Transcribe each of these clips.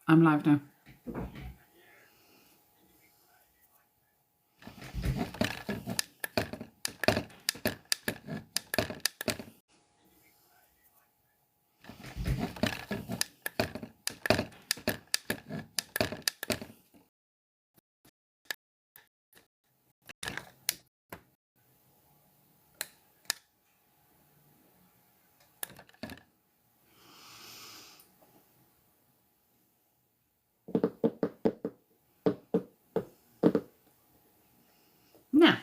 I'm live now. Now,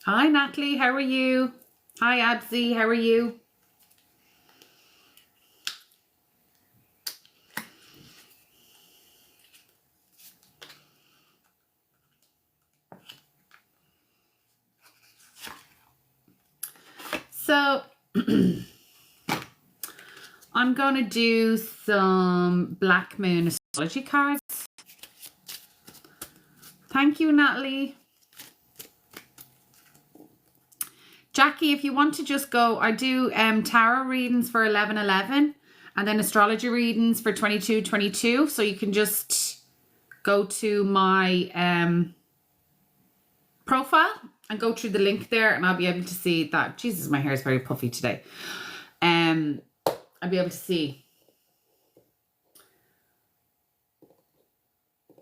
hi Natalie, how are you? Hi Abzi, how are you? So, I'm going to do some Black Moon astrology cards. Thank you, Natalie. Jackie, if you want to just go, I do tarot readings for 11/11 and then astrology readings for 22/22. So you can just go to my profile and go through the link there and I'll be able to see that. Jesus, my hair is very puffy today. I'll be able to see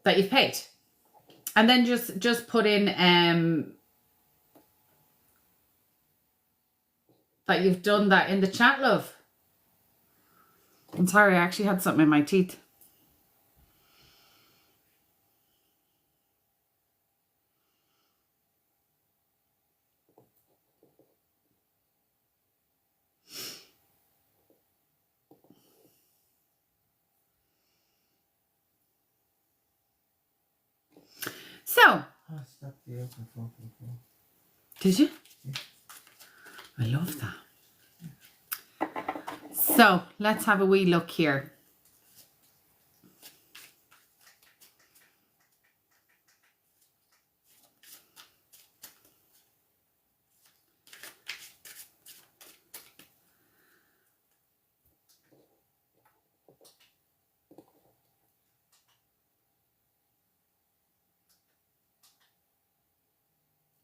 that you've paid. And then just put in that you've done that in the chat, love. I'm sorry, I actually had something in my teeth. So, did you? Yeah. I love that. So, let's have a wee look here.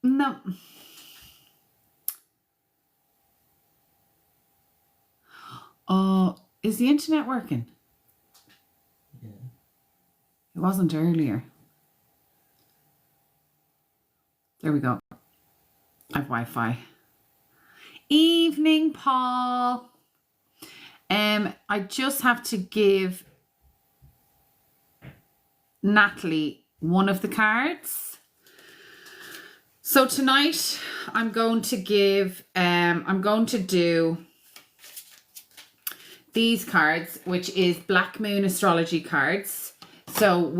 No. Oh, is the internet working? Yeah. It wasn't earlier. There we go. I have Wi-Fi. Evening, Paul. I just have to give Natalie one of the cards. So tonight I'm going to do these cards, which is Black Moon astrology cards. So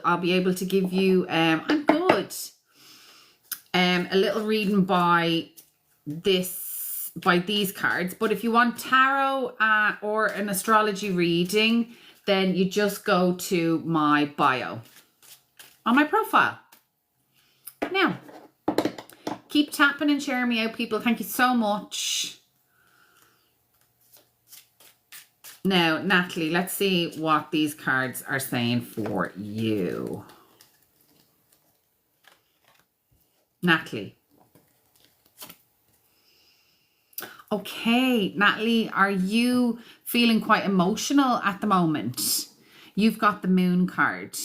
I'll be able to give you, I'm good, a little reading by these cards. But if you want tarot or an astrology reading, then you just go to my bio on my profile. Now, keep tapping and sharing me out, people. Thank you so much. Now, Natalie, let's see what these cards are saying for you. Natalie. Okay, Natalie, are you feeling quite emotional at the moment? You've got the Moon card.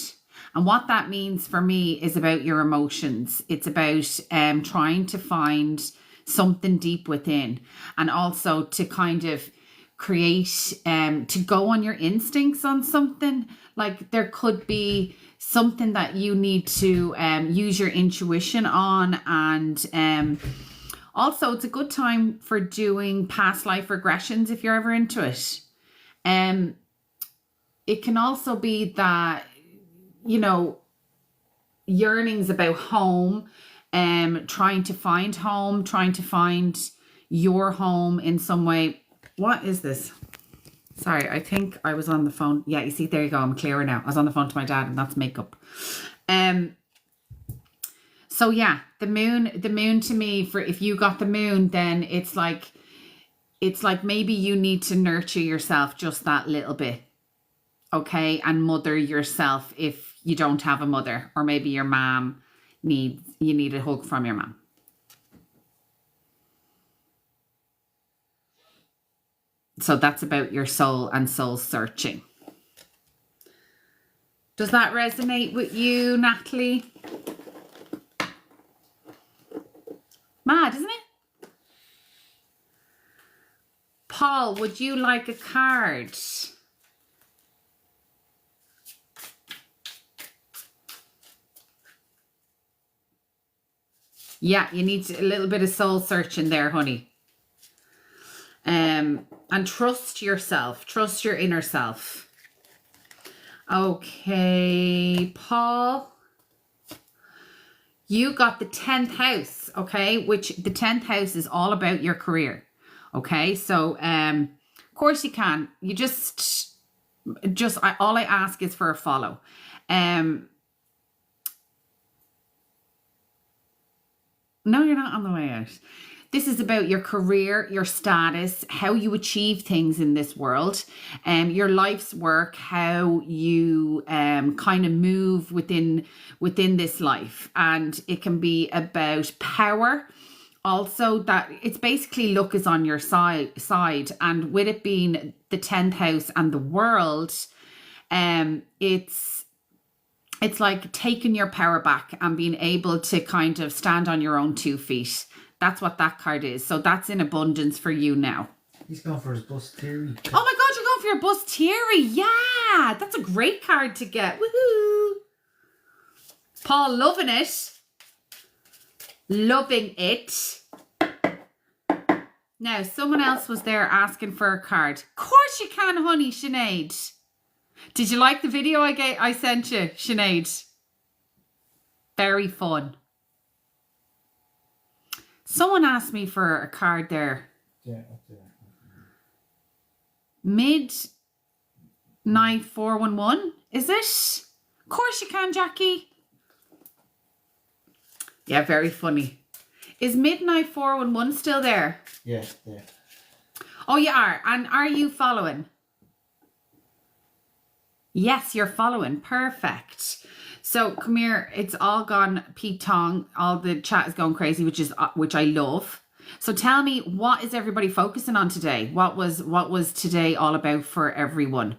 And what that means for me is about your emotions. It's about trying to find something deep within, and also to kind of create, to go on your instincts on something. Like there could be something that you need to use your intuition on, and also it's a good time for doing past life regressions if you're ever into it. It can also be that, you know, yearnings about home, trying to find your home in some way. What is this? Sorry, I think I was on the phone. Yeah, you see, there you go. I'm clearer now. I was on the phone to my dad, and that's makeup. So yeah, the moon to me, for if you got the moon, then it's like maybe you need to nurture yourself just that little bit. Okay, and mother yourself if you don't have a mother, or maybe your mom you need a hug from your mom. So that's about your soul and soul searching. Does that resonate with you, Natalie? Mad, isn't it? Paul, would you like a card? Yeah, you need a little bit of soul searching there, honey. And trust yourself. Trust your inner self. Okay, Paul. You got the 10th house, okay? Which the 10th house is all about your career. Okay, so of course you can. You all I ask is for a follow. No, you're not on the way out. This is about your career, your status, how you achieve things in this world, your life's work, how you kind of move within this life. And it can be about power. Also, that it's basically luck is on your side. And with it being the 10th house and the world, it's like taking your power back and being able to kind of stand on your own 2 feet. That's what that card is. So that's in abundance for you now. He's going for his bus theory. Oh my God, you're going for your bus theory. Yeah, that's a great card to get. Woohoo. Paul, loving it. Loving it. Now, someone else was there asking for a card. Of course you can, honey, Sinead. Did you like the video I sent you, Sinead? Very fun. Someone asked me for a card there. Yeah, up there. Midnight 411. Is it? Of course you can, Jackie. Yeah, very funny. Is Midnight 411 still there? Yeah, yeah. Oh, you are. And are you following? Yes, you're following. Perfect. So come here. It's all gone Pete Tong. All the chat is going crazy, which I love. So tell me, what is everybody focusing on today? What was today all about for everyone?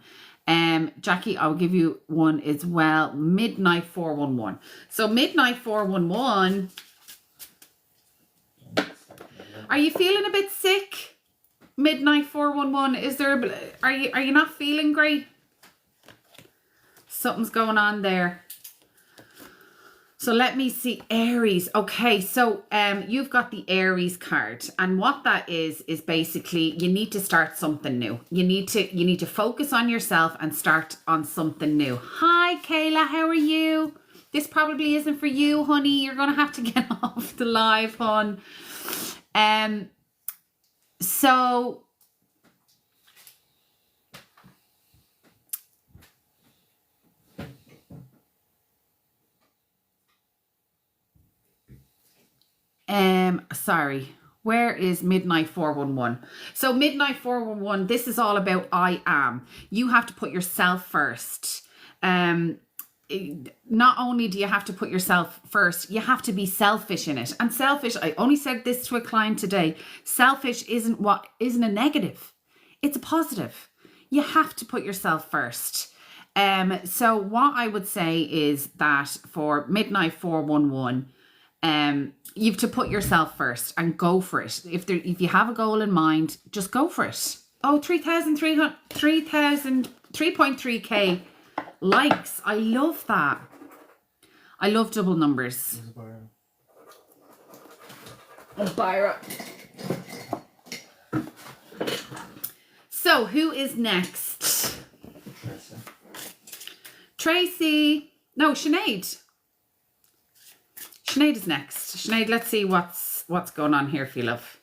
Jackie, I'll give you one as well. Midnight 411. So Midnight 411. Are you feeling a bit sick? Midnight 411. Is there? Are you not feeling great? Something's going on there. So let me see. Aries. Okay, so you've got the Aries card, and what that is basically you need to start something new. You need to focus on yourself and start on something new. Hi, Kayla. How are you? This probably isn't for you, honey. You're gonna have to get off the live, hon. So. Sorry, where is Midnight 411? So Midnight 411, this is all about I am. You have to put yourself first. Not only do you have to put yourself first, you have to be selfish in it. And selfish, I only said this to a client today, selfish isn't a negative. It's a positive. You have to put yourself first. So what I would say is that for Midnight 411, you have to put yourself first and go for it. If you have a goal in mind, just go for it. Oh, 3.3k likes. I love that. I love double numbers. Byra. So who is next? Tracy. No, Sinead. Sinead is next. Sinead, let's see what's going on here for you, love.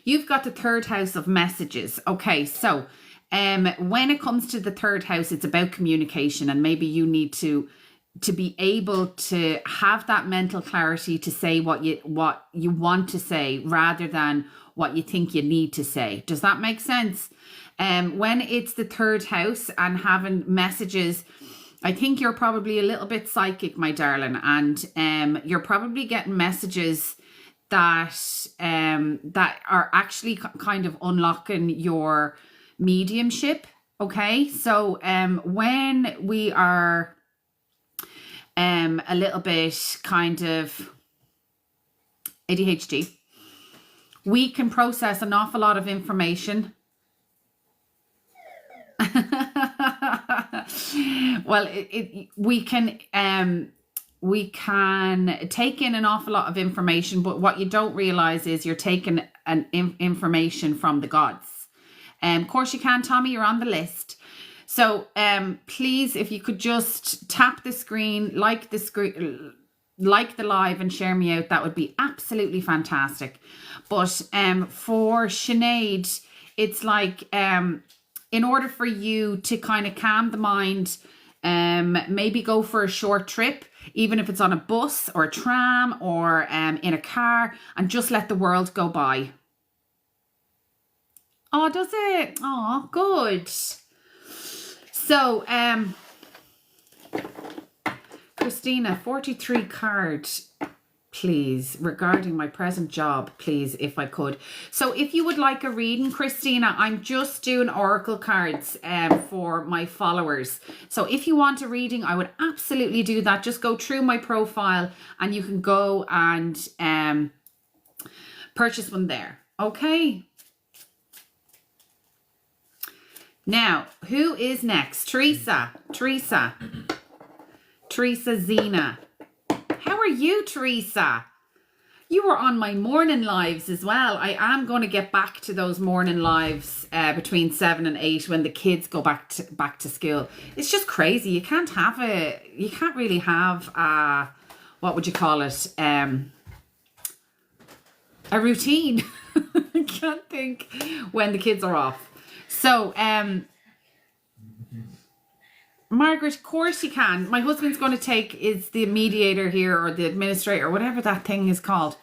You've got the 3rd house of messages. Okay, so When it comes to the third house, it's about communication, and maybe you need to be able to have that mental clarity to say what you want to say rather than what you think you need to say. Does that make sense? When it's the third house and having messages, I think you're probably a little bit psychic, my darling, and you're probably getting messages that that are actually kind of unlocking your mediumship. Okay, so when we are a little bit kind of ADHD, we can process an awful lot of information. Well, we can take in an awful lot of information, but what you don't realize is you're taking information from the gods. Of course you can, Tommy, you're on the list. So please, if you could just tap the screen, like the live and share me out, that would be absolutely fantastic. But for Sinead, it's like in order for you to kind of calm the mind, maybe go for a short trip, even if it's on a bus or a tram or in a car, and just let the world go by. Oh, does it? Oh, good. So, Christina, 43 cards, please, regarding my present job, please, if I could. So if you would like a reading, Christina, I'm just doing oracle cards for my followers. So if you want a reading, I would absolutely do that. Just go through my profile and you can go and purchase one there. Okay. Now, who is next? Teresa Zena. How are you, Teresa? You were on my morning lives as well. I am going to get back to those morning lives between 7 and 8 when the kids go back to school. It's just crazy. You can't really have what would you call it? A routine. I can't think when the kids are off. So, Margaret, of course you can. My husband's going to is the mediator here, or the administrator, whatever that thing is called,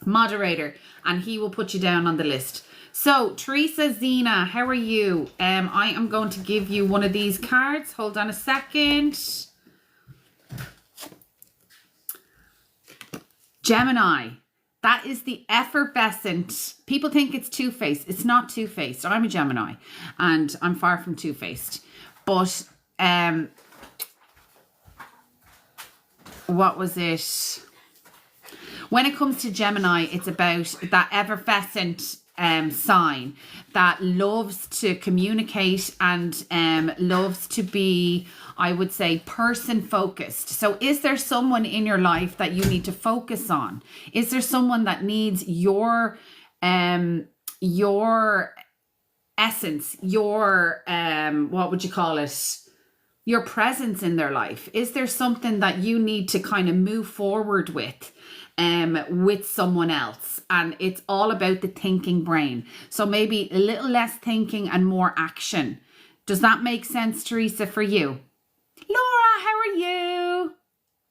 moderator, and he will put you down on the list. So, Teresa Zena, how are you? I am going to give you one of these cards. Hold on a second. Gemini. That is the effervescent. People think it's two-faced. It's not two-faced. I'm a Gemini and I'm far from two-faced. But what was it? When it comes to Gemini, it's about that effervescent sign that loves to communicate and loves to be, I would say, person focused. So is there someone in your life that you need to focus on? Is there someone that needs your essence, your what would you call it? Your presence in their life? Is there something that you need to kind of move forward with someone else? And it's all about the thinking brain. So maybe a little less thinking and more action. Does that make sense, Teresa, for you? Laura, how are you?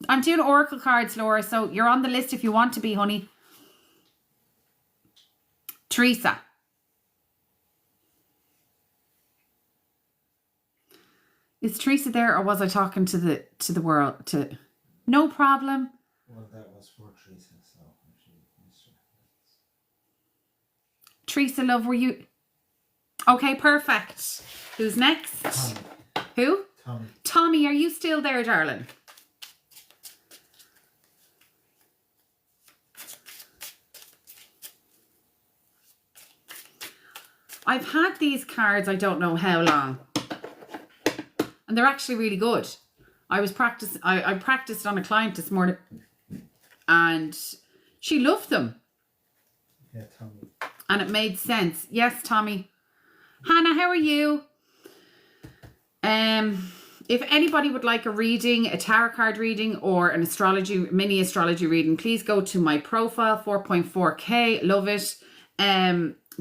I'm doing oracle cards, Laura, so you're on the list if you want to be, honey. Teresa. Is Teresa there, or was I talking to the world? No problem. Well, that was for Teresa, so Teresa, love, were you? Okay, perfect. Who's next? Tommy. Who? Tommy. Tommy, are you still there, darling? I've had these cards I don't know how long. And they're actually really good. I practiced on a client this morning and she loved them. Yeah, Tommy. And it made sense. Yes, Tommy. Hannah, how are you? If anybody would like a reading, a tarot card reading, or an mini astrology reading, please go to my profile, 4.4K. Love it.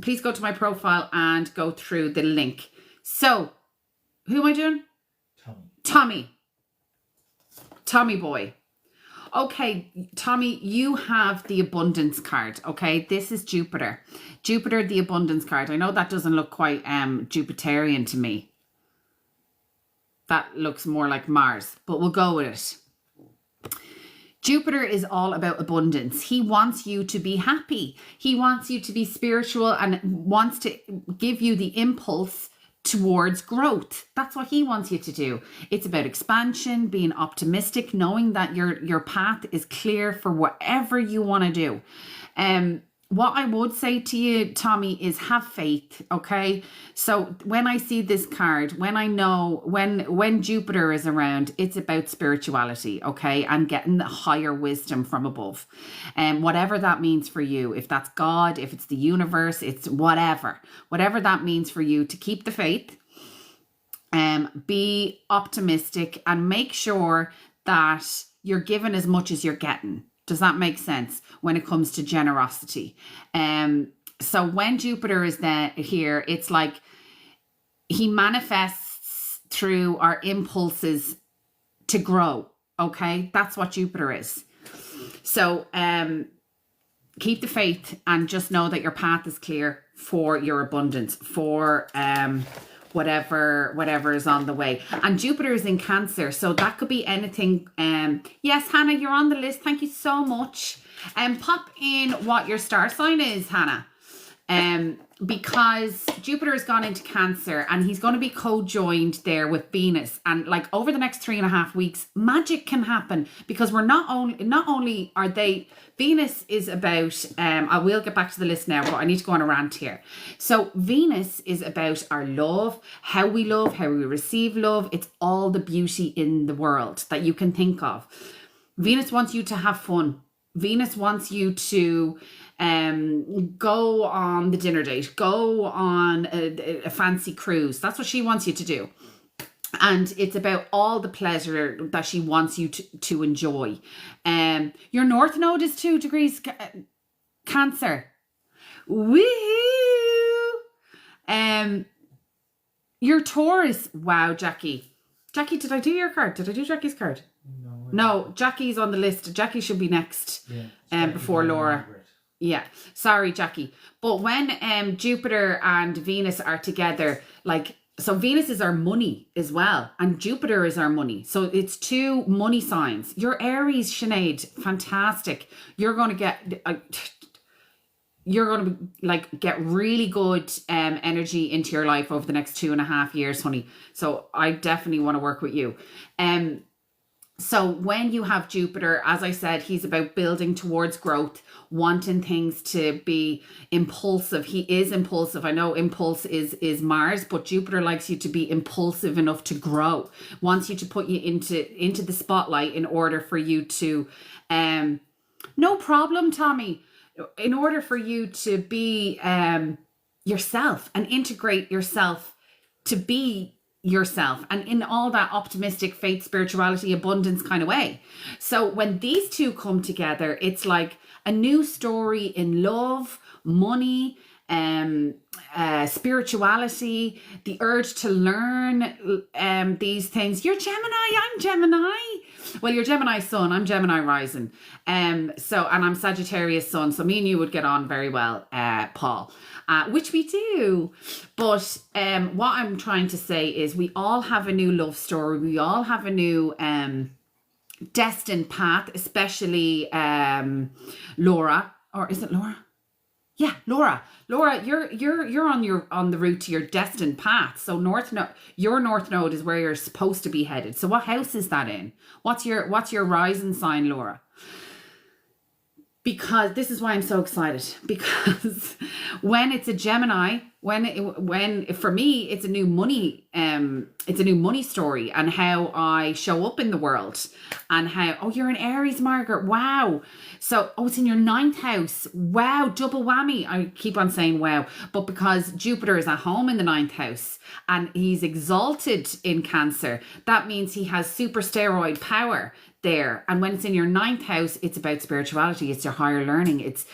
Please go to my profile and go through the link. So, who am I doing? Tommy. Tommy boy. Okay, Tommy, you have the abundance card. Okay, this is Jupiter. Jupiter, the abundance card. I know that doesn't look quite Jupiterian to me. That looks more like Mars, but we'll go with it. Jupiter is all about abundance. He wants you to be happy. He wants you to be spiritual and wants to give you the impulse towards growth. That's what he wants you to do. It's about expansion, being optimistic, knowing that your path is clear for whatever you want to do. What I would say to you, Tommy, is have faith, okay? So when I see this card, when I know, when Jupiter is around, it's about spirituality, okay? And getting the higher wisdom from above. And whatever that means for you, if that's God, if it's the universe, it's whatever that means for you, to keep the faith, be optimistic and make sure that you're given as much as you're getting. Does that make sense when it comes to generosity? So when Jupiter is here, it's like he manifests through our impulses to grow. Okay, that's what Jupiter is. So keep the faith and just know that your path is clear for your abundance, for whatever is on the way. And Jupiter is in Cancer, so that could be anything. Yes, Hannah, you're on the list. Thank you so much. Pop in what your star sign is, Hannah. Because Jupiter has gone into Cancer and he's going to be co-joined there with Venus, and like over the next 3.5 weeks, magic can happen, because we're not only are they, Venus is about I will get back to the list now, but I need to go on a rant here. So Venus is about our love, how we receive love. It's all the beauty in the world that you can think of. Venus wants you to have fun. Venus wants you to go on the dinner date, go on a fancy cruise. That's what she wants you to do. And it's about all the pleasure that she wants you to enjoy. Your North Node is 2 degrees Cancer. Woohoo! Your Taurus. Wow, Jackie. Jackie, did I do your card? Did I do Jackie's card? No, Jackie's on the list. Jackie should be next before Laura. Margaret. Yeah, sorry, Jackie. But when Jupiter and Venus are together, like, so Venus is our money as well, and Jupiter is our money. So it's 2 money signs. Your Aries, Sinead, fantastic. You're going to get... you're going to like get really good energy into your life over the next 2.5 years, honey. So I definitely want to work with you. So when you have Jupiter, as I said, he's about building towards growth, wanting things to be impulsive. He is impulsive. I know impulse is Mars, but Jupiter likes you to be impulsive enough to grow, wants you to put you into the spotlight in order for you to, no problem, Tommy, in order for you to be yourself and integrate yourself to be yourself, and in all that optimistic faith, spirituality, abundance kind of way. So when these two come together, it's like a new story in love, money, spirituality, the urge to learn these things. You're Gemini, I'm Gemini. Well, you're Gemini sun, I'm Gemini rising. So, and I'm Sagittarius sun. So me and you would get on very well, Paul. Which we do. But what I'm trying to say is we all have a new love story. We all have a new destined path, especially Laura. Or is it Laura? Yeah, Laura. Laura, you're on the route to your destined path. So your North Node is where you're supposed to be headed. So what house is that in? What's your rising sign, Laura? Because this is why I'm so excited, because when it's a Gemini, when for me, it's a new money story, and how I show up in the world, and how, oh, you're an Aries, Margaret. Wow. So, oh, it's in your 9th house. Wow. Double whammy. I keep on saying wow, but because Jupiter is at home in the 9th house and he's exalted in Cancer, that means he has super steroid power there. And when it's in your 9th house, it's about spirituality, it's your higher learning, it's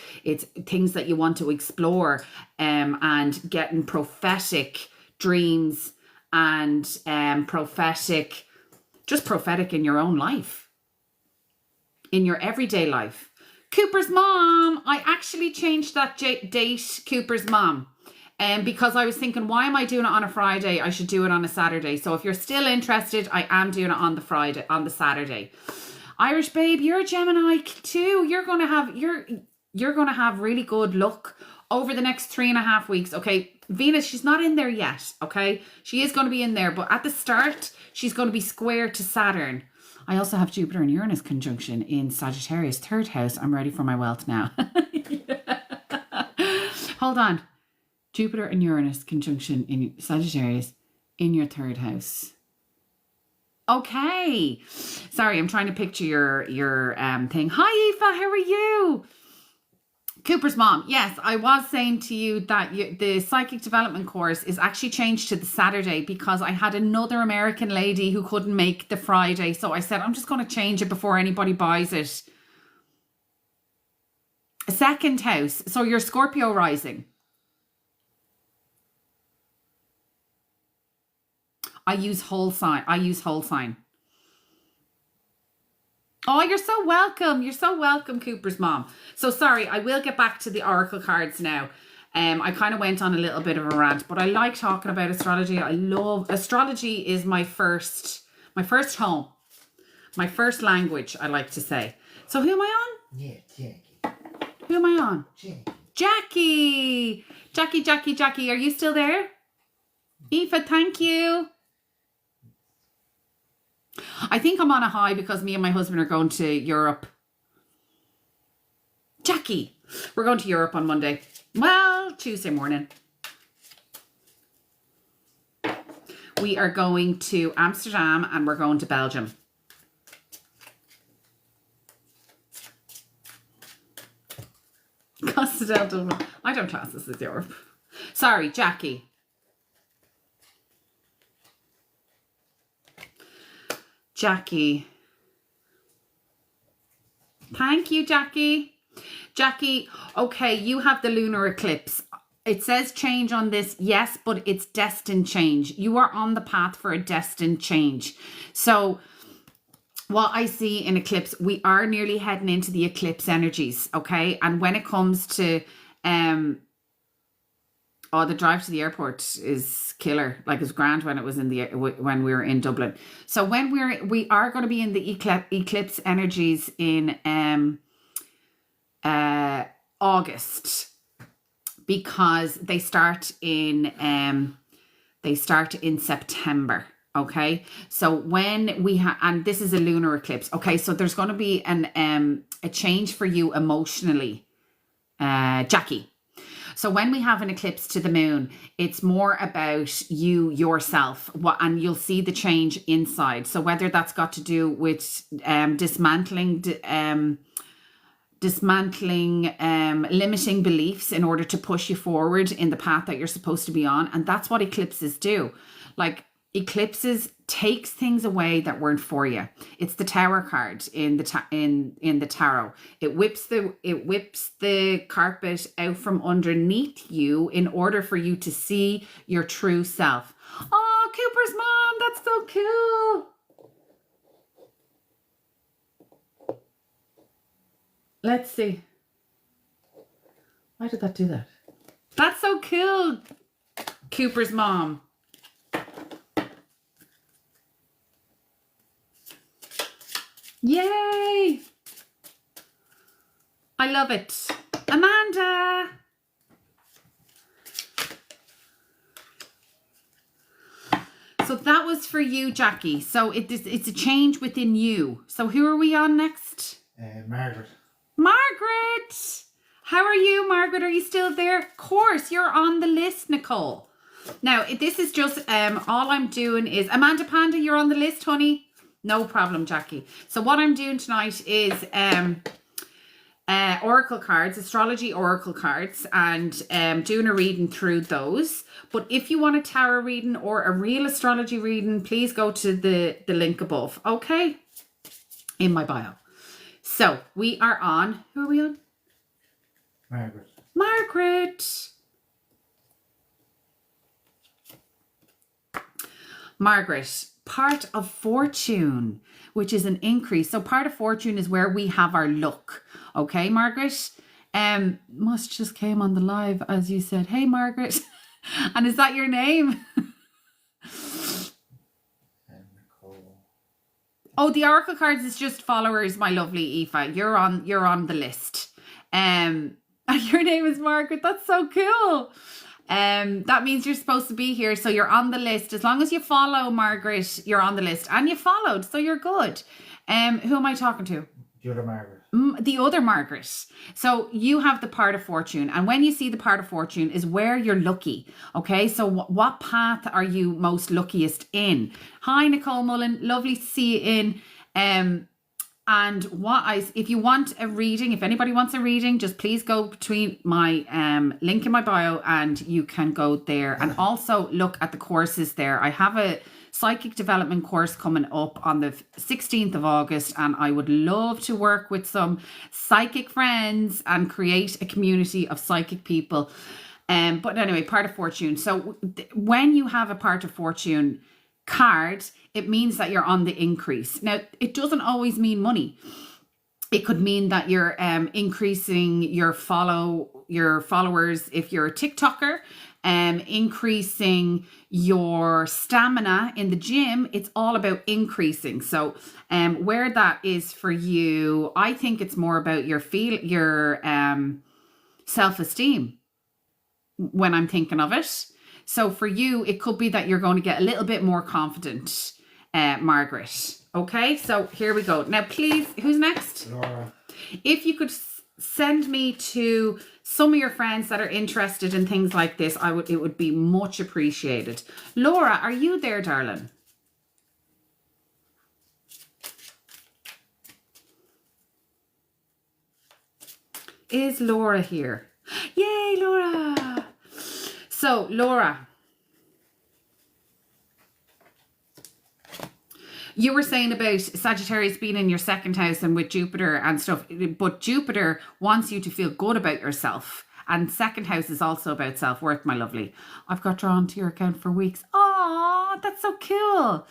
things that you want to explore, and getting prophetic dreams and prophetic, just prophetic in your own life, in your everyday life. Cooper's mom, I actually changed that date, Cooper's mom. Because I was thinking, why am I doing it on a Friday? I should do it on a Saturday. So if you're still interested, I am doing it on the Saturday. Irish babe, you're a Gemini too. You're gonna have really good luck over the next 3.5 weeks. Okay, Venus, she's not in there yet. Okay, she is going to be in there, but at the start, she's going to be square to Saturn. I also have Jupiter and Uranus conjunction in Sagittarius, 3rd house. I'm ready for my wealth now. Hold on. Jupiter and Uranus conjunction in Sagittarius in your 3rd house. Okay. Sorry, I'm trying to picture your thing. Hi, Aoife, how are you? Cooper's mom. Yes, I was saying to you that the psychic development course is actually changed to the Saturday because I had another American lady who couldn't make the Friday. So I said, I'm just going to change it before anybody buys it. 2nd house. So you're Scorpio rising. I use whole sign. Oh, you're so welcome. You're so welcome, Cooper's mom. So sorry, I will get back to the oracle cards now. I kind of went on a little bit of a rant, but I like talking about astrology. I love astrology. Is my first home, my first language, I like to say. So who am I on? Yeah, Jackie. Who am I on? Jackie. Jackie. Are you still there? Aoife, thank you. I think I'm on a high because me and my husband are going to Europe. Jackie, we're going to Europe on Monday. Well, Tuesday morning. We are going to Amsterdam and we're going to Belgium. Costa del Dublin. I don't class this as Europe. Sorry, Jackie. Jackie. Thank you, Jackie. Jackie, okay, you have the lunar eclipse. It says change on this, yes, but it's destined change. You are on the path for a destined change. So what I see in eclipse, we are nearly heading into the eclipse energies, okay? And when it comes to the drive to the airport is killer. Like, it's grand when it was when we were in Dublin. So when we are going to be in the eclipse energies in August, because they start in September. Okay, so when we and this is a lunar eclipse. Okay, so there's going to be a change for you emotionally, Jackie. So when we have an eclipse to the moon, it's more about you, yourself, and you'll see the change inside. So whether that's got to do with dismantling limiting beliefs in order to push you forward in the path that you're supposed to be on. And that's what eclipses do. Like, eclipses takes things away that weren't for you. It's the Tower card in the tarot. It whips the carpet out from underneath you in order for you to see your true self. Oh, Cooper's mom, that's so cool. Let's see. Why did that do that? That's so cool, Cooper's mom. Yay! I love it. Amanda! So that was for you, Jackie. So it's a change within you. So who are we on next? Margaret. Margaret! How are you, Margaret? Are you still there? Of course, you're on the list, Nicole. Now, this is just, all I'm doing is, Amanda Panda, you're on the list, honey. No problem, Jackie. So what I'm doing tonight is oracle cards, astrology oracle cards, and doing a reading through those. But if you want a tarot reading or a real astrology reading, please go to the link above, okay? In my bio. So we are on, who are we on? Margaret. Margaret, part of fortune, which is an increase. So part of fortune is where we have our luck. Okay, Margaret? Must just came on the live as you said, hey, Margaret. And is that your name? Nicole. Oh, the Oracle cards is just followers, my lovely Aoife. You're on the list. And your name is Margaret. That's so cool. That means you're supposed to be here, so you're on the list. As long as you follow Margaret, you're on the list, and you followed, so you're good. Who am I talking to? The other Margaret. The other Margaret. So you have the part of fortune, and when you see the part of fortune is where you're lucky. Okay, so what path are you most luckiest in? Hi, Nicole Mullen. Lovely to see you in. And if you want a reading, if anybody wants a reading, just please go between my link in my bio and you can go there. And also look at the courses there. I have a psychic development course coming up on the 16th of August, and I would love to work with some psychic friends and create a community of psychic people. But anyway, part of fortune. So when you have a part of fortune card, it means that you're on the increase. Now, it doesn't always mean money. It could mean that you're increasing your followers if you're a TikToker, increasing your stamina in the gym. It's all about increasing. So where that is for you, I think it's more about your self-esteem when I'm thinking of it. So for you, it could be that you're going to get a little bit more confident, Margaret. Okay, so here we go. Now, please, who's next? Laura. If you could send me to some of your friends that are interested in things like this, it would be much appreciated. Laura, are you there, darling? Is Laura here? Yay, Laura! So, Laura, you were saying about Sagittarius being in your second house and with Jupiter and stuff, but Jupiter wants you to feel good about yourself. And second house is also about self-worth, my lovely. I've got drawn to your account for weeks. Oh, that's so cool.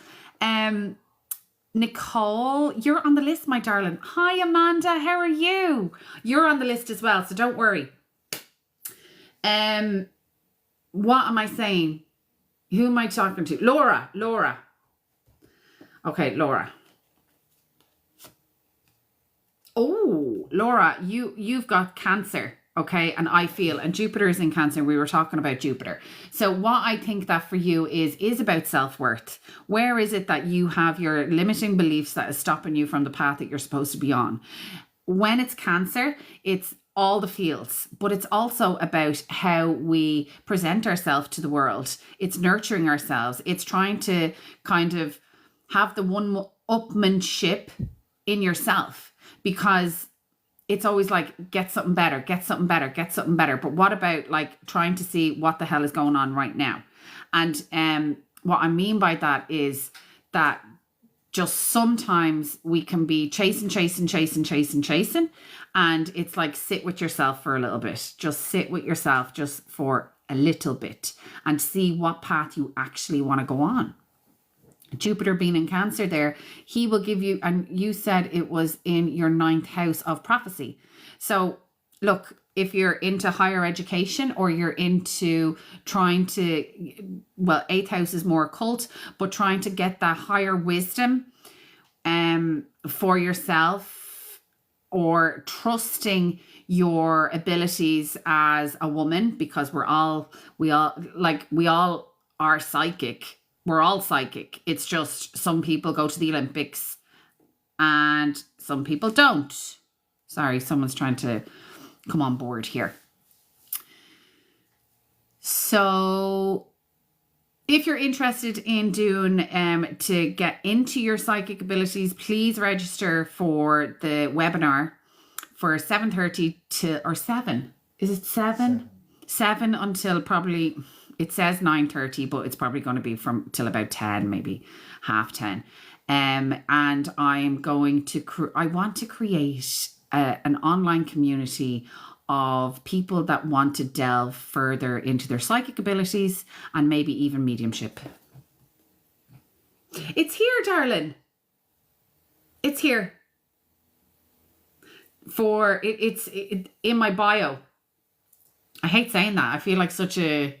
Nicole, you're on the list, my darling. Hi, Amanda. How are you? You're on the list as well, so don't worry. What am I saying? Who am I talking to? Laura. Okay, Laura. Oh, Laura, you've got Cancer, okay? And Jupiter is in Cancer. We were talking about Jupiter. So what I think that for you is about self-worth. Where is it that you have your limiting beliefs that is stopping you from the path that you're supposed to be on? When it's Cancer, it's all the fields, but it's also about how we present ourselves to the world. It's nurturing ourselves. It's trying to kind of have the one-upmanship in yourself, because it's always like, get something better. But what about like trying to see what the hell is going on right now? And what I mean by that is that just sometimes we can be chasing. And it's like, sit with yourself for a little bit. Just sit with yourself just for a little bit and see what path you actually want to go on. Jupiter being in Cancer there, he will give you, and you said it was in your 9th house of prophecy. So look, if you're into higher education or you're into trying to, 8th house is more occult, but trying to get that higher wisdom for yourself, or trusting your abilities as a woman, because we all are psychic. We're all psychic. It's just some people go to the Olympics and some people don't. Sorry, someone's trying to come on board here. So if you're interested in doing to get into your psychic abilities, please register for the webinar for 7:30 to, or 7. Is it 7? 7 until probably, it says 9:30, but it's probably going to be from till about 10, maybe half 10. And I'm going to, I want to create an online community of people that want to delve further into their psychic abilities and maybe even mediumship. It's here, darling. It's here. It's in my bio. I hate saying that. I feel like such a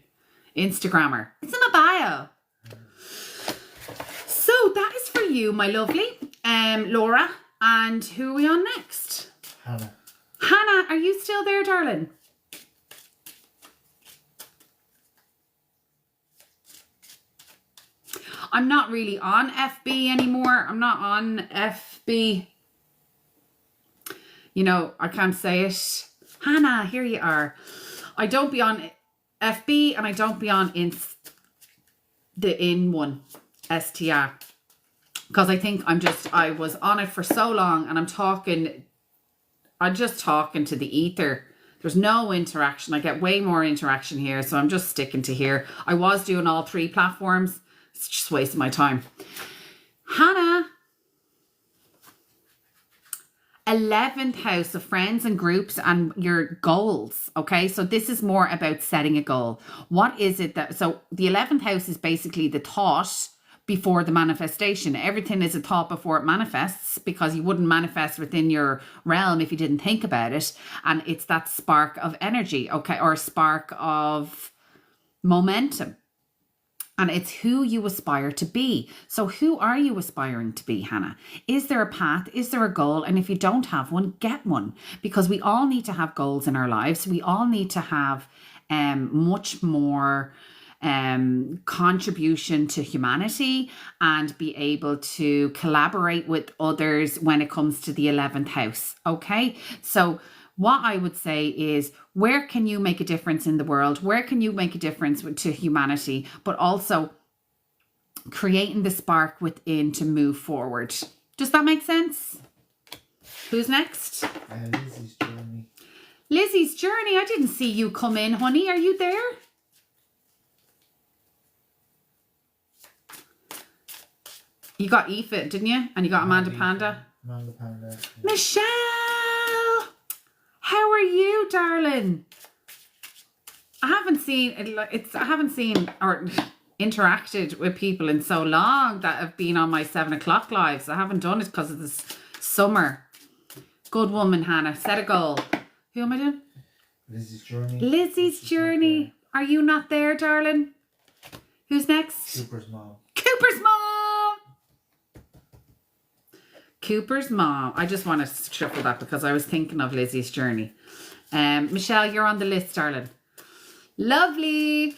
Instagrammer. It's in my bio. So that is for you, my lovely Laura. And who are we on next? Hannah. Hannah, are you still there, darling? I'm not really on FB anymore. I'm not on FB. You know, I can't say it. Hannah, here you are. I don't be on FB and I don't be on the in one, STR. Because I think I was on it for so long and I'm just talking to the ether. There's no interaction. I get way more interaction here. So I'm just sticking to here. I was doing all 3 platforms. It's just wasting my time. Hannah. 11th house of friends and groups and your goals. Okay. So this is more about setting a goal. What is it so the 11th house is basically the thought before the manifestation. Everything is a thought before it manifests, because you wouldn't manifest within your realm if you didn't think about it. And it's that spark of energy. Okay. Or spark of momentum. And it's who you aspire to be. So who are you aspiring to be, Hannah? Is there a path? Is there a goal? And if you don't have one, get one. Because we all need to have goals in our lives. We all need to have much more contribution to humanity and be able to collaborate with others when it comes to the 11th house. Okay? So what I would say is, where can you make a difference in the world? Where can you make a difference to humanity? But also creating the spark within to move forward. Does that make sense? Who's next? Lizzie's journey. Lizzie's journey. I didn't see you come in, honey. Are you there? You got Aoife, didn't you? And you got Amanda Panda. Amanda Panda. Yeah. Michelle! How are you, darling? I haven't seen or interacted with people in so long that have been on my 7 o'clock lives. I haven't done it because of this summer. Good woman, Hannah. Set a goal. Who am I doing? Lizzie's journey. Lizzie's journey. Are you not there, darling? Who's next? Cooper's mom. Cooper's mom. Cooper's mom. I just want to shuffle that because I was thinking of Lizzie's journey. Michelle, you're on the list, darling. Lovely.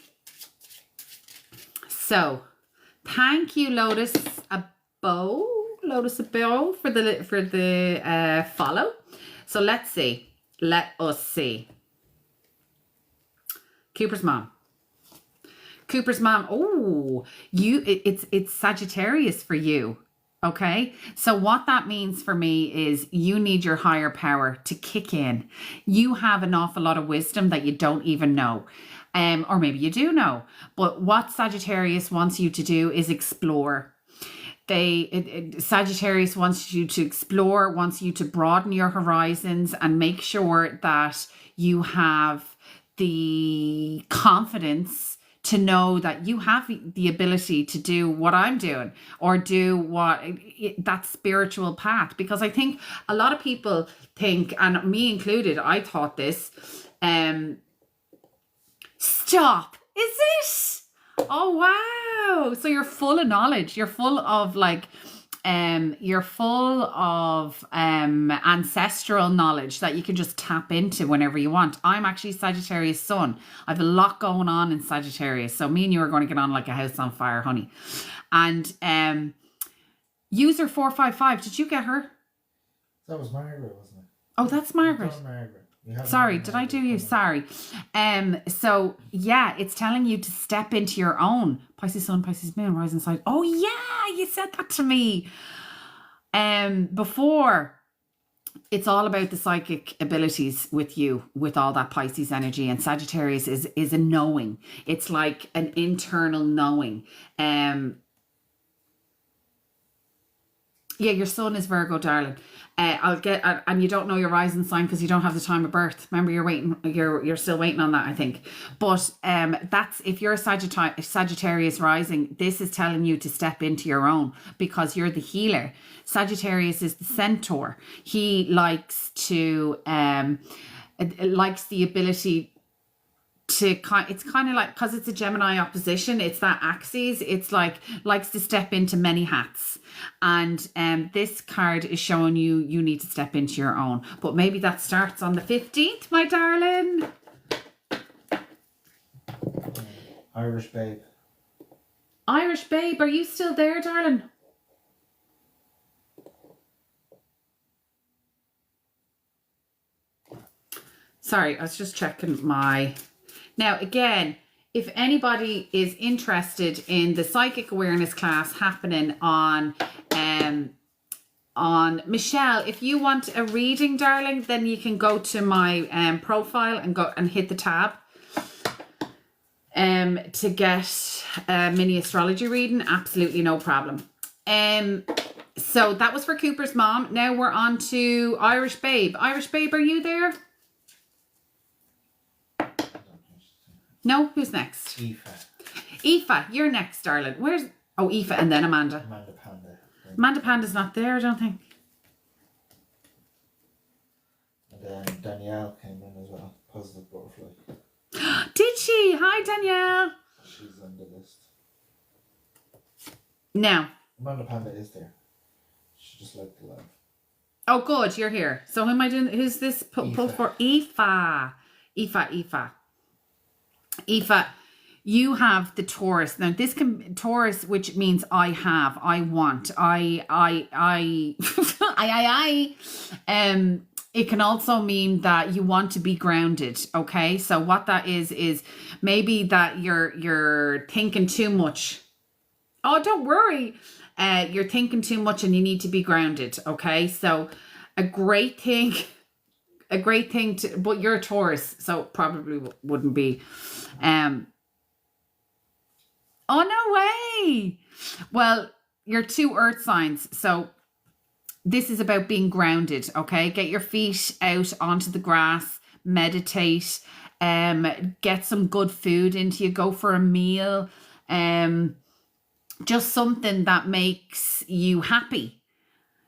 So, thank you, Lotus Abo for the follow. So let's see. Let us see. Cooper's mom. Cooper's mom. Oh, it's Sagittarius for you. Okay, so what that means for me is you need your higher power to kick in. You have an awful lot of wisdom that you don't even know. Or maybe you do know. But what Sagittarius wants you to do is explore. Sagittarius wants you to explore, wants you to broaden your horizons and make sure that you have the confidence to know that you have the ability to do what I'm doing or do that spiritual path. Because I think a lot of people think, and me included, I thought this, stop, is it? Oh, wow. So you're full of knowledge. You're full of ancestral knowledge that you can just tap into whenever you want. I'm actually Sagittarius sun. I have a lot going on in Sagittarius. So me and you are going to get on like a house on fire, honey. And user 455, did you get her? That was Margaret, wasn't it? Oh, that's Margaret. Margaret. Sorry, did I do you? Sorry. So yeah, it's telling you to step into your own Pisces sun, Pisces moon, rising side. Oh yeah, you said that to me. Before, it's all about the psychic abilities with you, with all that Pisces energy, and Sagittarius is a knowing. It's like an internal knowing. Yeah, your sun is Virgo, darling. I'll get, and you don't know your rising sign because you don't have the time of birth. Remember, you're still waiting on that, I think. But that's, if you're a Sagittarius rising, this is telling you to step into your own because you're the healer. Sagittarius is the centaur. He likes the ability to it's kind of like, because it's a Gemini opposition, it's that axis, it's like likes to step into many hats, and this card is showing you need to step into your own, but maybe that starts on the 15th, my darling. Irish babe. Irish babe, are you still there, darling? Sorry, I was just checking my... Now, again, if anybody is interested in the psychic awareness class happening on Michelle, if you want a reading, darling, then you can go to my profile and go and hit the tab to get a mini astrology reading. Absolutely no problem. So that was for Cooper's mom. Now we're on to Irish babe. Irish babe, are you there? No, who's next? Aoife, you're next, darling. Where's... Oh, Aoife and then Amanda. Amanda Panda. Amanda Panda's not there, I don't think. And then Danielle came in as well. Positive butterfly. Did she? Hi, Danielle. She's on the list. Now. Amanda Panda is there. She just liked the live. Oh, good, you're here. So who am I doing? Who's this pull for? Aoife. Aoife, you have the Taurus. Now this can Taurus, which means I have, I want, it can also mean that you want to be grounded. Okay, so what that is maybe that you're thinking too much. Oh, don't worry. You're thinking too much and you need to be grounded. Okay, so a great thing to, but you're a Taurus, so probably wouldn't be. Oh, no way. Well, you're two earth signs, so this is about being grounded. Okay, get your feet out onto the grass, meditate, get some good food into you, go for a meal, just something that makes you happy.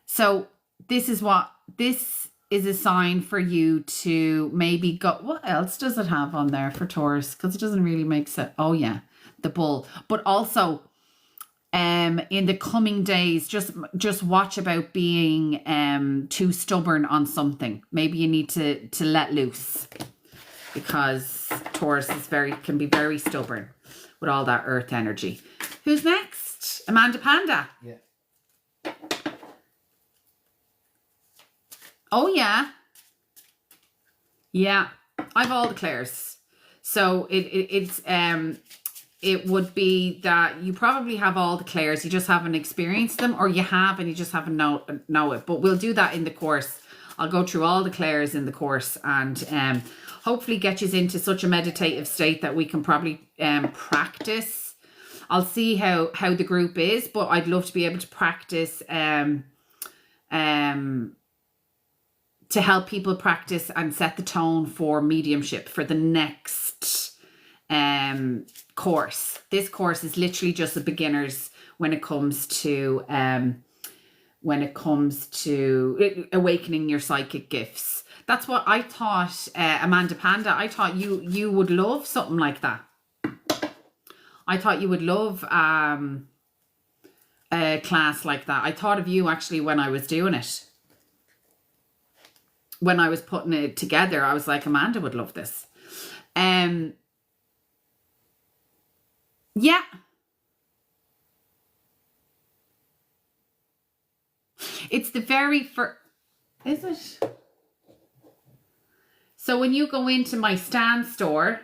So this is a sign for you to maybe go... What else does it have on there for Taurus? Because it doesn't really make sense. Oh yeah, the bull. But also in the coming days, just watch about being too stubborn on something. Maybe you need to let loose, because Taurus can be very stubborn with all that earth energy. Who's next? Amanda Panda. Yeah. Oh, yeah. Yeah. I've all the clairs. So it would be that you probably have all the clairs. You just haven't experienced them, or you have and you just haven't know it. But we'll do that in the course. I'll go through all the clairs in the course and hopefully get you into such a meditative state that we can probably practice. I'll see how the group is, but I'd love to be able to practice to help people practice and set the tone for mediumship for the next course. This course is literally just the beginners when it comes to awakening your psychic gifts. That's what I thought, Amanda Panda. I thought you would love something like that. I thought you would love a class like that. I thought of you actually when I was doing it. When I was putting it together, I was like, Amanda would love this. Yeah. It's the very first... Is it? So when you go into my Stan store,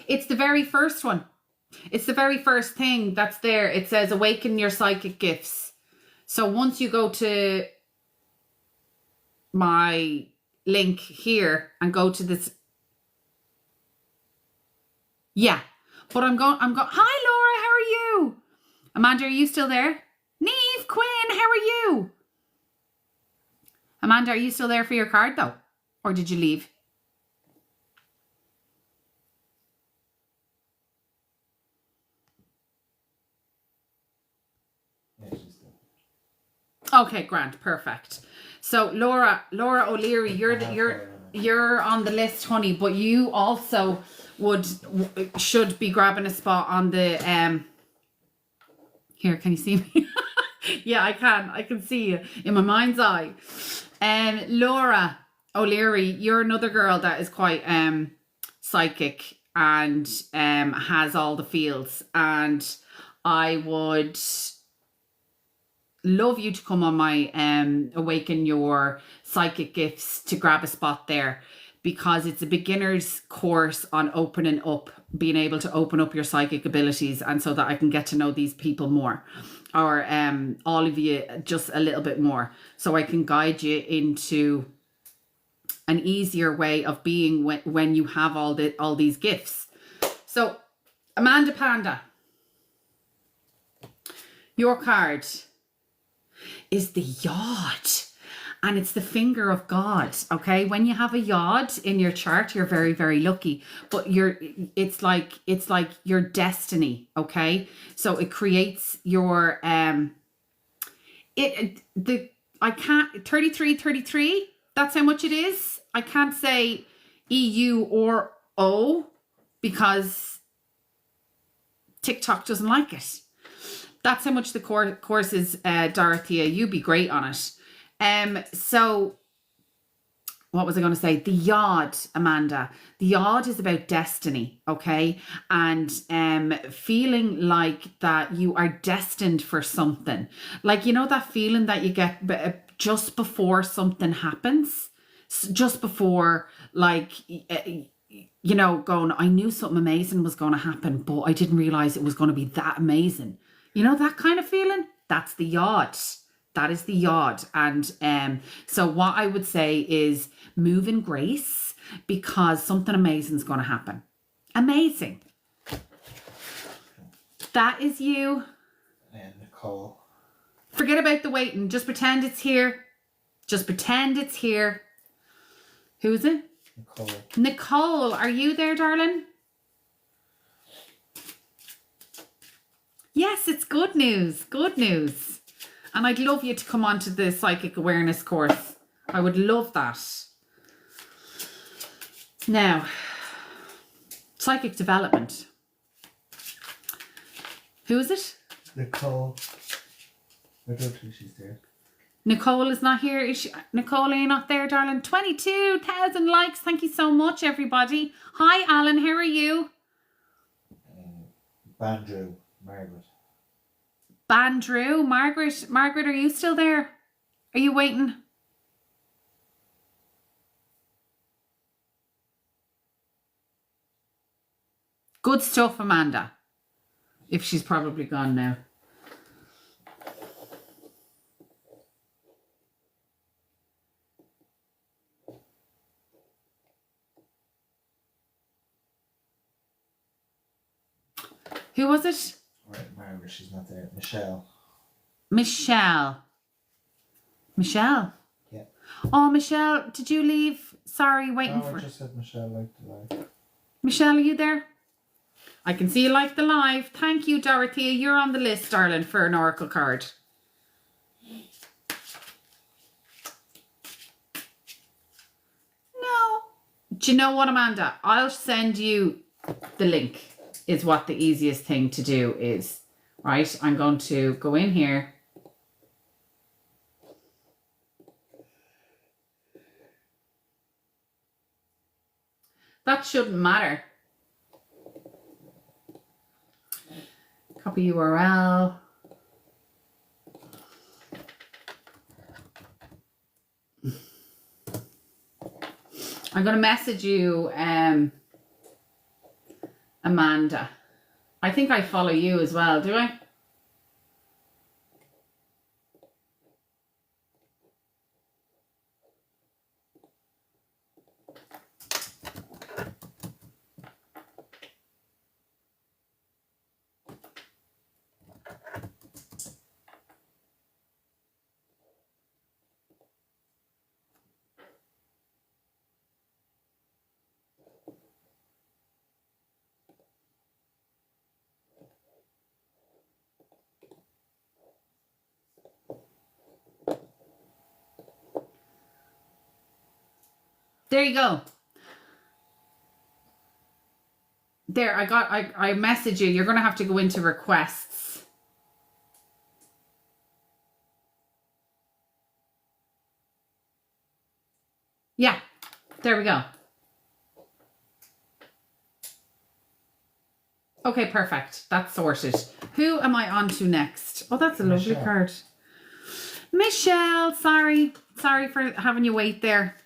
it's the very first one. It's the very first thing that's there. It says awaken your psychic gifts. So once you go to my link here and go to this... Yeah. But I'm going... Hi, Laura. How are you? Amanda, are you still there? Neve, Quinn, how are you? Amanda, are you still there for your card though? Or did you leave? Yeah, she's there. Okay, Grant, perfect. So Laura O'Leary, you're on the list, honey, but you also should be grabbing a spot on the here, can you see me? Yeah, I can see you in my mind's eye. Laura O'Leary, you're another girl that is quite psychic and has all the feels, and I would love you to come on my Awaken Your Psychic Gifts to grab a spot there, because it's a beginner's course on opening up, being able to open up your psychic abilities, and so that I can get to know these people more, or all of you just a little bit more, so I can guide you into an easier way of being when you have all these gifts. So Amanda Panda, your card is the Yod, and it's the finger of God. Okay, when you have a Yod in your chart, you're very, very lucky, but it's like your destiny. Okay, so it creates your I can't 33, that's how much it is. I can't say EU or O because TikTok doesn't like it. That's how much the course is, Dorothea. You'd be great on it. So what was I going to say? The Yod, Amanda. The Yod is about destiny, okay? And feeling like that you are destined for something. Like, you know that feeling that you get just before something happens? Just before, like, you know, going, I knew something amazing was going to happen, but I didn't realize it was going to be that amazing. You know, that kind of feeling? That's the Yod. That is the Yod. And so what I would say is move in grace, because something amazing is going to happen. Amazing. That is you. And Nicole. Forget about the waiting. Just pretend it's here. Just pretend it's here. Who is it? Nicole. Nicole, are you there, darling? Yes, it's good news. Good news. And I'd love you to come on to the psychic awareness course. I would love that. Now, psychic development. Who is it? Nicole. I don't think she's there. Nicole is not here. Is she? Nicole, are you not there, darling? 22,000 likes. Thank you so much, everybody. Hi, Alan. How are you? Bandrew. Margaret. Bandrew. Margaret, are you still there? Are you waiting? Good stuff, Amanda. If she's probably gone now. Who was it? Right, Margaret, she's not there. Michelle. Michelle. Yeah. Oh, Michelle, did you leave? Sorry, waiting I for... just said Michelle liked the live. Michelle, are you there? I can see you like the live. Thank you, Dorothea. You're on the list, darling, for an oracle card. No. Do you know what, Amanda? I'll send you the link, is what the easiest thing to do is. Right? I'm going to go in here. That shouldn't matter. Copy URL. I'm going to message you, Amanda. I think I follow you as well, do I? There you go. There, I message you. You're going to have to go into requests. Yeah, there we go. Okay, perfect. That's sorted. Who am I on to next? Oh, that's a lovely Michelle. card. Michelle, sorry. Sorry for having you wait there.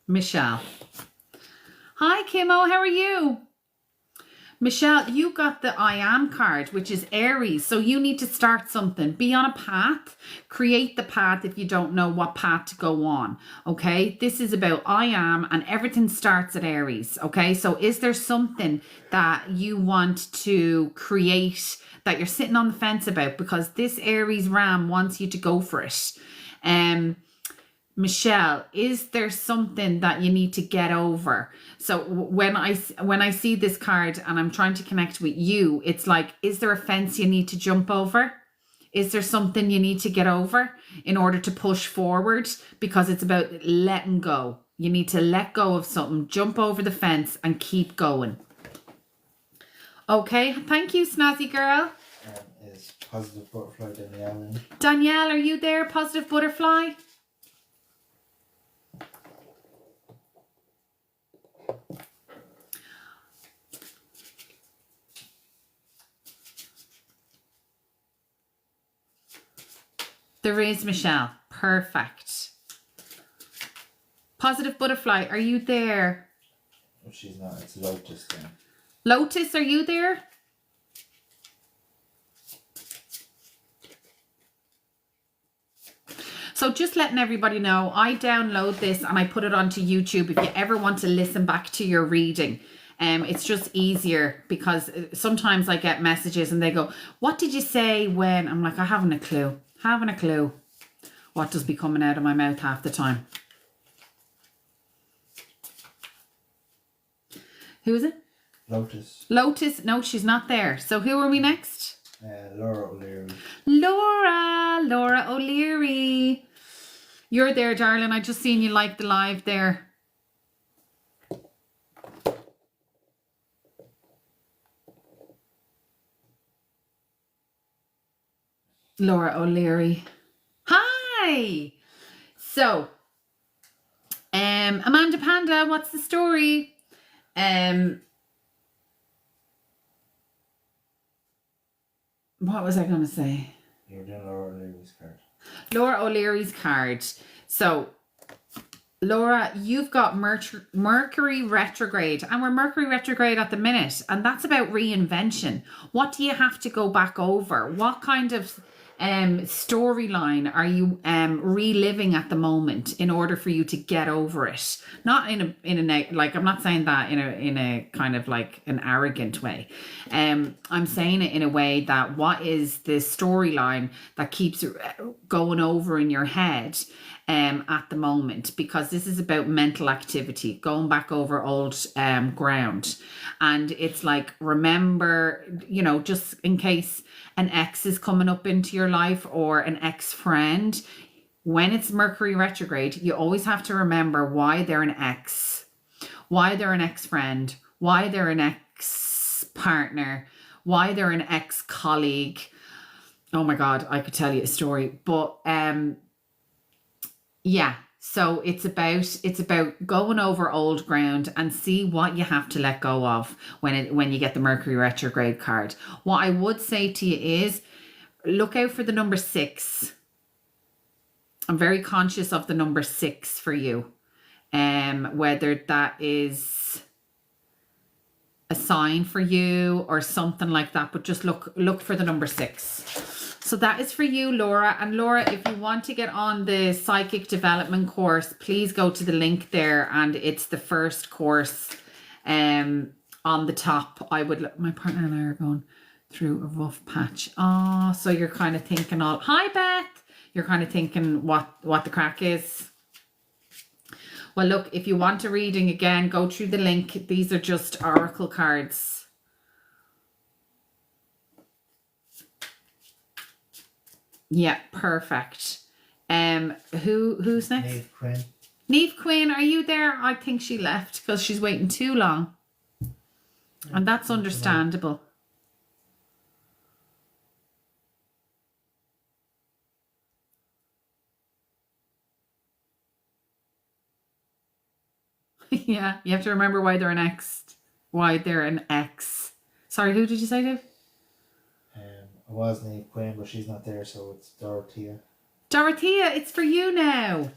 Michelle. Hi, Kimo. How are you? Michelle, you got the I Am card, which is Aries. So you need to start something. Be on a path. Create the path if you don't know what path to go on. Okay? This is about I Am, and everything starts at Aries. Okay? So is there something that you want to create that you're sitting on the fence about? Because this Aries Ram wants you to go for it. Michelle, is there something that you need to get over? So when I see this card and I'm trying to connect with you, it's like, is there a fence you need to jump over? Is there something you need to get over in order to push forward? Because it's about letting go. You need to let go of something, jump over the fence and keep going. Okay, thank you, Snazzy girl. Is Positive Butterfly Danielle in? Danielle, are you there, Positive Butterfly? There is Michelle. Perfect. Positive Butterfly, are you there? Oh, she's not. It's Lotus then. Lotus, are you there? So just letting everybody know, I download this and I put it onto YouTube if you ever want to listen back to your reading. It's just easier because sometimes I get messages and they go, what did you say when? I'm like, I haven't a clue. Haven't a clue what does be coming out of my mouth half the time. Who is it? Lotus. Lotus. No, she's not there. So who are we next? Laura O'Leary. Laura O'Leary. You're there, darling. I just seen you like the live there. Laura O'Leary. Hi. So, Amanda Panda, what's the story? What was I going to say? You're doing Laura O'Leary's card. Laura O'Leary's card. So, Laura, you've got Mercury retrograde, and we're Mercury retrograde at the minute, and that's about reinvention. What do you have to go back over? What kind of storyline are you reliving at the moment in order for you to get over it? Not in a like, I'm not saying that in a kind of like an arrogant way. I'm saying it in a way that what is the storyline that keeps going over in your head at the moment, because this is about mental activity, going back over old ground. And it's like, remember, you know, just in case an ex is coming up into your life or an ex-friend, when it's Mercury retrograde, you always have to remember why they're an ex, why they're an ex-friend, why they're an ex-partner, why they're an ex-colleague. Oh my God, I could tell you a story, but yeah, so it's about going over old ground and see what you have to let go of when you get the Mercury retrograde card. What I would say to you is look out for the number 6. I'm very conscious of the number 6 for you. Whether that is a sign for you or something like that, but just look for the number 6. So that is for you, Laura. And Laura, if you want to get on the psychic development course, please go to the link there, and it's the first course on the top. My partner and I are going through a rough patch. Oh, so you're kind of thinking hi Beth. You're kind of thinking what the crack is. Well, look, if you want a reading again, go through the link. These are just oracle cards. Yeah, perfect. Who's next? Neve Quinn. Neve Quinn, are you there? I think she left because she's waiting too long. And that's understandable. Yeah, you have to remember why they're an X. Why they're an X. Sorry, who did you say, Dave? I was Neve Quinn, but she's not there, so it's Dorothea. Dorothea, it's for you now.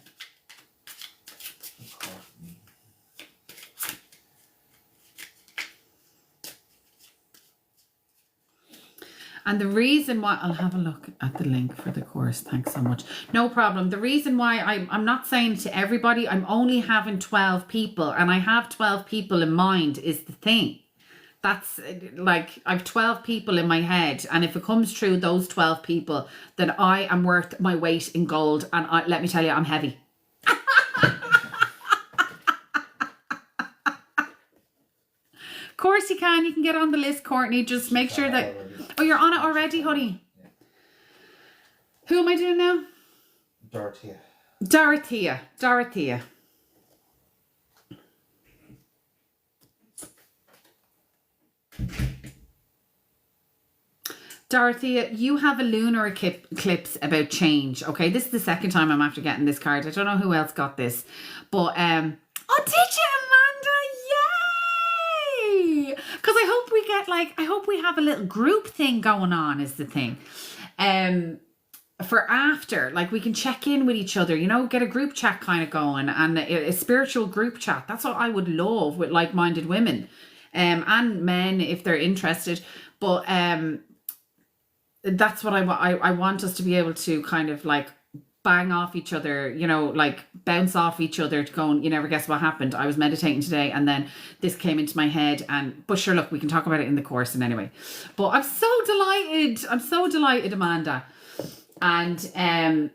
And the reason why, I'll have a look at the link for the course. Thanks so much. No problem. The reason why I'm not saying to everybody, I'm only having 12 people, and I have 12 people in mind is the thing. That's like, I've 12 people in my head. And if it comes true, those 12 people, then I am worth my weight in gold. And let me tell you, I'm heavy. Of course you can. You can get on the list, Courtney. Just make sure that... Oh, you're on it already, honey? Yeah. Who am I doing now? Dorothea. Dorothea. Dorothea. Dorothea, you have a lunar eclipse about change. Okay, this is the second time I'm after getting this card. I don't know who else got this. But, oh, did you, Amanda? Yay! Because I hope we get I hope we have a little group thing going on is the thing. For after, we can check in with each other, get a group chat kind of going, and a spiritual group chat. That's what I would love with like-minded women and men if they're interested. But that's what I want us to be able to kind of bang off each other, bounce off each other, to go, and you never guess what happened. I was meditating today and then this came into my head, but sure, look, we can talk about it in the course and anyway. But I'm so delighted, Amanda. And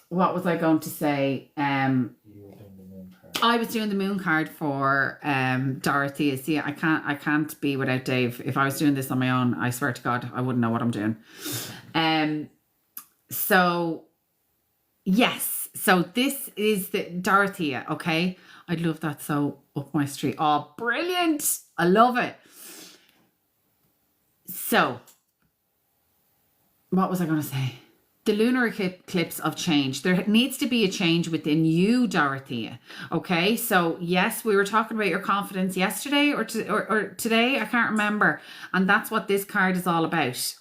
what was I going to say? I was doing the moon card for Dorothea. See, I can't be without Dave. If I was doing this on my own, I swear to God, I wouldn't know what I'm doing. So yes, so this is the Dorothea. Okay, I'd love that so up my street. Oh, brilliant! I love it. So, what was I going to say? The lunar eclipse of change. There needs to be a change within you, Dorothea. Okay, so yes, we were talking about your confidence yesterday or today, I can't remember. And that's what this card is all about.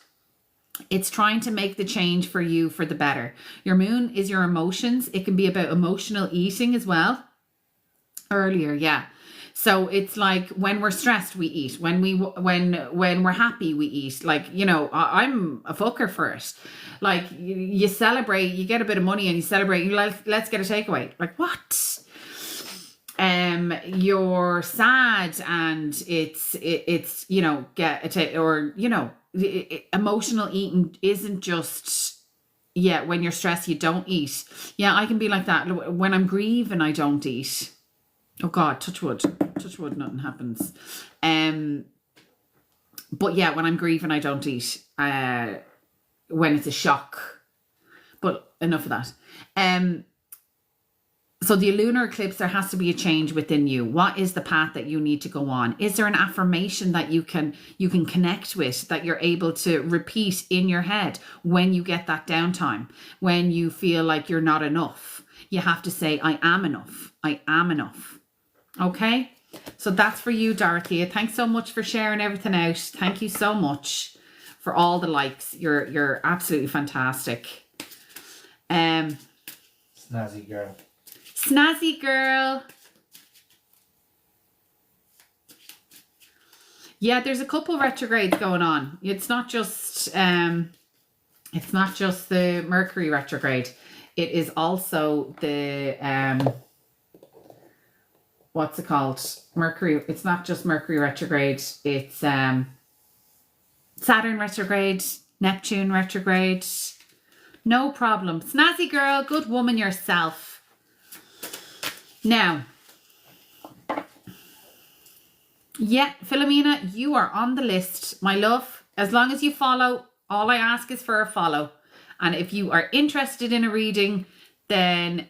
It's trying to make the change for you for the better. Your moon is your emotions. It can be about emotional eating as well. Earlier, yeah. So it's like when we're stressed, we eat. When we're happy, we eat. I'm a fucker for it. You celebrate, you get a bit of money and you celebrate. You let's get a takeaway. What? You're sad and it's get a take, emotional eating isn't just. Yeah, when you're stressed, you don't eat. Yeah, I can be like that. When I'm grieving, I don't eat. Oh God, touch wood, nothing happens. But yeah, when I'm grieving, I don't eat. When it's a shock. But enough of that. So the lunar eclipse, there has to be a change within you. What is the path that you need to go on? Is there an affirmation that you can connect with, that you're able to repeat in your head when you get that downtime, when you feel like you're not enough? You have to say, I am enough. I am enough. Okay, so that's for you, Dorothea. Thanks so much for sharing everything out. Thank you so much for all the likes. You're absolutely fantastic. Snazzy girl. Snazzy girl. Yeah, there's a couple retrogrades going on. It's not just the Mercury retrograde. It is also the what's it called? Mercury. It's not just Mercury retrograde. It's Saturn retrograde, Neptune retrograde. No problem. Snazzy girl, good woman yourself. Now, yeah, Philomena, you are on the list, my love. As long as you follow, all I ask is for a follow. And if you are interested in a reading, then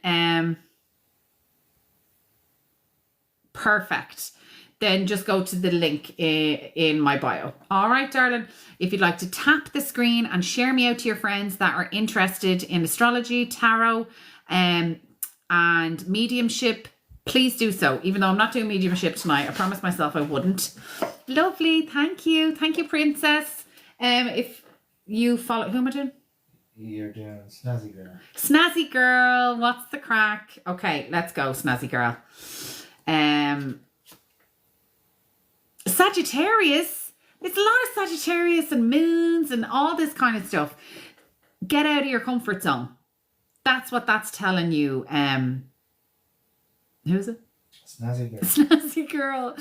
perfect. Then just go to the link in my bio. All right, darling. If you'd like to tap the screen and share me out to your friends that are interested in astrology, tarot, and mediumship, please do so. Even though I'm not doing mediumship tonight, I promised myself I wouldn't. Lovely. Thank you, princess. If you follow, who am I doing? You're doing Snazzy Girl. Snazzy Girl. What's the crack? Okay, let's go, Snazzy Girl. Sagittarius. There's a lot of Sagittarius and moons and all this kind of stuff. Get out of your comfort zone. That's what that's telling you. Who's it? Snazzy Girl. Snazzy Girl.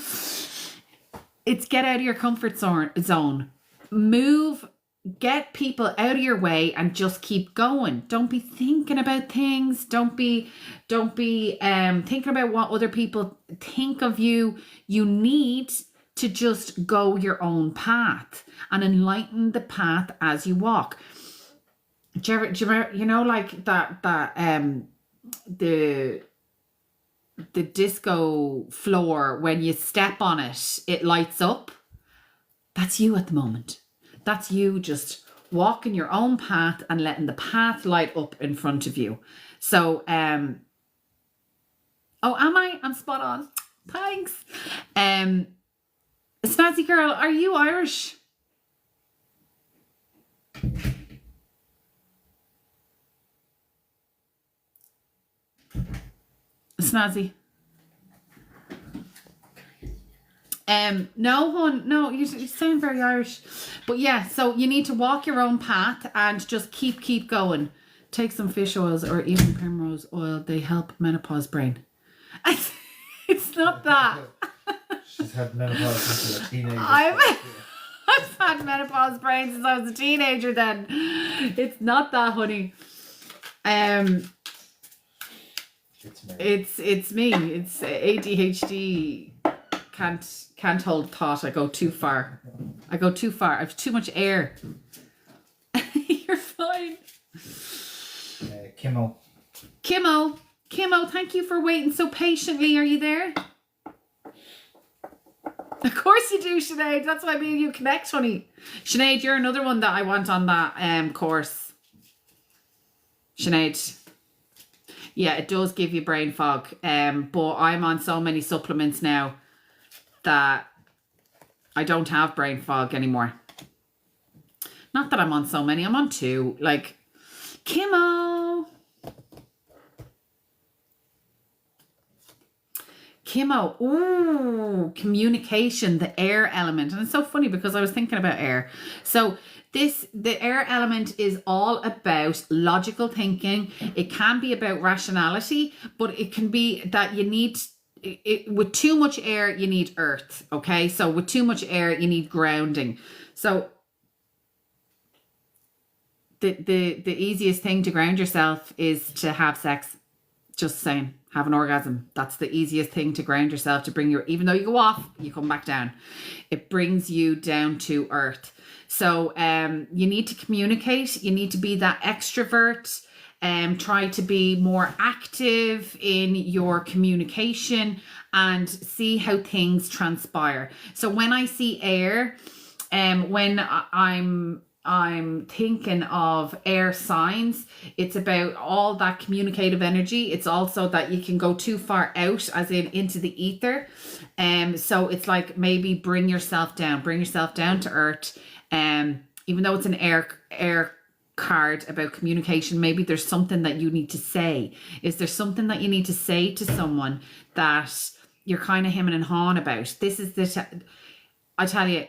It's get out of your comfort zone. Move. Get people out of your way and just keep going. Don't be thinking about things. Don't be thinking about what other people think of you. You need to just go your own path and enlighten the path as you walk. Do you ever, you know, like that the disco floor, when you step on it, it lights up. That's you at the moment. That's you just walking your own path and letting the path light up in front of you. So, oh, am I? I'm spot on. Thanks. Snazzy Girl, are you Irish? Snazzy. No, hon, no, you sound very Irish. But yeah, so you need to walk your own path and just keep going. Take some fish oils or even primrose oil. They help menopause brain. It's not that. She's had menopause since a teenager. I've had menopause brain since I was a teenager then. It's not that, honey. It's me. It's ADHD. Can't hold thought. I go too far. I have too much air. You're fine. Kimmo, thank you for waiting so patiently. Are you there? Of course you do, Sinead. That's why me and you connect, honey. Sinead, you're another one that I want on that course. Sinead. Yeah, it does give you brain fog. But I'm on so many supplements now that I don't have brain fog anymore. Not that I'm on so many. I'm on 2. Like, Kimmo, ooh, communication, the air element. And it's so funny because I was thinking about air. So the air element is all about logical thinking. It can be about rationality, but it can be that you need, with too much air, you need earth. Okay. So with too much air, you need grounding. So the easiest thing to ground yourself is to have sex. Just saying, have an orgasm. That's the easiest thing to ground yourself, to bring your, even though you go off, you come back down. It brings you down to earth. So you need to communicate. You need to be that extrovert. Try to be more active in your communication and see how things transpire. So when I see air, when I'm thinking of air signs, it's about all that communicative energy. It's also that you can go too far out, as in into the ether. So it's like, maybe bring yourself down to earth. Even though it's an air card about communication, maybe there's something that you need to say. Is there something that you need to say to someone that you're kind of hemming and hawing about? This is I tell you,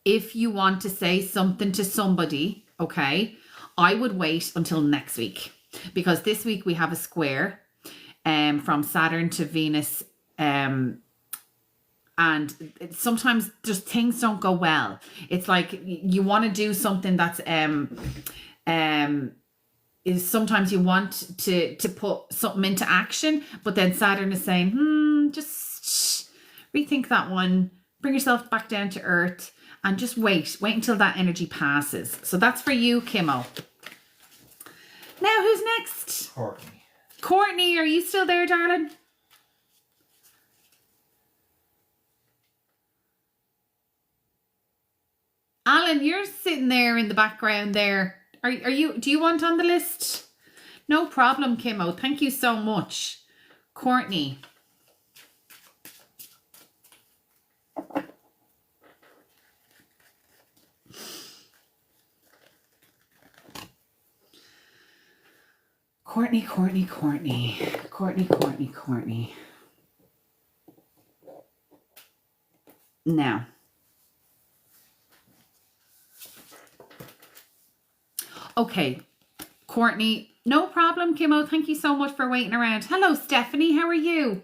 if you want to say something to somebody, okay, I would wait until next week, because this week we have a square from Saturn to Venus, and sometimes just things don't go well. It's like you want to do something that's is sometimes you want to put something into action, but then Saturn is saying, just rethink that one, bring yourself back down to earth, and just wait until that energy passes. So that's for you, Kimmo. who's next? Courtney. Courtney, are you still there, darling? Alan, you're sitting there in the background there. Are you, do you want on the list? No problem, Kimmo. Thank you so much. Courtney. Courtney. Now. Okay. Courtney, no problem, Kimmo. Thank you so much for waiting around. Hello, Stephanie. How are you?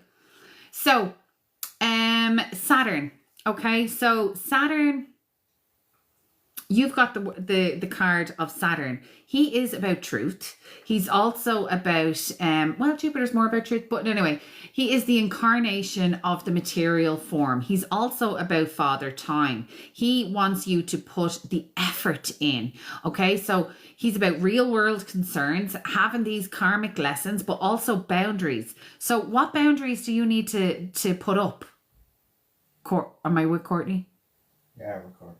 So, Saturn. Okay, so Saturn, you've got the card of Saturn. He is about truth. He's also about, well, Jupiter's more about truth, but anyway, he is the incarnation of the material form. He's also about father time. He wants you to put the effort in, okay? So he's about real world concerns, having these karmic lessons, but also boundaries. So what boundaries do you need to put up? Am I with Courtney? Yeah, we're Courtney.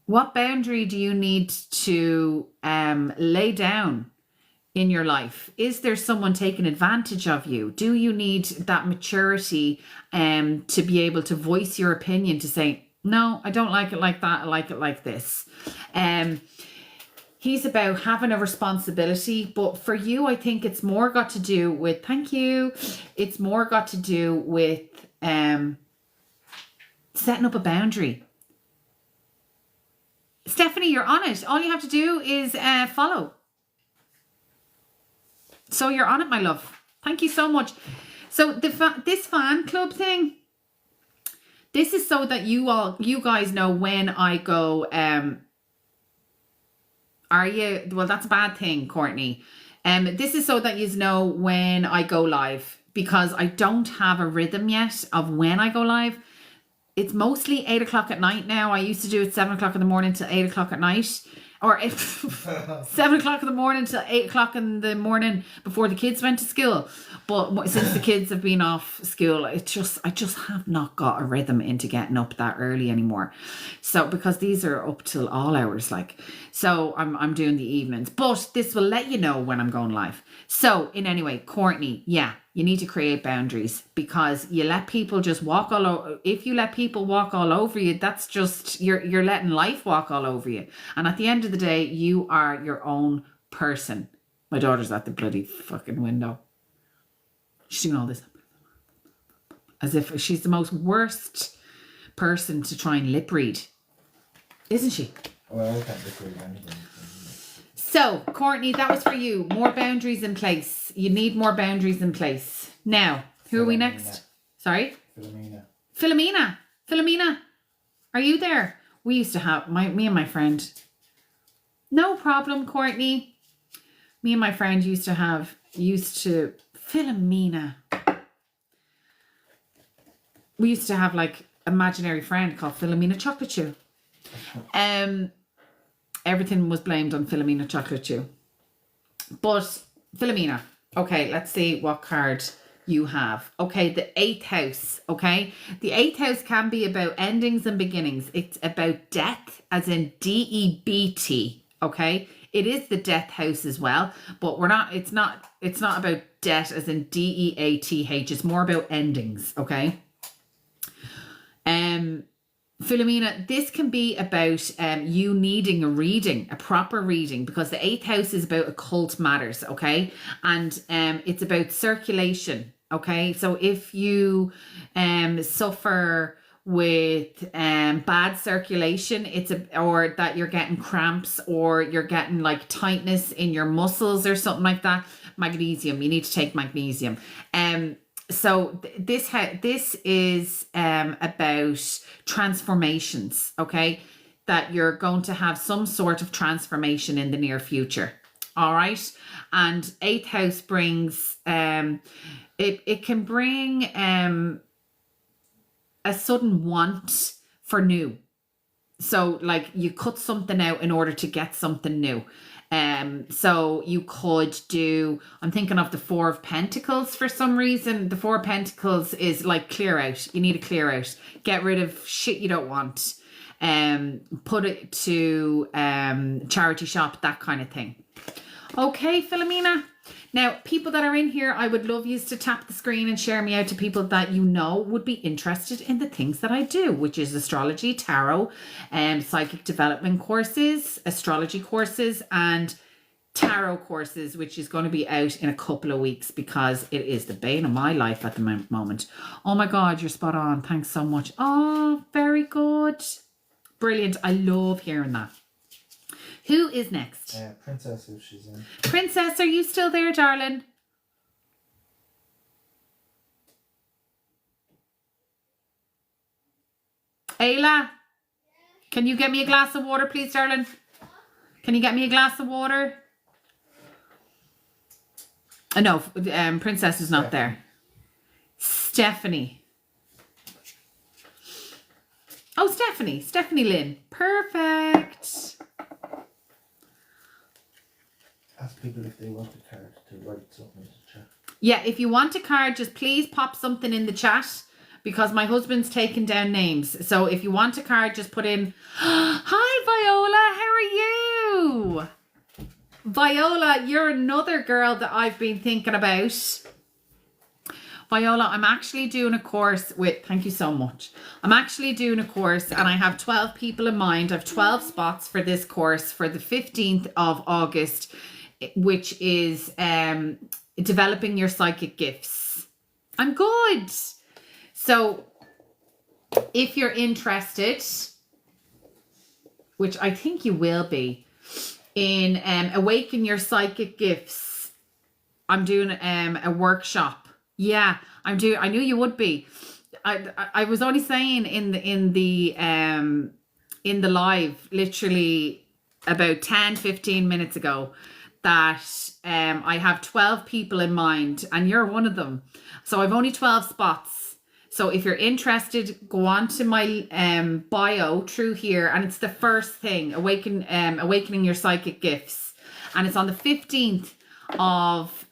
What boundary do you need to lay down in your life? Is there someone taking advantage of you? Do you need that maturity to be able to voice your opinion, to say, no, I don't like it like that, I like it like this? He's about having a responsibility, but for you, I think it's more got to do with, thank you, it's more got to do with setting up a boundary. Stephanie, you're on it. All you have to do is follow. So you're on it, my love. Thank you so much. So this fan club thing, this is so that you guys know when I go. Are you? Well, that's a bad thing, Courtney. This is so that you know when I go live, because I don't have a rhythm yet of when I go live. It's mostly 8 o'clock at night now. I used to do it 7 o'clock in the morning till 8 o'clock at night. Or 7 o'clock in the morning till 8 o'clock in the morning before the kids went to school. But since the kids have been off school, I just have not got a rhythm into getting up that early anymore. So because these are up till all hours, like, so I'm doing the evenings. But this will let you know when I'm going live. So in any way, Courtney, yeah, you need to create boundaries, because you let people just walk all over. If you let people walk all over you, that's just, you're letting life walk all over you. And at the end of the day, you are your own person. My daughter's at the bloody fucking window. She's doing all this as if she's the most worst person to try and lip read, isn't she? Well, I can't lip read anything. So, Courtney, that was for you. More boundaries in place. You need more boundaries in place. Now, who are we next? Sorry? Philomena. Are you there? We used to have, me and my friend. No problem, Courtney. Me and my friend used to Philomena. We used to have like imaginary friend called Philomena Chocolate Chew. Everything was blamed on Philomena Chocolate Chew. But Philomena, okay, let's see what card you have. Okay, the 8th house, okay? The 8th house can be about endings and beginnings. It's about death, as in DEBT, okay? It is the death house as well, but it's not about death as in DEATH. It's more about endings, okay? Philomena, this can be about you needing a reading, a proper reading, because the 8th house is about occult matters, okay? And it's about circulation, okay? So if you suffer with bad circulation, or that you're getting cramps, or you're getting like tightness in your muscles or something like that, magnesium, you need to take magnesium. So this is about transformations, okay? That you're going to have some sort of transformation in the near future, all right? And 8th house brings, it can bring a sudden want for new. So like you cut something out in order to get something new. So you could do, I'm thinking of the Four of Pentacles for some reason. The Four of Pentacles is like clear out. You need to clear out. Get rid of shit you don't want. Put it to charity shop, that kind of thing. Okay, Philomena. Now, people that are in here, I would love you to tap the screen and share me out to people that you know would be interested in the things that I do, which is astrology, tarot, psychic development courses, astrology courses, and tarot courses, which is going to be out in a couple of weeks because it is the bane of my life at the moment. Oh my God, you're spot on. Thanks so much. Oh, very good. Brilliant. I love hearing that. Who is next? Princess, if she's in. Princess, are you still there, darling? Ayla, can you get me a glass of water, please, darling? Can you get me a glass of water? No, Princess is not there. Stephanie. Oh, Stephanie. Stephanie Lynn. Perfect. Ask people if they want a card to write something in the chat. Yeah, if you want a card, just please pop something in the chat because my husband's taking down names. So if you want a card, just put in, hi, Viola, how are you? Viola, you're another girl that I've been thinking about. Viola, I'm actually doing a course with, thank you so much. I'm actually doing a course and I have 12 people in mind. I have 12 spots for this course for the 15th of August, which is developing your psychic gifts. I'm good. So if you're interested, which I think you will be, in awaken your psychic gifts, I'm doing a workshop. Yeah, I knew you would be. I was only saying in the live literally about 10-15 minutes ago that I have 12 people in mind and you're one of them. So I've only 12 spots. So if you're interested, go on to my bio through here and it's the first thing, awakening your psychic gifts. And it's on the 15th of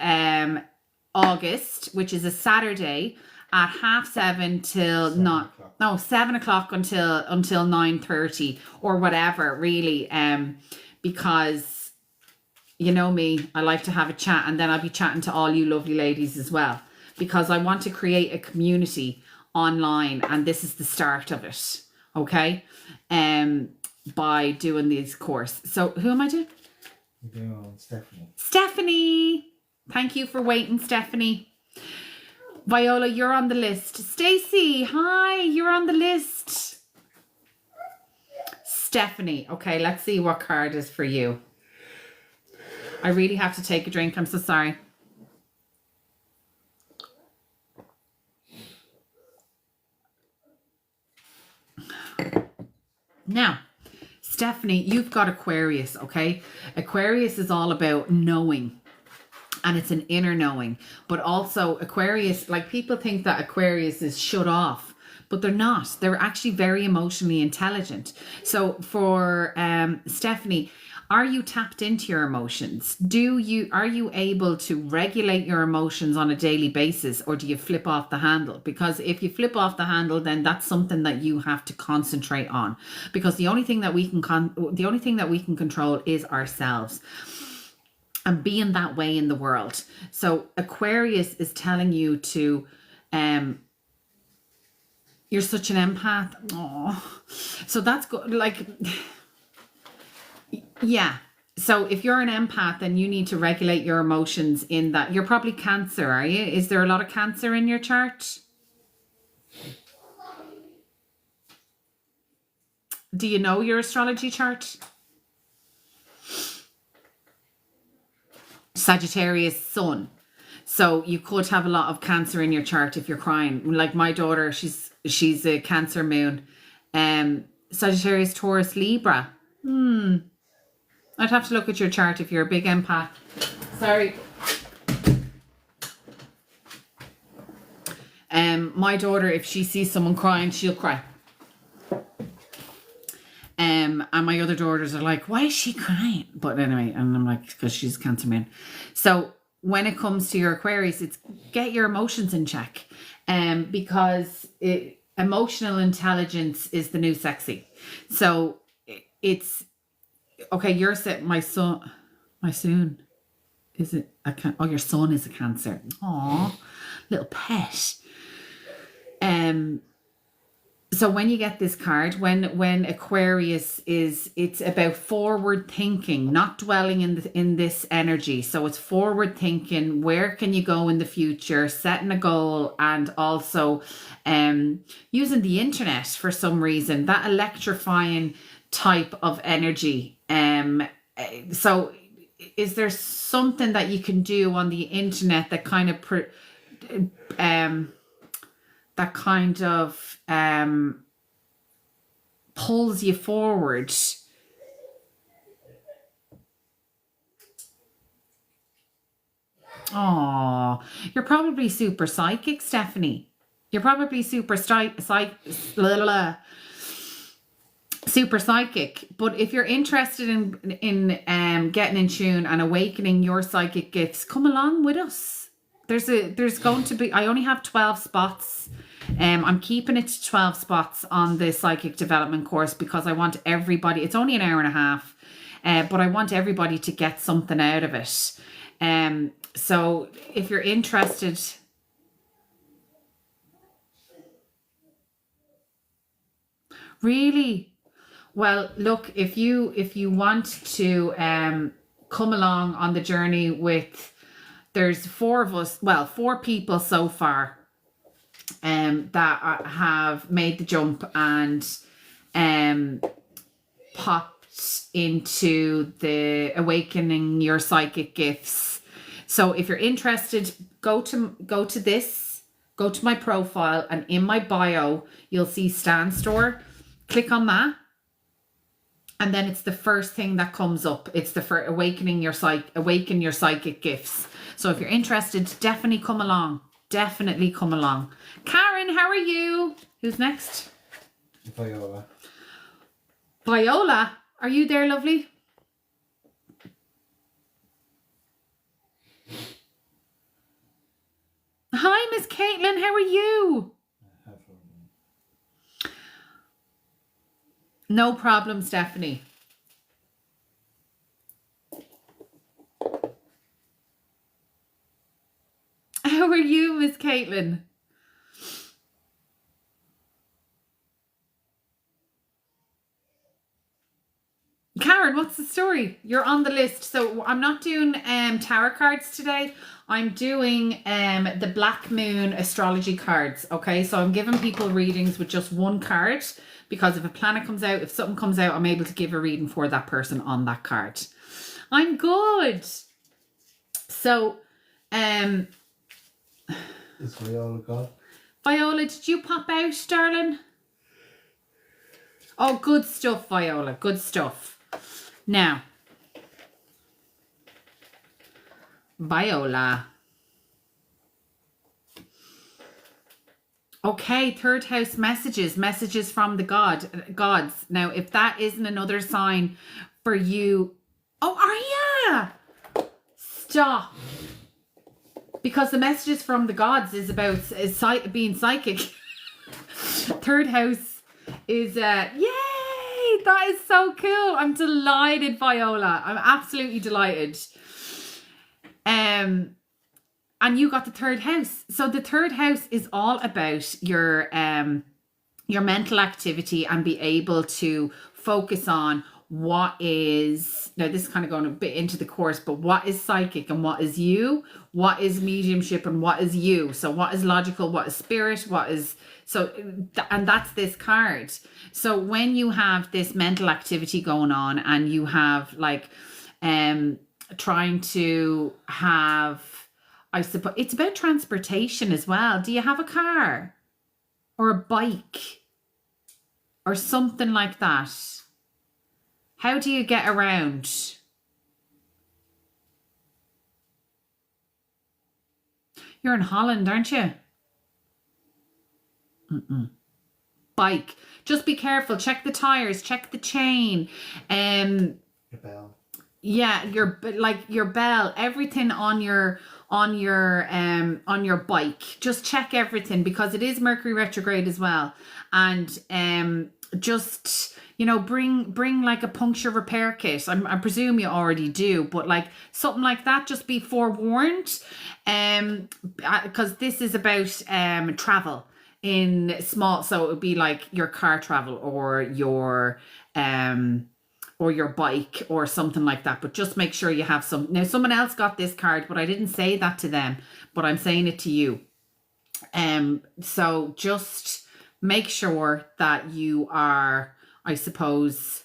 August, which is a Saturday at 7:30 till 7 o'clock until 9:30 or whatever, really, because you know me, I like to have a chat and then I'll be chatting to all you lovely ladies as well because I want to create a community online and this is the start of it, okay, by doing this course. So who am I doing? You're doing Stephanie. Stephanie! Thank you for waiting, Stephanie. Viola, you're on the list. Stacy, hi, you're on the list. Stephanie, okay, let's see what card is for you. I really have to take a drink. I'm so sorry. Now, Stephanie, you've got Aquarius, okay? Aquarius is all about knowing. And it's an inner knowing. But also Aquarius, like people think that Aquarius is shut off. But they're not. They're actually very emotionally intelligent. So for Stephanie, are you tapped into your emotions? Are you able to regulate your emotions on a daily basis, or do you flip off the handle? Because if you flip off the handle, then that's something that you have to concentrate on. Because the only thing that we can control is ourselves. And being that way in the world. So Aquarius is telling you to you're such an empath. Oh, so that's good. Like, yeah. So if you're an empath, then you need to regulate your emotions in that. You're probably Cancer, are you? Is there a lot of Cancer in your chart? Do you know your astrology chart? Sagittarius Sun. So you could have a lot of Cancer in your chart if you're crying. Like my daughter, she's a Cancer moon. Sagittarius, Taurus, Libra. I'd have to look at your chart if you're a big empath. Sorry. My daughter, if she sees someone crying, she'll cry. And my other daughters are like, why is she crying? But anyway, and I'm like, because she's Cancer man. So when it comes to your Aquarius, it's get your emotions in check. Because emotional intelligence is the new sexy. So it's okay. You're set. My son, is it? Oh, your son is a Cancer. Aw, little pet. So when you get this card, when Aquarius it's about forward thinking, not dwelling in this energy. So it's forward thinking. Where can you go in the future? Setting a goal, and also using the internet for some reason. That electrifying type of energy. So is there something that you can do on the internet that kind of pulls you forward? Oh, you're probably super psychic, Stephanie. You're probably super super psychic. But if you're interested in getting in tune and awakening your psychic gifts, come along with us. There's going to be, I only have 12 spots. I'm keeping it to 12 spots on the psychic development course because I want everybody, it's only an hour and a half, but I want everybody to get something out of it. So if you're interested, really, well, look, if you want to come along on the journey with, there's 4 of us, well, 4 people so far that have made the jump and popped into the awakening your psychic gifts. So if you're interested, go to my profile, and in my bio you'll see Stan Store. Click on that, and then it's the first thing that comes up. It's the for awaken your psychic gifts. So if you're interested, definitely come along. Definitely come along. Karen, how are you? Who's next? Viola. Viola, are you there, lovely? Hi, Miss Caitlin, how are you? No problem, Stephanie. How are you, Miss Caitlin? Karen, what's the story? You're on the list. So I'm not doing tarot cards today. I'm doing the Black Moon astrology cards. Okay, so I'm giving people readings with just one card, because if a planet comes out, if something comes out, I'm able to give a reading for that person on that card. I'm good. So Is Viola gone? Viola, did you pop out, darling? Oh, good stuff, Viola. Good stuff. Now, Viola. Okay, 3rd house messages from the gods. Now, if that isn't another sign for you. Oh, are ya? Stop. Because the messages from the gods is about being psychic. 3rd house is yay! That is so cool. I'm delighted, Viola. I'm absolutely delighted. And you got the 3rd house. So the 3rd house is all about your mental activity and be able to focus on what is, now this is kind of going a bit into the course, but what is psychic and what is you, what is mediumship and what is you. So what is logical, what is spirit, what is, so, and that's this card. So when you have this mental activity going on and you have like trying to have, I suppose it's about transportation as well. Do you have a car or a bike or something like that? How do you get around? You're in Holland, aren't you? bike. Just be careful. Check the tires. Check the chain. Your bell. Yeah, your bell, everything on your bike. Just check everything, because it is Mercury retrograde as well. And just, bring like a puncture repair kit. I presume you already do, but like something like that, just be forewarned. Because this is about travel in small, so it would be like your car travel or your bike or something like that. But just make sure you have some. Now, someone else got this card, but I didn't say that to them, but I'm saying it to you. So just make sure that you are, I suppose,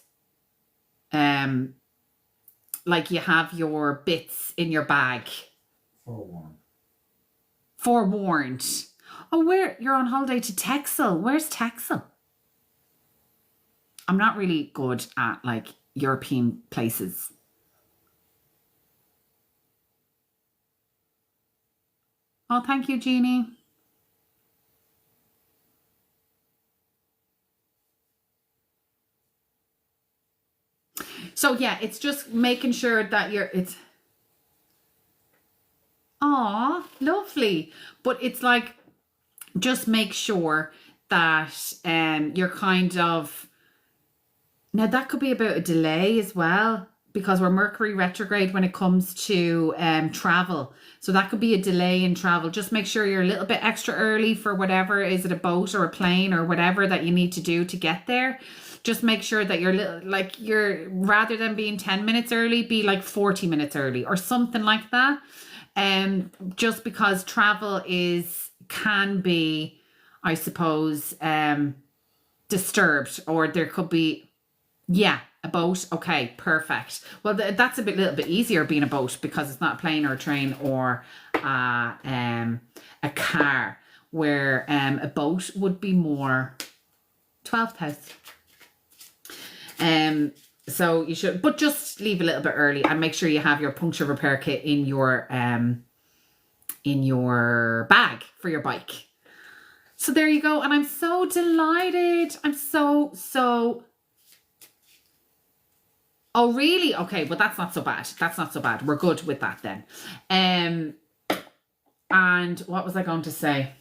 like you have your bits in your bag. Forewarned. Oh, where you're on holiday to Texel. Where's Texel? I'm not really good at like European places. Oh, thank you, Jeannie. So yeah, it's just making sure that it's. Aw, lovely. But it's like, just make sure that you're kind of. Now that could be about a delay as well, because we're Mercury retrograde when it comes to travel. So that could be a delay in travel. Just make sure you're a little bit extra early for whatever, is it a boat or a plane or whatever that you need to do to get there. Just make sure that you're rather than being 10 minutes early, be like 40 minutes early or something like that. Just because travel can be, I suppose, disturbed, or there could be. Yeah, a boat. Okay, perfect. Well, that's a little bit easier being a boat, because it's not a plane or a train or a car, where a boat would be more 12th house. So you should, but just leave a little bit early and make sure you have your puncture repair kit in your bag for your bike. So there you go, and I'm so delighted. I'm so. Oh, really? Okay, but that's not so bad. That's not so bad. We're good with that then. And what was I going to say?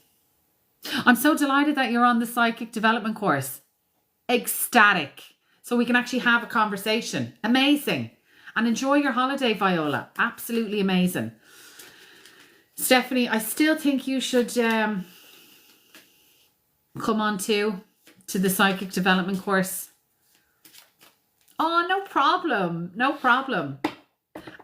I'm so delighted that you're on the psychic development course. Ecstatic. So we can actually have a conversation. Amazing. And enjoy your holiday, Viola. Absolutely amazing. Stephanie, I still think you should come on to the psychic development course. Oh, no problem. No problem.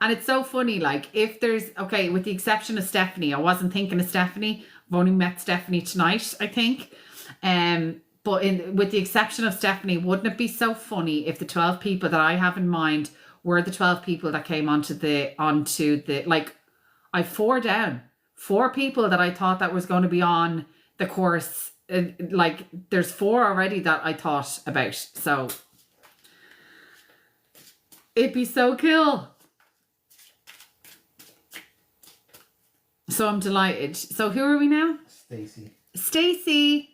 And it's so funny, like, if there's, okay, with the exception of Stephanie, I wasn't thinking of Stephanie. I've only met Stephanie tonight, I think. But with the exception of Stephanie, wouldn't it be so funny if the 12 people that I have in mind were the 12 people that came onto the like, I 4 down. 4 people that I thought that was going to be on the course. Like, there's 4 already that I thought about. So it'd be so cool. So I'm delighted. So who are we now? Stacey,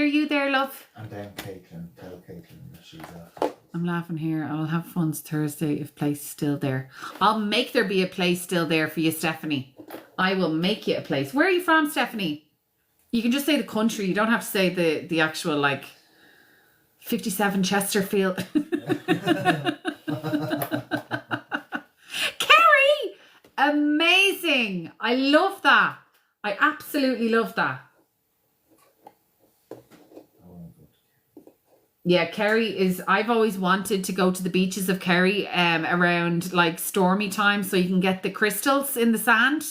are you there, love? And then Caitlin. Tell Caitlin that she's off. I'm laughing here. I'll have funds Thursday if place is still there. I'll make there be a place still there for you, Stephanie. I will make you a place. Where are you from, Stephanie? You can just say the country. You don't have to say the actual, like, 57 Chesterfield. Kerry! Amazing. I love that. I absolutely love that. Yeah, Kerry is, I've always wanted to go to the beaches of Kerry around like stormy time, so you can get the crystals in the sand.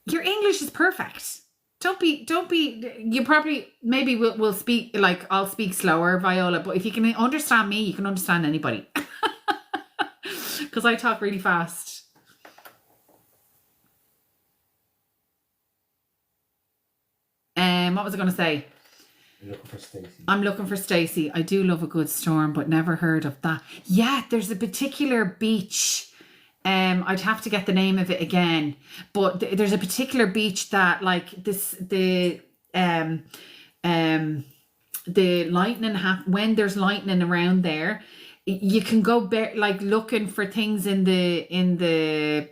Your English is perfect. Don't be, you probably, maybe we'll speak, like, I'll speak slower, Viola, but if you can understand me, you can understand anybody. Because I talk really fast. What was I going to say? You're looking for Stacey. I'm looking for Stacey. I do love a good storm, but never heard of that. Yeah, there's a particular beach I'd have to get the name of it again, but there's a particular beach that like this the lightning when there's lightning around there, you can go like looking for things in the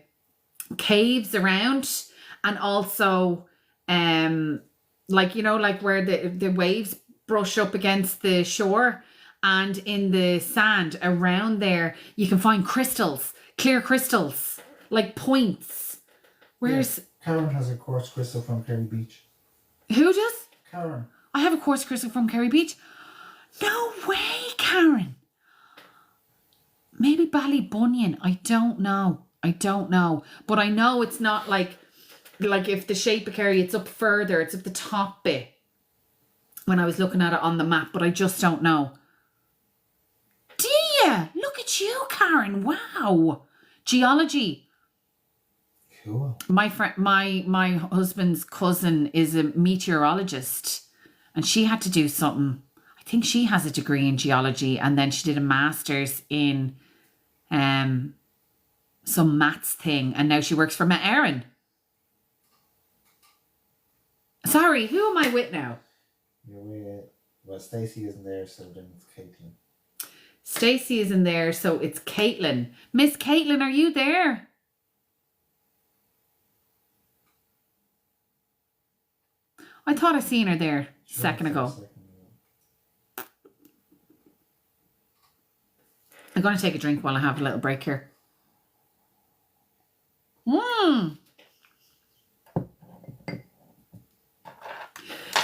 caves around, and also like like where the waves brush up against the shore, and in the sand around there you can find crystals, clear crystals, like points. Where's Karen has a quartz crystal from Kerry Beach. Who does? Karen. I have a quartz crystal from Kerry Beach. No way, Karen. Maybe Ballybunion. I don't know. But I know it's not like if the shape of Kerry, it's up further. It's up the top bit when I was looking at it on the map, but I just don't know. Do you? Look at you, Karen. Wow. Geology. Cool. My friend, my husband's cousin is a meteorologist, and she had to do something. I think she has a degree in geology, and then she did a master's in some maths thing, and now she works for Met Erin. Sorry, who am I with now? You're with, well, Stacey isn't there, so then it's Caitlin. Stacey isn't there, so it's Caitlin. Miss Caitlin, are you there? I thought I seen her there a second ago. I'm going to take a drink while I have a little break here.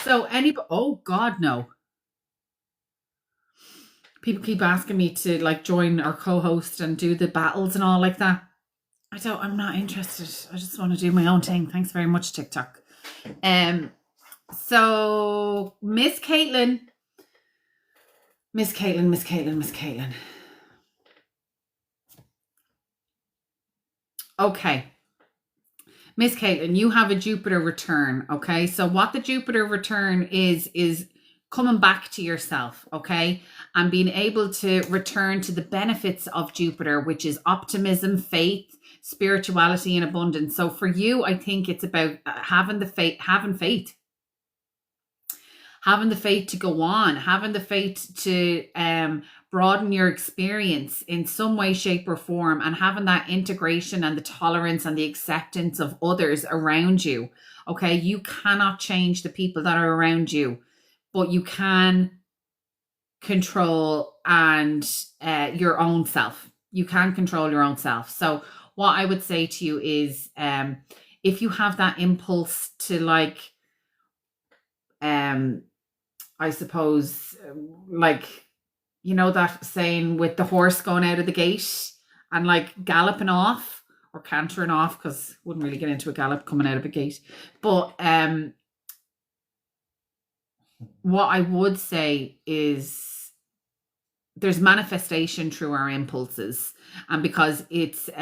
So oh God, no. People keep asking me to like join or co-host and do the battles and all like that. I'm not interested. I just want to do my own thing. Thanks very much, TikTok. So Miss Caitlin. Okay. Miss Caitlin, you have a Jupiter return, okay? So what the Jupiter return is coming back to yourself, okay? And being able to return to the benefits of Jupiter, which is optimism, faith, spirituality, and abundance. So for you, I think it's about having faith to go on, having the faith to broaden your experience in some way, shape, or form, and having that integration and the tolerance and the acceptance of others around you. Okay, you cannot change the people that are around you, but you can control your own self. You can control your own self. So what I would say to you is, if you have that impulse to like, I suppose, like, that saying with the horse going out of the gate and like galloping off or cantering off, because wouldn't really get into a gallop coming out of a gate. But what I would say is there's manifestation through our impulses, and because it's what's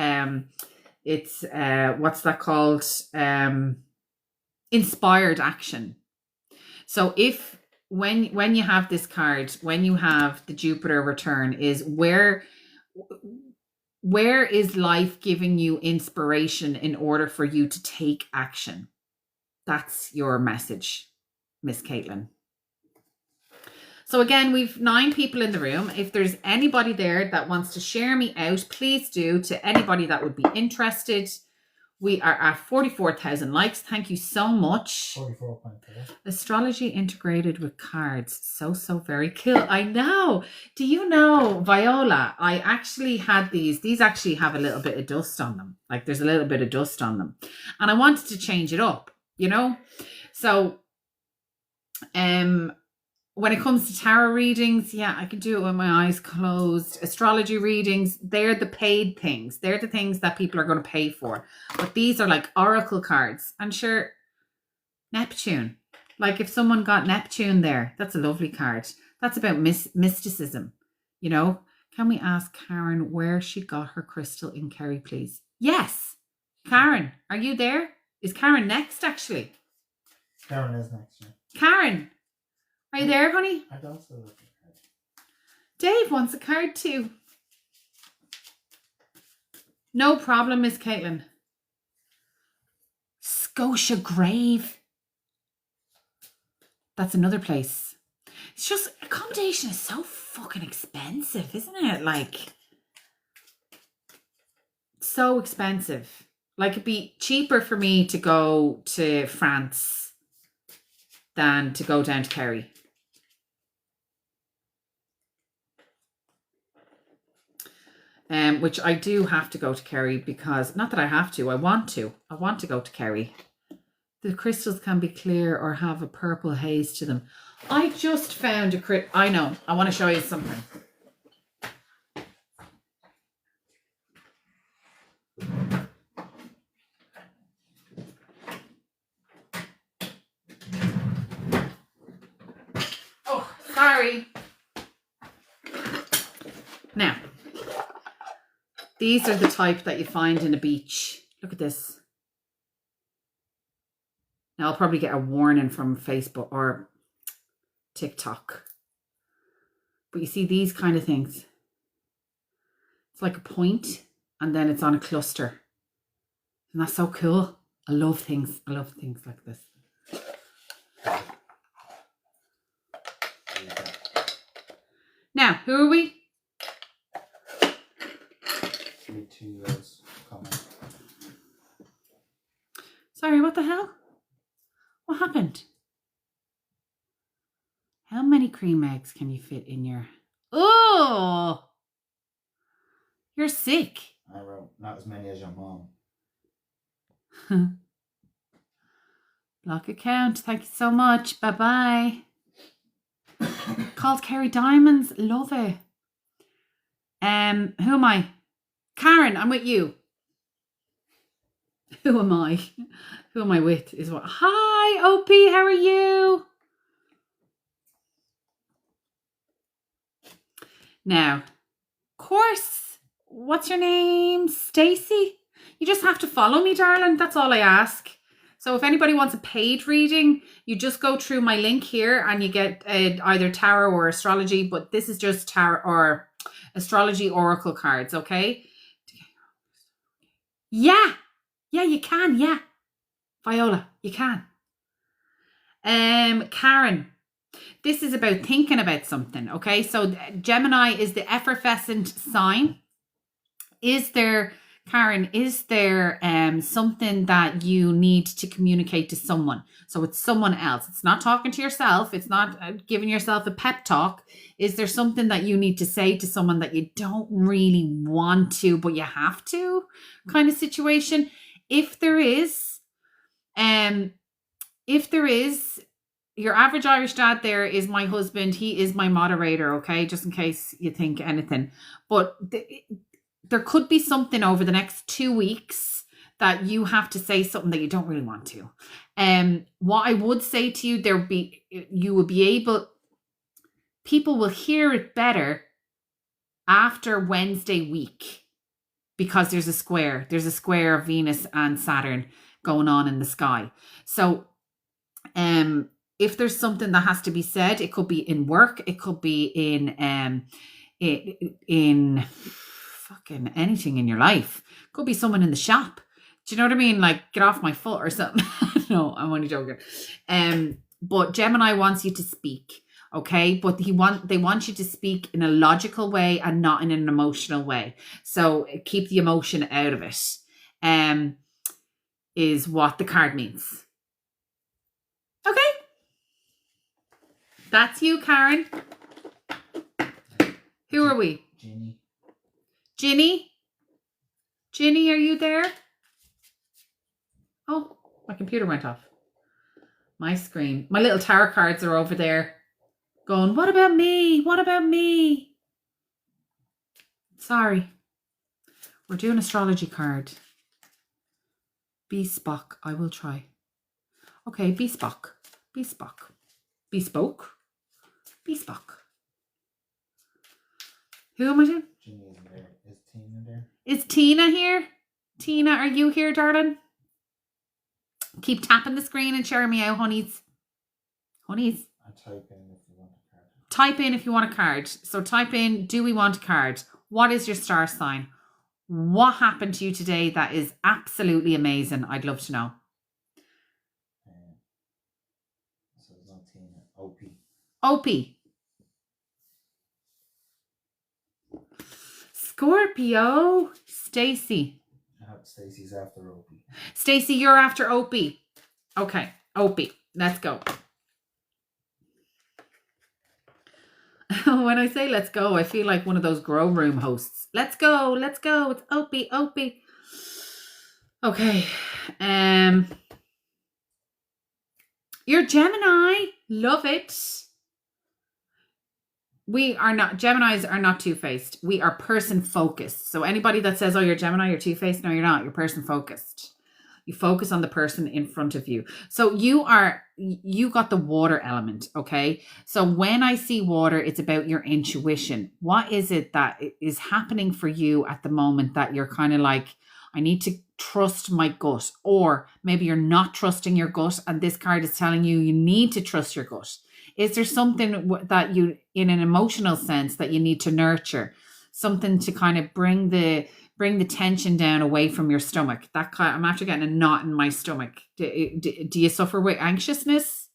that called? Inspired action. So when you have this card, when you have the Jupiter return, is where is life giving you inspiration in order for you to take action? That's your message, Miss Caitlin. So again, we've 9 people in the room. If there's anybody there that wants to share me out, please do. To anybody that would be interested. We are at 44,000 likes. Thank you so much. 44.4. Astrology integrated with cards. So very cool. I know. Do you know, Viola, I actually had these. These actually have a little bit of dust on them. Like there's a little bit of dust on them. And I wanted to change it up, So, when it comes to tarot readings, yeah, I can do it with my eyes closed. Astrology readings, they're the paid things. They're the things that people are going to pay for. But these are like oracle cards. And sure, Neptune. Like if someone got Neptune there, that's a lovely card. That's about mysticism. Can we ask Karen where she got her crystal in Kerry, please? Yes. Karen, are you there? Is Karen next, actually? Karen is next, yeah. Karen, are you there, honey? I'd also look at Dave wants a card too. No problem, Miss Caitlin. Scotia Grave. That's another place. It's just, accommodation is so fucking expensive, isn't it? Like, so expensive. Like, it'd be cheaper for me to go to France than to go down to Kerry. Which I do have to go to Kerry because, not that I have to, I want to. I want to go to Kerry. The crystals can be clear or have a purple haze to them. I just found I know. I want to show you something. Oh, sorry. Now, these are the type that you find in a beach. Look at this. Now, I'll probably get a warning from Facebook or TikTok. But you see these kind of things. It's like a point and then it's on a cluster. And that's so cool. I love things. I love things like this. Now, who are we? 2 years coming. Sorry, what the hell? What happened? How many cream eggs can you fit in your... Oh! You're sick. I wrote not as many as your mom. Block account. Thank you so much. Bye-bye. Called Kerry Diamonds. Love it. Who am I? Karen, I'm with you. Who am I? Who am I with is what? Hi, OP, how are you? Now, of course, what's your name? Stacy? You just have to follow me, darling. That's all I ask. So if anybody wants a paid reading, you just go through my link here and you get either tarot or astrology, but this is just tarot or astrology oracle cards, okay? Yeah, you can, yeah. Viola, you can. Karen, this is about thinking about something, okay? So Gemini is the effervescent sign. Karen, is there something that you need to communicate to someone? So it's someone else. It's not talking to yourself. It's not giving yourself a pep talk. Is there something that you need to say to someone that you don't really want to, but you have to kind of situation? If there is, your average Irish dad there is my husband. He is my moderator, okay? Just in case you think anything. But there could be something over the next 2 weeks that you have to say something that you don't really want to. What I would say to you, people will hear it better after Wednesday week because there's a square of Venus and Saturn going on in the sky. So, if there's something that has to be said, it could be in work, it could be in fucking anything in your life. Could be someone in the shop. Do you know what I mean? Like, get off my foot or something. No, I'm only joking. But Gemini wants you to speak, okay? But they want you to speak in a logical way and not in an emotional way. So keep the emotion out of it. Is what the card means. Okay. That's you, Karen. Who are we? Ginny? Ginny, are you there? Oh, my computer went off. My screen. My little tarot cards are over there going, what about me? What about me? Sorry. We're doing astrology card. Bespoke. I will try. Okay, bespoke. Bespoke. Bespoke. Bespoke. Who am I doing? Ginny isn't there. Is Tina there? Is Tina here? Tina, are you here, darling? Keep tapping the screen and sharing me out, honeys. Honeys. I type in if you want a card. Type in if you want a card. So type in, do we want a card? What is your star sign? What happened to you today that is absolutely amazing? I'd love to know. So it's not Tina. Opie. Opie. Scorpio. Stacy. Stacey's after Opie. Stacy, you're after Opie. Okay, Opie. Let's go. When I say let's go, I feel like one of those grow room hosts. Let's go, let's go. It's Opie, Opie. Okay. You're Gemini. Love it. We are not, Geminis are not two-faced. We are person-focused. So anybody that says, oh, you're Gemini, you're two-faced, no, you're not. You're person-focused. You focus on the person in front of you. So you got the water element, okay? So when I see water, it's about your intuition. What is it that is happening for you at the moment that you're kind of like, I need to trust my gut? Or maybe you're not trusting your gut and this card is telling you you need to trust your gut. Is there something that you, in an emotional sense, that you need to nurture? Something to kind of bring the tension down away from your stomach. I'm actually getting a knot in my stomach. Do you suffer with anxiousness?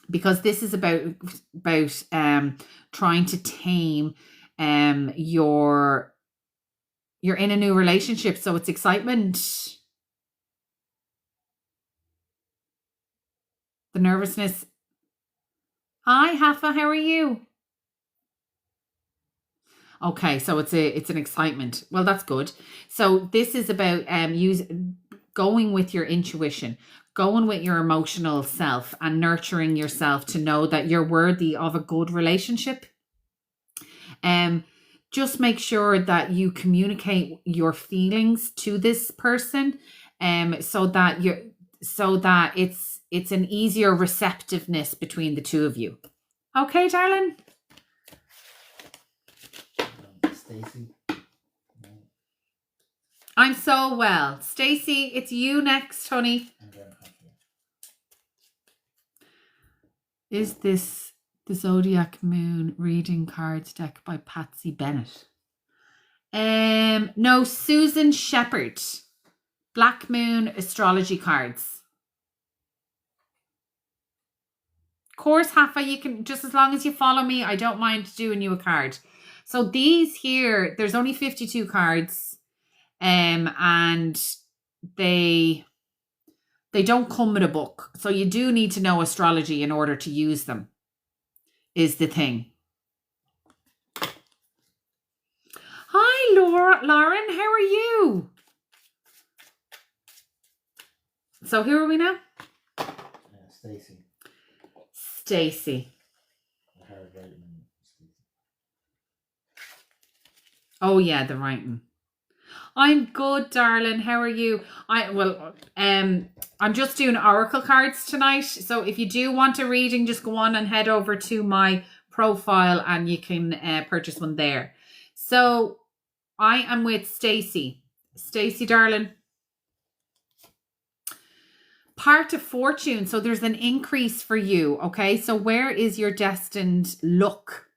Because this is about trying to tame you're in a new relationship, so it's excitement. The nervousness. Hi, Hafa, how are you? Okay, so it's an excitement. Well, that's good. So this is about going with your intuition, going with your emotional self and nurturing yourself to know that you're worthy of a good relationship. Just make sure that you communicate your feelings to this person, so that it's an easier receptiveness between the two of you. Okay, darling? Stacy. I'm so well. Stacy, it's you next, honey. Is this the Zodiac Moon reading cards deck by Patsy Bennett? No, Susan Shepherd. Black Moon astrology cards. Of course, Hafa, you can, just as long as you follow me, I don't mind doing you a card. So these here, there's only 52 cards, and they don't come with a book. So you do need to know astrology in order to use them, is the thing. Hi, Lauren, how are you? So who are we now? Stacy. Oh yeah, the writing. I'm good, darling. How are you? I'm just doing oracle cards tonight. So if you do want a reading, just go on and head over to my profile and you can purchase one there. So I am with Stacy. Stacy, darling. Part of fortune. So there's an increase for you. Okay. So where is your destined luck,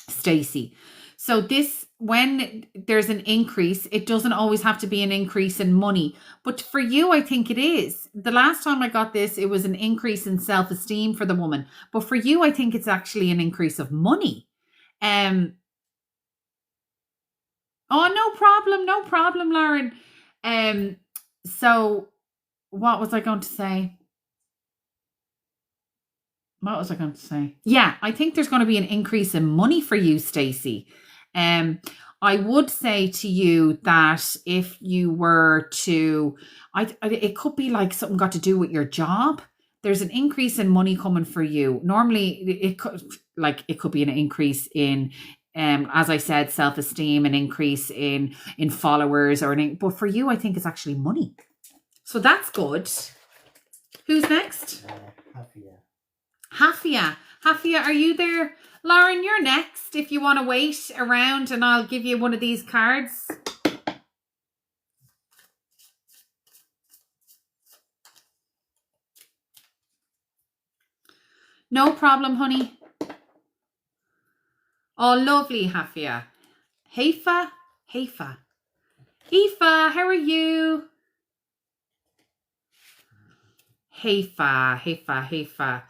Stacy? So this, when there's an increase, it doesn't always have to be an increase in money. But for you, I think it is. The last time I got this, it was an increase in self-esteem for the woman. But for you, I think it's actually an increase of money. Oh, no problem, Lauren. So what was I going to say? Yeah, I think there's going to be an increase in money for you, Stacy. I would say to you that if you were to, it could be like something got to do with your job. There's an increase in money coming for you. Normally, it could be an increase in, as I said, self-esteem, an increase in followers, but for you, I think it's actually money. So that's good. Who's next? Hafia, are you there? Lauren, you're next if you want to wait around and I'll give you one of these cards. No problem, honey. Oh, lovely, Hafia. Haifa, Aoife. Aoife, how are you? Aoife.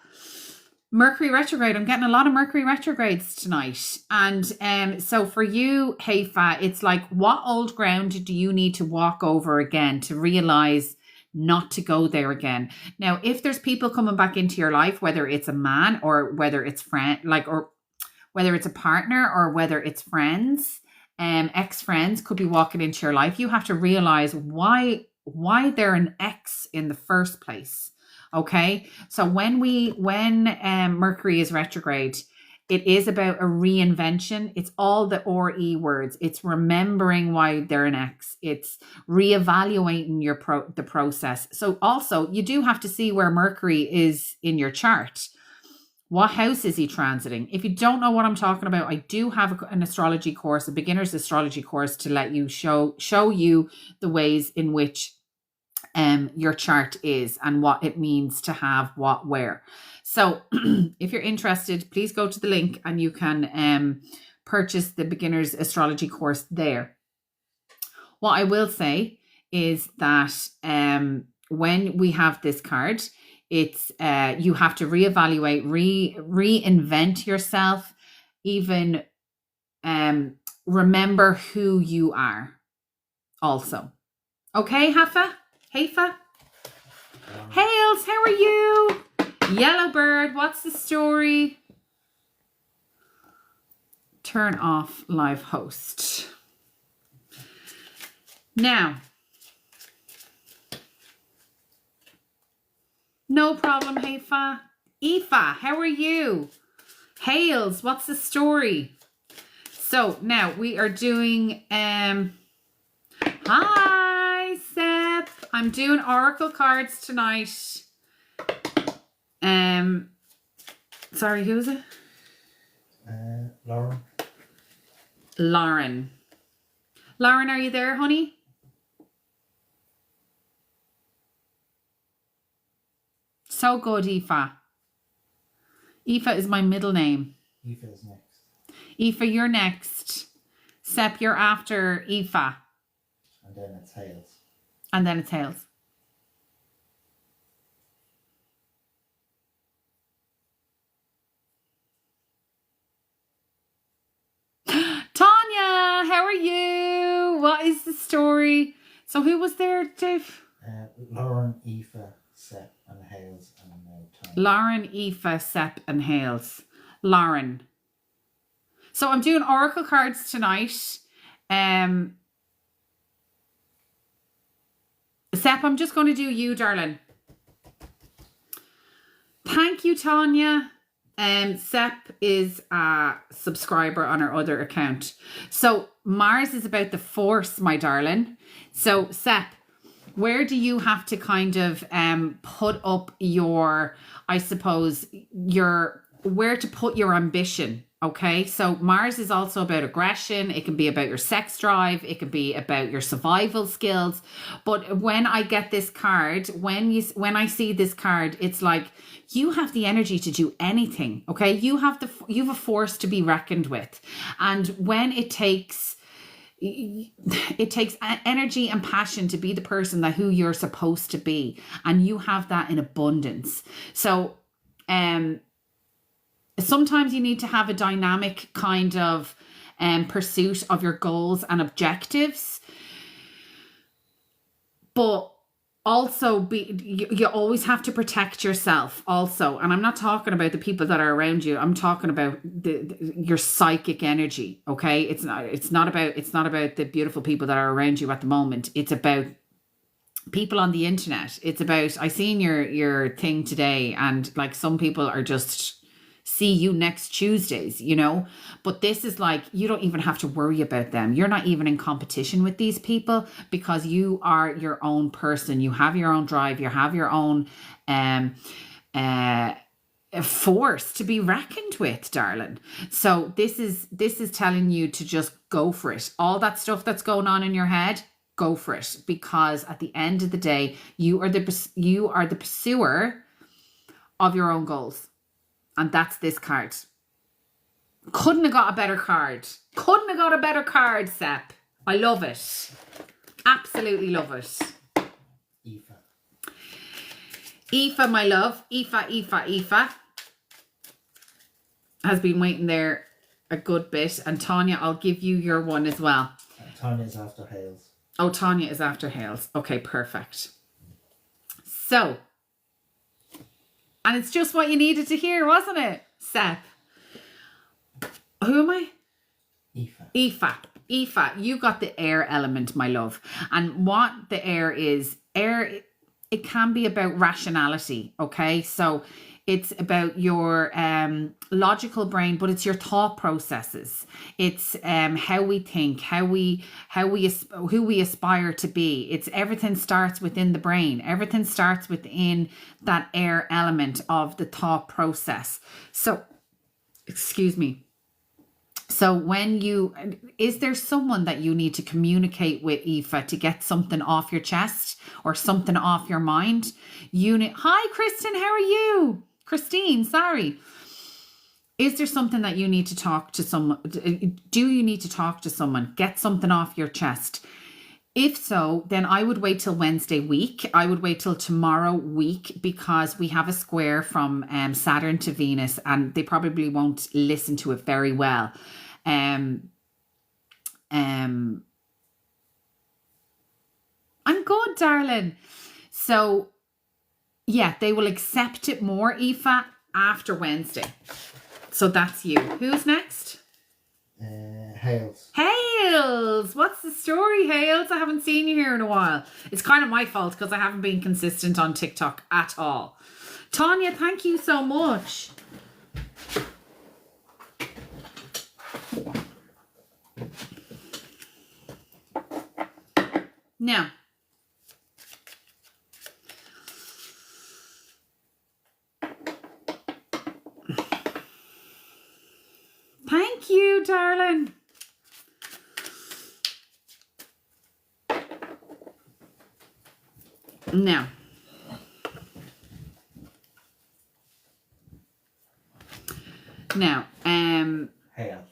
Mercury retrograde. I'm getting a lot of Mercury retrogrades tonight. And so for you, Aoife, it's like, what old ground do you need to walk over again to realize not to go there again? Now, if there's people coming back into your life, whether it's a man or whether it's or whether it's a partner or whether it's friends, ex-friends could be walking into your life, you have to realize why they're an ex in the first place. Okay, so when Mercury is retrograde, it is about a reinvention. It's all the RE words. It's remembering why they're an ex. It's reevaluating the process. So also, you do have to see where Mercury is in your chart. What house is he transiting? If you don't know what I'm talking about, I do have an astrology course, a beginner's astrology course, to let you show you the ways in which your chart is and what it means to have what where. So if you're interested, please go to the link and you can purchase the beginner's astrology course there. What I will say is that when we have this card, it's you have to reevaluate, reinvent yourself, even remember who you are also. Okay, Aoife? Hales, how are you? Yellowbird, what's the story? Turn off live host. Now, no problem, Aoife. Aoife, how are you? Hales, what's the story? So now we are doing hi Seth. I'm doing oracle cards tonight. Sorry, who is it? Lauren. Lauren, are you there, honey? So good, Aoife. Aoife is my middle name. Aoife is next. Aoife, you're next. Sep, you're after Aoife. And then it's Hales. And then it's Hales. Tanya, how are you? What is the story? So who was there, Dave? Lauren, Aoife, Sep, and Hales, and now Tanya. Lauren, Aoife, Sep, and Hales. Lauren. So I'm doing oracle cards tonight. Sep, I'm just going to do you, darling. Thank you, Tanya. Sep is a subscriber on our other account. So Mars is about the force, my darling. So Sep, where do you have to kind of put up your, I suppose, where to put your ambition? Okay, so Mars is also about aggression. It can be about your sex drive. It can be about your survival skills. But when I get this card, when I see this card, it's like you have the energy to do anything. Okay, you have a force to be reckoned with, and when it takes energy and passion to be the person that who you're supposed to be, and you have that in abundance. So, sometimes you need to have a dynamic kind of pursuit of your goals and objectives, but also you always have to protect yourself also. And I'm not talking about the people that are around you. I'm talking about your psychic energy. Okay, it's not about the beautiful people that are around you at the moment. It's about people on the internet. It's about, I seen your thing today, and like some people are just see you next Tuesdays, you know, but this is like, you don't even have to worry about them. You're not even in competition with these people because you are your own person. You have your own drive. You have your own force to be reckoned with, darling. So this is telling you to just go for it. All that stuff that's going on in your head, go for it, because at the end of the day, you are the pursuer of your own goals. And that's this card. Couldn't have got a better card. Sep. I love it. Absolutely love it. Aoife. Aoife, my love. Aoife has been waiting there a good bit. And Tanya, I'll give you your one as well. Tanya's after Hales. Oh, Tanya is after Hales. Okay, perfect. So, and it's just what you needed to hear, wasn't it, Seth? Who am I? Aoife. Aoife, you got the air element, my love. And what the air is, it can be about rationality, okay? So it's about your logical brain, but it's your thought processes. It's how we think, who we aspire to be. It's everything starts within the brain. Everything starts within that air element of the thought process. So, excuse me. So is there someone that you need to communicate with, Aoife, to get something off your chest or something off your mind? Hi, Kristen, how are you? Christine, sorry. Is there something that you need to talk to someone? Do you need to talk to someone? Get something off your chest. If so, then I would wait till Wednesday week. I would wait till tomorrow week because we have a square from Saturn to Venus and they probably won't listen to it very well. I'm good, darling. So, yeah, they will accept it more, Aoife, after Wednesday. So that's you. Who's next? Hales. Hales! What's the story, Hales? I haven't seen you here in a while. It's kind of my fault because I haven't been consistent on TikTok at all. Tanya, thank you so much. Now, thank you, darling. Now,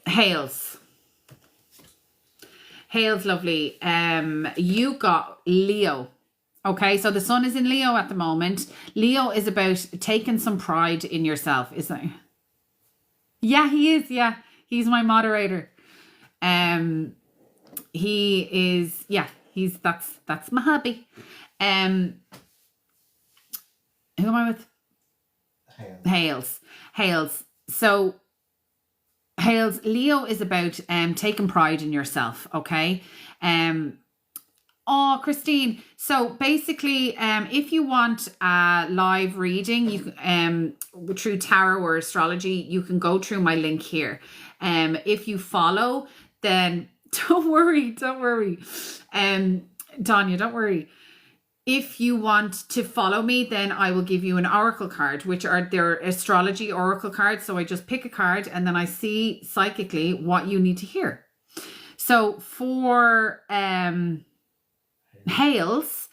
Hales. Hales, lovely. You got Leo. Okay, so the sun is in Leo at the moment. Leo is about taking some pride in yourself, isn't it? Yeah, he is. Yeah, he's my moderator. He is. Yeah, that's my hubby. Who am I with? Hales. So Hales, Leo is about taking pride in yourself, okay? Oh, Christine. So basically, if you want a live reading, you through tarot or astrology, you can go through my link here. If you follow, then don't worry. Tanya, don't worry. If you want to follow me, then I will give you an oracle card, which are their astrology oracle cards. So I just pick a card and then I see psychically what you need to hear. So for Hales,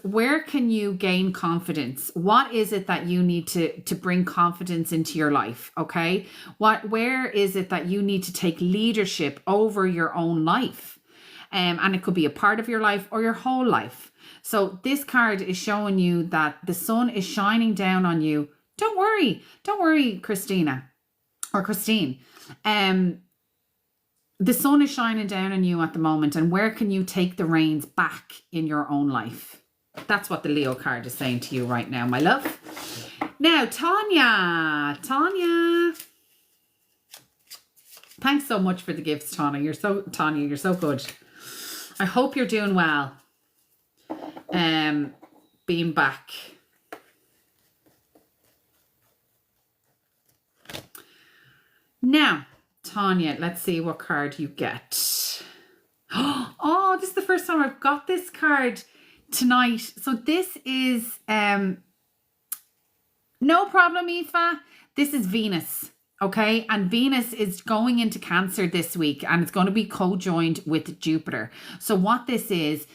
where can you gain confidence? What is it that you need to bring confidence into your life? Okay. Where is it that you need to take leadership over your own life? And it could be a part of your life or your whole life. So this card is showing you that the sun is shining down on you. Don't worry, Christina or Christine. The sun is shining down on you at the moment, and where can you take the reins back in your own life? That's what the Leo card is saying to you right now, my love. Now, Tanya. Thanks so much for the gifts, Tanya. You're so good. I hope you're doing well. Being back. Now, Tanya, let's see what card you get. Oh, this is the first time I've got this card tonight. So this is no problem, Aoife. This is Venus. Okay, and Venus is going into Cancer this week and it's going to be co-joined with Jupiter. So what this is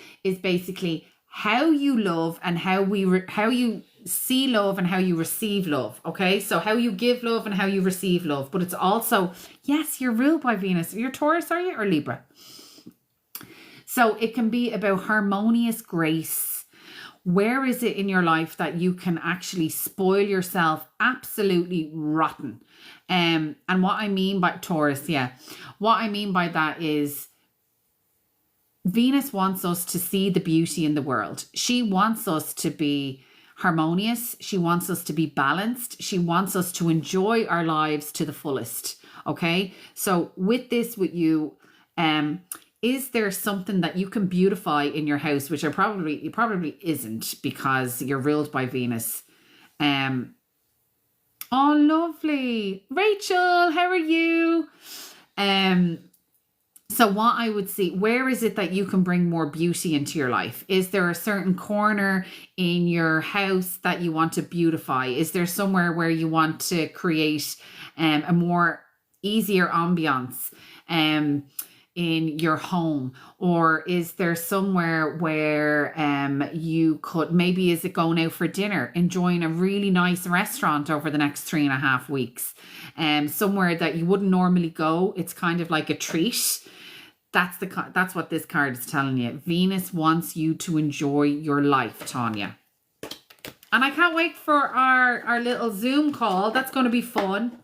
basically how you love and how you see love and how you receive love. Okay, so how you give love and how you receive love. But it's also, yes, you're ruled by Venus. You're Taurus, are you, or Libra? So it can be about harmonious grace. Where is it in your life that you can actually spoil yourself absolutely rotten? And what I mean by Taurus, what I mean by that is Venus wants us to see the beauty in the world. She wants us to be harmonious. She wants us to be balanced. She wants us to enjoy our lives to the fullest. Okay. So with you, is there something that you can beautify in your house, which it probably isn't because you're ruled by Venus. Oh, lovely. Rachel, how are you? So what I would see, where is it that you can bring more beauty into your life? Is there a certain corner in your house that you want to beautify? Is there somewhere where you want to create a more easier ambiance in your home? Or is there somewhere where you could, maybe is it going out for dinner, enjoying a really nice restaurant over the next 3.5 weeks? Somewhere that you wouldn't normally go. It's kind of like a treat. That's what this card is telling you. Venus wants you to enjoy your life, Tanya. And I can't wait for our little Zoom call. That's going to be fun.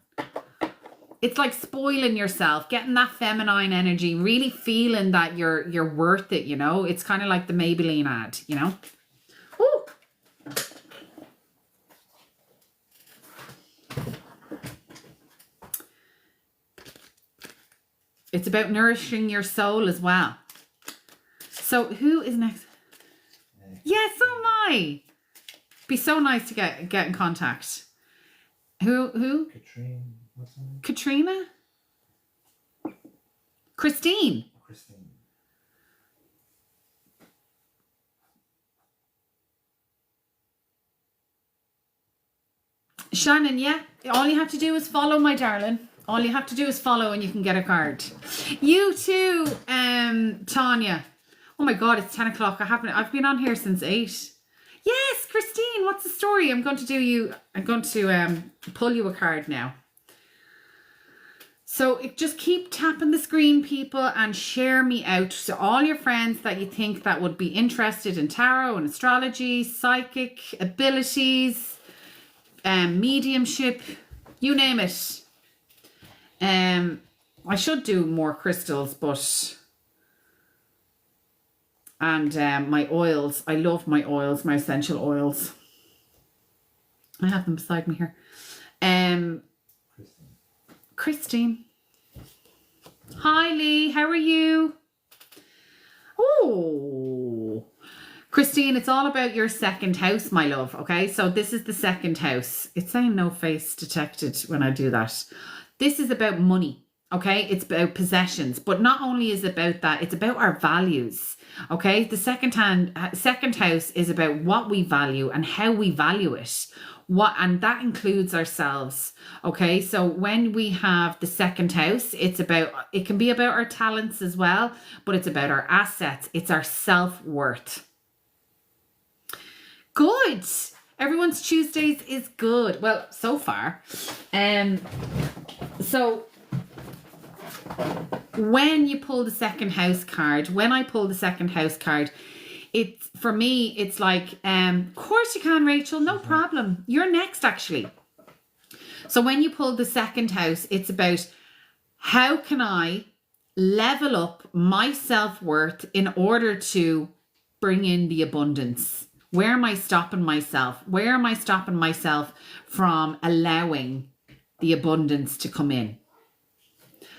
It's like spoiling yourself, getting that feminine energy, really feeling that you're worth it, you know? It's kind of like the Maybelline ad, you know? Woo! It's about nourishing your soul as well. So who is next? Yeah, so am I. Be so nice to get in contact. Who? Katrine. What's her name? Katrina? Christine. Christine. Shannon, yeah. All you have to do is follow, my darling. All you have to do is follow and you can get a card. You too, Tanya. Oh my God, it's 10 o'clock. I've been on here since 8. Yes, Christine, what's the story? I'm going to pull you a card now. So just keep tapping the screen, people, and share me out to all your friends that you think that would be interested in tarot and astrology, psychic abilities, mediumship, you name it. I should do more crystals, and my oils. I love my oils, my essential oils. I have them beside me here. Christine. Hi, Lee. How are you? Oh, Christine, it's all about your second house, my love. Okay, so this is the second house. It's saying no face detected when I do that. This is about money. Okay, it's about possessions, but not only is it about that, it's about our values. Okay, the second house is about what we value and how we value it. And that includes ourselves. Okay, so when we have the second house, it can be about our talents as well, but it's about our assets. It's our self-worth. Good. Everyone's Tuesdays is good. Well, so far. So when you pull the second house card, when I pull the second house card, for me, it's like, of course you can, Rachel, no problem. You're next, actually. So when you pull the second house, it's about how can I level up my self-worth in order to bring in the abundance? Where am I stopping myself? Where am I stopping myself from allowing the abundance to come in?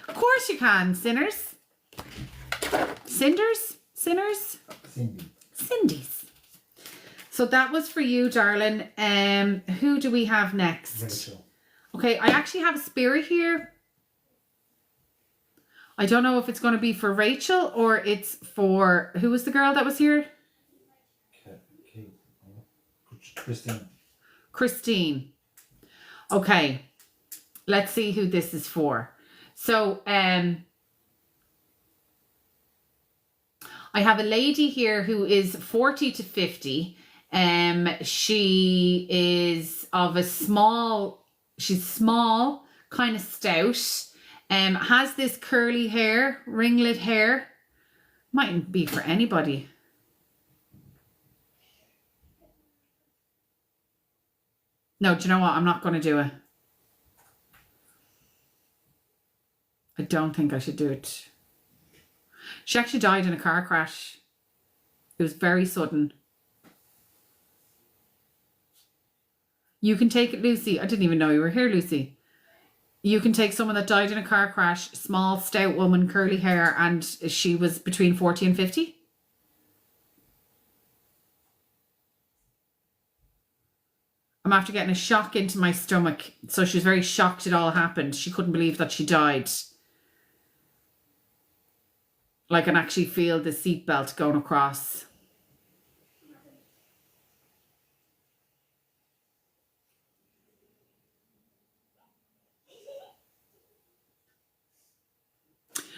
Of course you can, sinners. Cinders? Sinners? Cindy's. So that was for you, darling. Who do we have next? Rachel. Okay, I actually have a spirit here. I don't know if it's going to be for Rachel or it's for... Who was the girl that was here? Christine. Okay. Let's see who this is for. So, I have a lady here who is 40 to 50. She is of she's small, kind of stout. Has this curly hair, ringlet hair. Mightn't be for anybody. No, do you know what? I'm not going to do it. I don't think I should do it. She actually died in a car crash. It was very sudden. You can take it, Lucy. I didn't even know you were here, Lucy. You can take someone that died in a car crash, small, stout woman, curly hair, and she was between 40 and 50. I'm after getting a shock into my stomach. So she was very shocked it all happened. She couldn't believe that she died. Like, I can actually feel the seatbelt going across.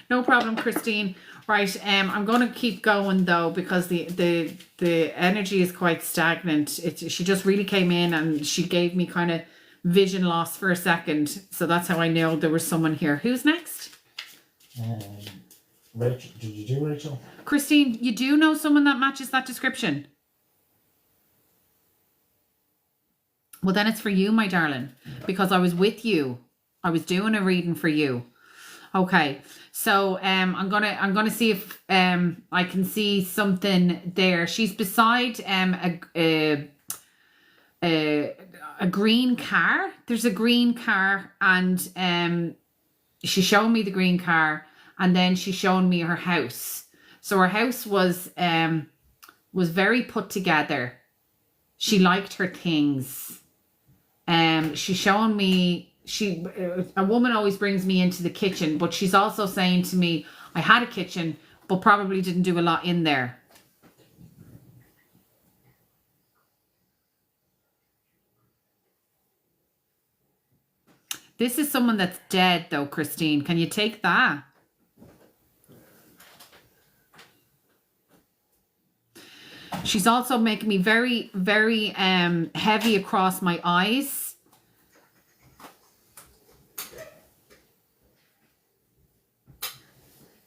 No problem, Christine. Right, I'm going to keep going though, because the energy is quite stagnant. She just really came in and she gave me kind of vision loss for a second. So that's how I know there was someone here. Who's next? Rachel, did you do Rachel? Christine, you do know someone that matches that description? Well, then it's for you, my darling, because I was with you. I was doing a reading for you. Okay, so I'm gonna see if I can see something there. She's beside a green car. There's a green car, and she's showing me the green car, and then she's showing me her house. So her house was very put together. She liked her things. She's showing me. A woman always brings me into the kitchen, but she's also saying to me, I had a kitchen, but probably didn't do a lot in there. This is someone that's dead though, Christine. Can you take that? She's also making me very, very heavy across my eyes.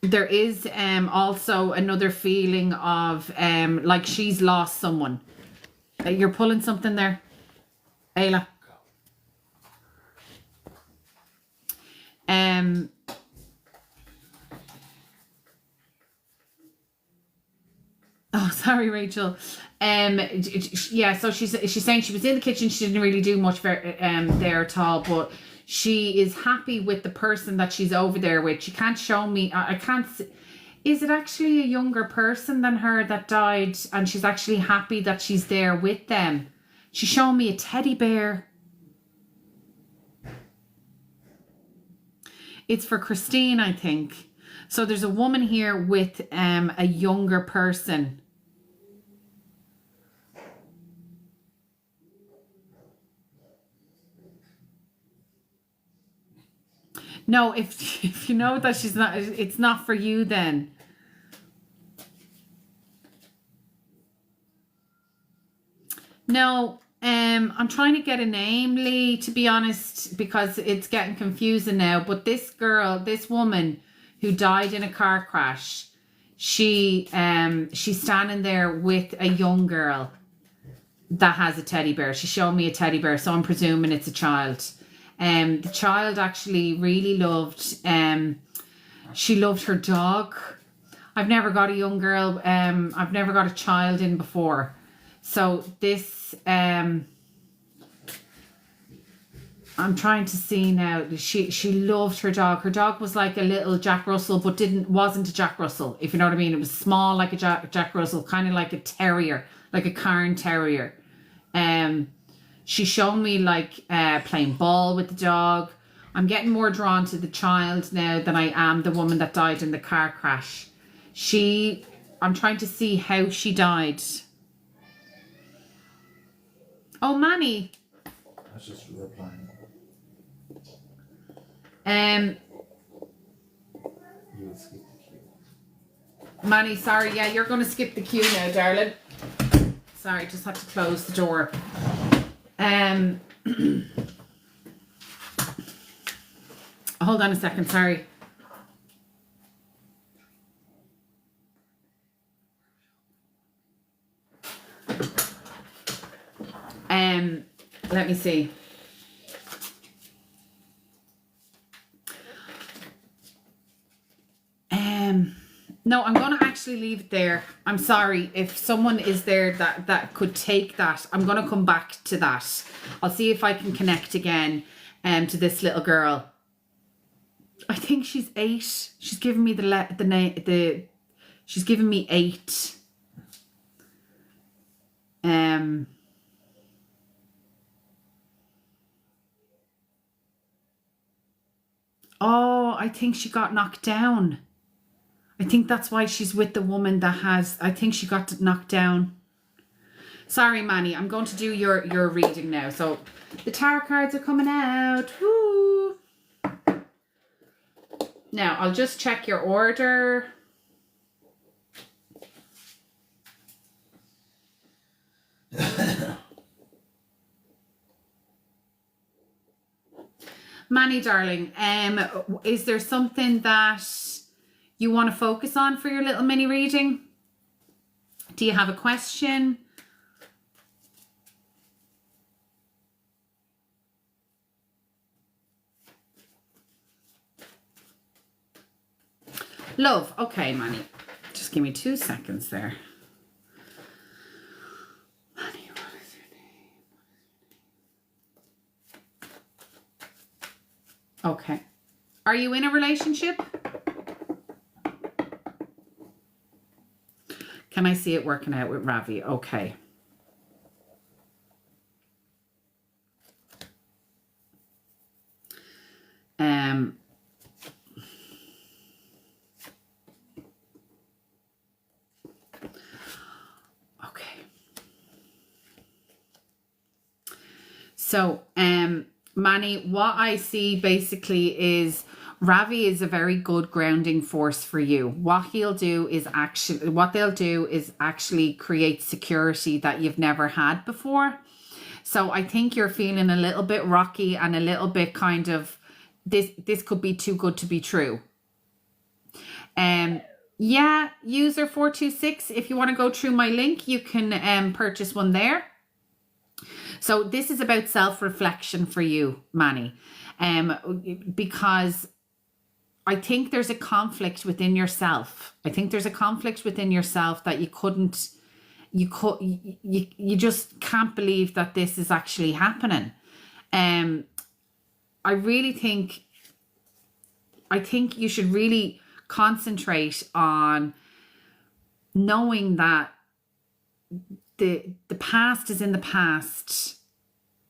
There is also another feeling of like she's lost someone. You're pulling something there, Ayla. Oh, sorry, Rachel. Yeah, so she's saying she was in the kitchen. She didn't really do much there at all, but she is happy with the person that she's over there with. She can't show me. I can't. Is it actually a younger person than her that died, and she's actually happy that she's there with them? She's showing me a teddy bear. It's for Christine, I think. So there's a woman here with a younger person. No, if you know that she's not, it's not for you then. No, I'm trying to get a name, Lee, to be honest, because it's getting confusing now. But this girl, this woman who died in a car crash, she's standing there with a young girl that has a teddy bear. She's showing me a teddy bear, so I'm presuming it's a child. The child actually really loved, she loved her dog. I've never got a young girl, I've never got a child in before. So this, I'm trying to see now. She loved her dog. Her dog was like a little Jack Russell, but wasn't a Jack Russell, if you know what I mean. It was small like a Jack Russell, kind of like a terrier, like a Cairn terrier. She's shown me like playing ball with the dog. I'm getting more drawn to the child now than I am the woman that died in the car crash. I'm trying to see how she died. Oh, Manny. That's just replying. You would skip the queue. Manny, sorry, yeah, you're going to skip the queue now, darling. Sorry, just had to close the door. Hold on a second, sorry. Let me see. No, I'm going to actually leave it there. I'm sorry. If someone is there that could take that, I'm going to come back to that. I'll see if I can connect again to this little girl. I think she's 8. She's given me she's given me 8. Oh, I think she got knocked down. I think that's why she's with the woman that has, I think she got knocked down. Sorry, Manny, I'm going to do your reading now. So the tarot cards are coming out. Woo. Now, I'll just check your order. Manny, darling, is there something that you want to focus on for your little mini reading? Do you have a question? Love. Okay, Manny. Just give me 2 seconds there. Manny, what is your name? Okay. Are you in a relationship? Can I see it working out with Ravi? Okay. Okay. So, Manny, what I see basically is Ravi is a very good grounding force for you. What they'll do is actually create security that you've never had before. So I think you're feeling a little bit rocky and a little bit kind of, this could be too good to be true. Yeah, user 426, if you want to go through my link, you can purchase one there. So this is about self-reflection for you, Manny, because I think there's a conflict within yourself. I think there's a conflict within yourself that you just can't believe that this is actually happening. I think you should really concentrate on knowing that the past is in the past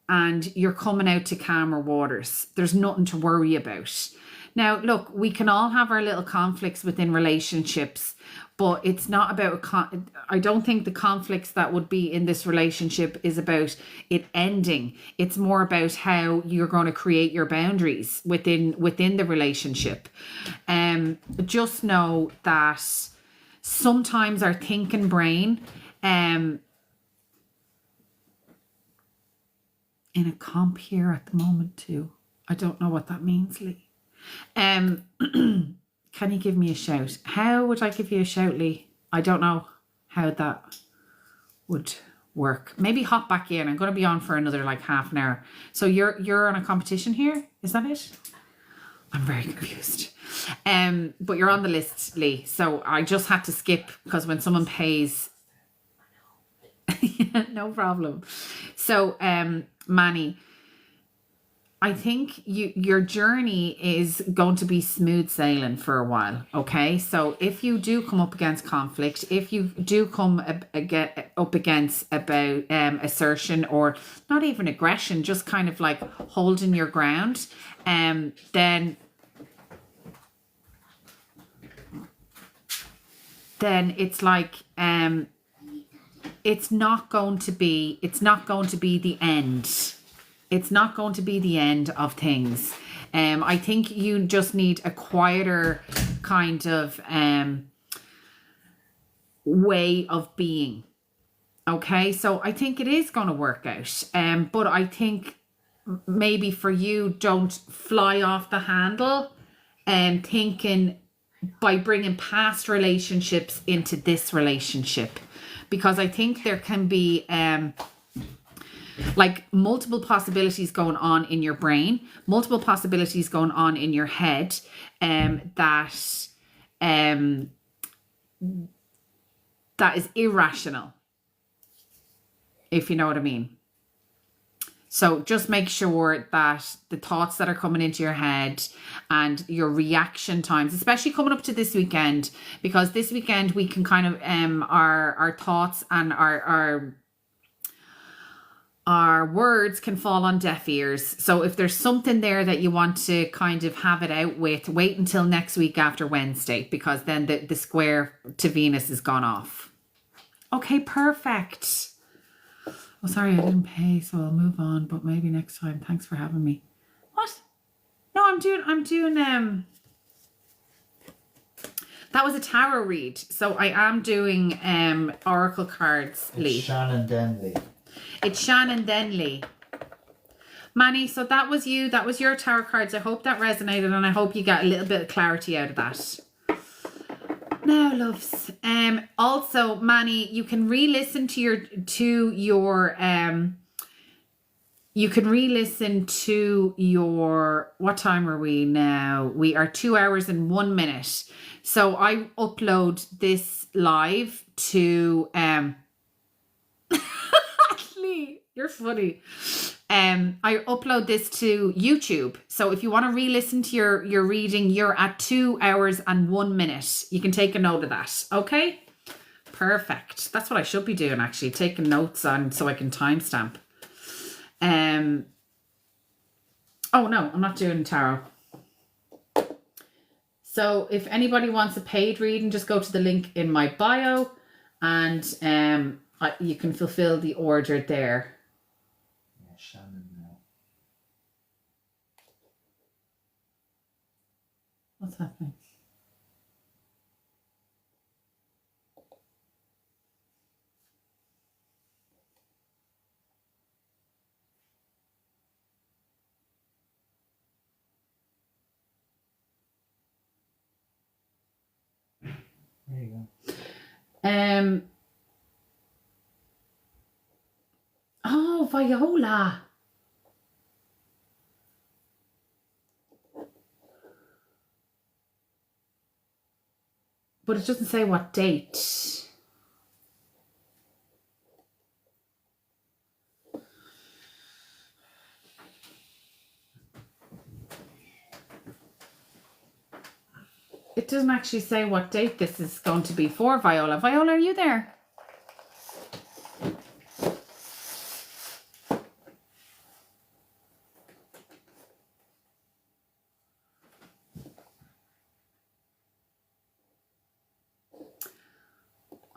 and you're coming out to calmer waters. There's nothing to worry about. Now, look, we can all have our little conflicts within relationships, but it's not about, I don't think the conflicts that would be in this relationship is about it ending. It's more about how you're going to create your boundaries within the relationship. Just know that sometimes our thinking brain, in a comp here at the moment too. I don't know what that means, Lee. Can you give me a shout? How would I give you a shout, Lee? I don't know how that would work. Maybe hop back in. I'm going to be on for another like half an hour. So you're on a competition here? Is that it? I'm very confused. But you're on the list, Lee. So I just had to skip because when someone pays... No problem. So, Manny, I think your journey is going to be smooth sailing for a while, okay? So if you do come up against conflict, if you do come up against about assertion or not even aggression, just kind of like holding your ground, then it's like it's not going to be the end. It's not going to be the end of things. I think you just need a quieter kind of way of being. Okay, so I think it is going to work out. But I think maybe for you, don't fly off the handle and thinking by bringing past relationships into this relationship. Because I think there can be like multiple possibilities going on in your brain, multiple possibilities going on in your head, that is irrational, if you know what I mean. So just make sure that the thoughts that are coming into your head and your reaction times, especially coming up to this weekend, because this weekend we can kind of our thoughts and our words can fall on deaf ears. So if there's something there that you want to kind of have it out with, wait until next week after Wednesday, because then the square to Venus is gone off. Okay, perfect. Oh, sorry, I didn't pay, so I'll move on, but maybe next time. Thanks for having me. What? No, I'm doing that was a tarot read. So I am doing oracle cards, Lee. It's Shannon Denley. It's Shannon Denley. Manny, so that was you. That was your tarot cards. I hope that resonated, and I hope you got a little bit of clarity out of that. Now, loves. Also, Manny, you can re-listen to your what time are we now? We are 2 hours and 1 minute. So I upload this live to Lee, you're funny. I upload this to YouTube. So if you want to re-listen to your reading, you're at 2 hours and 1 minute. You can take a note of that. Okay? Perfect. That's what I should be doing, actually. Taking notes on so I can timestamp. Oh, no, I'm not doing tarot. So if anybody wants a paid reading, just go to the link in my bio and you can fulfill the order there. Shannon now. What's happening? There you go. Oh, Viola. But it doesn't say what date. It doesn't actually say what date this is going to be for, Viola. Viola, are you there?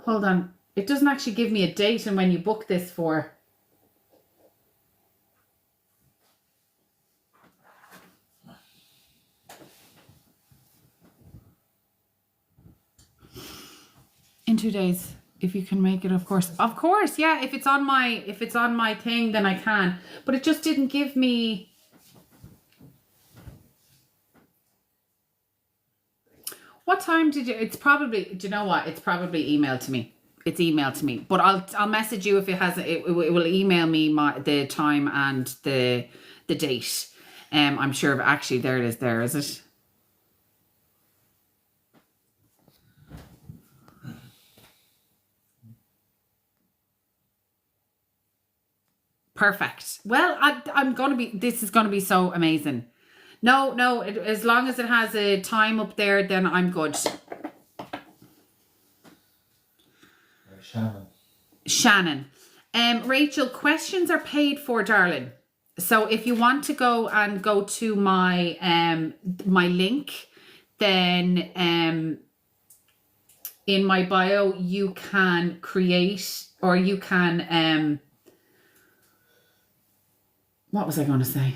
Hold on. It doesn't actually give me a date and when you book this for. In 2 days, if you can make it, of course. Of course, yeah. If it's on my thing, then I can. But it just didn't give me. What time did you? It's probably. Do you know what? It's probably emailed to me. It's emailed to me. But I'll message you if it has. It will email me the time and the date. I'm sure. Actually, there it is. There is it. Perfect. Well, I'm going to be, this is going to be so amazing. No, as long as it has a time up there, then I'm good. Shannon. Rachel, questions are paid for, darling. So if you want to go to my my link, then in my bio you can create, or you can what was I going to say?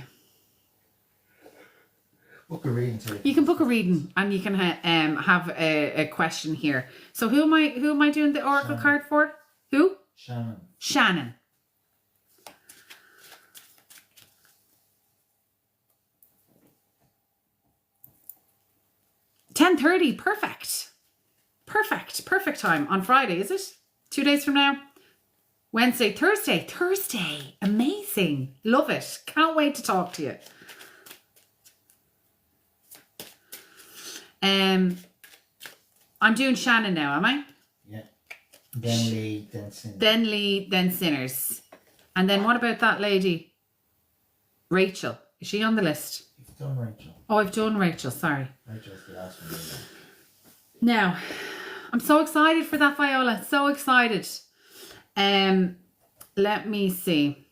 Book a reading, sorry. You can book a reading, and you can have a question here. So who am I doing the oracle card for? Who? Shannon. 10:30. Perfect time on Friday, is it? 2 days from now. Wednesday, Thursday. Amazing. Love it. Can't wait to talk to you. I'm doing Shannon now, am I? Yeah. Then Lee, then Sinners. Then Lee, then Sinners. And then what about that lady? Rachel. Is she on the list? You've done Rachel. Oh, I've done Rachel, sorry. Rachel's the last one. Now, I'm so excited for that, Viola. So excited. Let me see.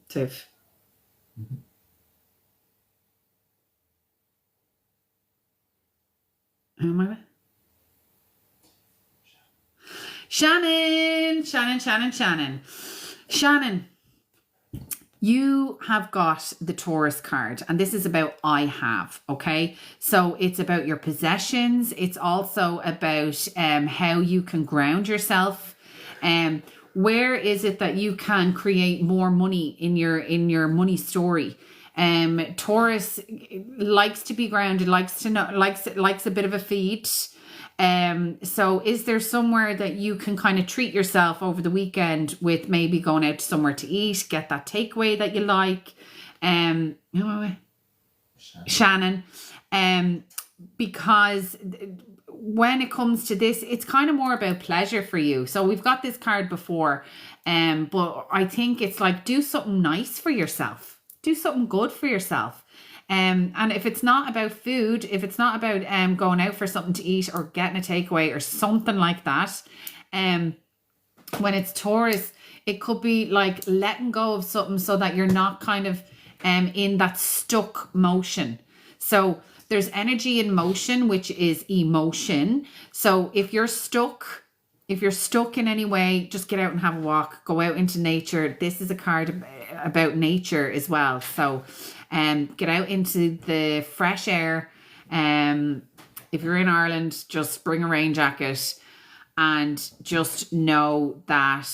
Tiff. Mm-hmm. Who am I with? Shannon. Shannon, you have got the Taurus card, and this is about I have, okay? So it's about your possessions. It's also about how you can ground yourself. Where is it that you can create more money in your money story? Taurus likes to be grounded, likes a bit of a feed. So is there somewhere that you can kind of treat yourself over the weekend with maybe going out somewhere to eat, get that takeaway that you like? Shannon. Because when it comes to this, it's kind of more about pleasure for you. So we've got this card before, but I think it's like, do something nice for yourself. Do something good for yourself. And if it's not about food, if it's not about going out for something to eat or getting a takeaway or something like that, when it's Taurus, it could be like letting go of something so that you're not kind of in that stuck motion. So there's energy in motion, which is emotion. So if you're stuck in any way, just get out and have a walk, go out into nature. This is a card about nature as well. So get out into the fresh air. If you're in Ireland, just bring a rain jacket and just know that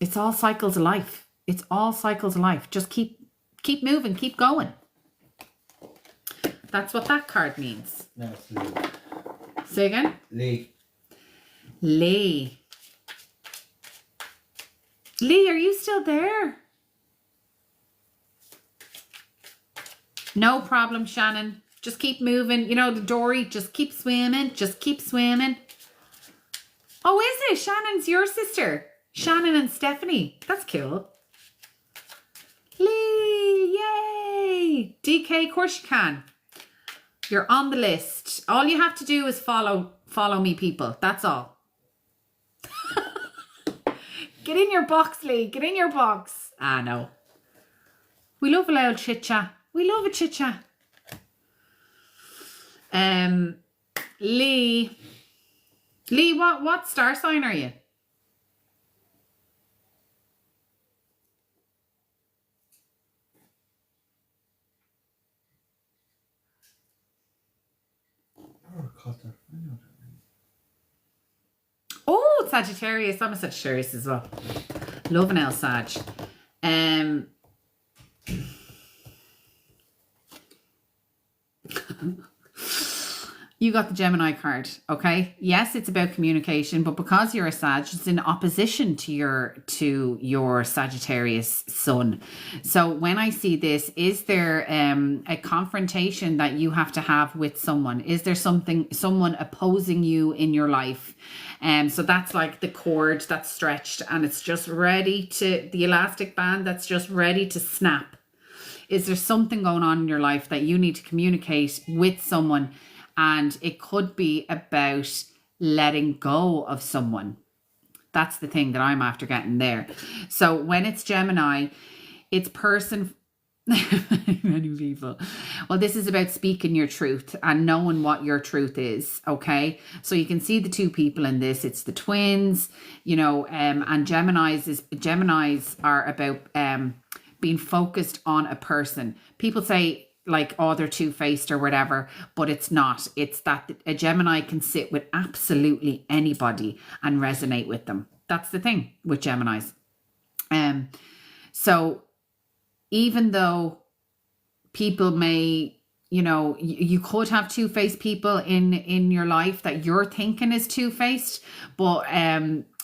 it's all cycles of life. It's all cycles of life. Just keep moving, keep going. That's what that card means. No, it's Lee. Say again? Lee, are you still there? No problem, Shannon. Just keep moving. You know, the Dory, just keep swimming. Just keep swimming. Oh, is it? Shannon's your sister. Shannon and Stephanie. That's cool. Lee, yay. DK, of course you can. You're on the list. All you have to do is follow me, people. That's all. Get in your box, Lee. Get in your box. Ah, no. We love a little chit-chat. We love a chit-chat. Lee, what star sign are you? Oh, Sagittarius. I'm a Sagittarius as well. Love an L Sag. You got the Gemini card, okay? Yes, it's about communication, but because you're a Sag, it's in opposition to your Sagittarius sun. So when I see this, is there a confrontation that you have to have with someone? Is there someone opposing you in your life? So that's like the cord that's stretched and it's just ready to, the elastic band that's just ready to snap. Is there something going on in your life that you need to communicate with someone? And it could be about letting go of someone. That's the thing that I'm after getting there. So when it's Gemini, it's person... Many people. Well, this is about speaking your truth and knowing what your truth is, okay? So you can see the two people in this. It's the twins, you know, and Geminis are about being focused on a person. People say, like, oh, they're two-faced or whatever, but it's not. It's that a Gemini can sit with absolutely anybody and resonate with them. That's the thing with Geminis. So even though people may, you know, you could have two-faced people in your life that you're thinking is two-faced, but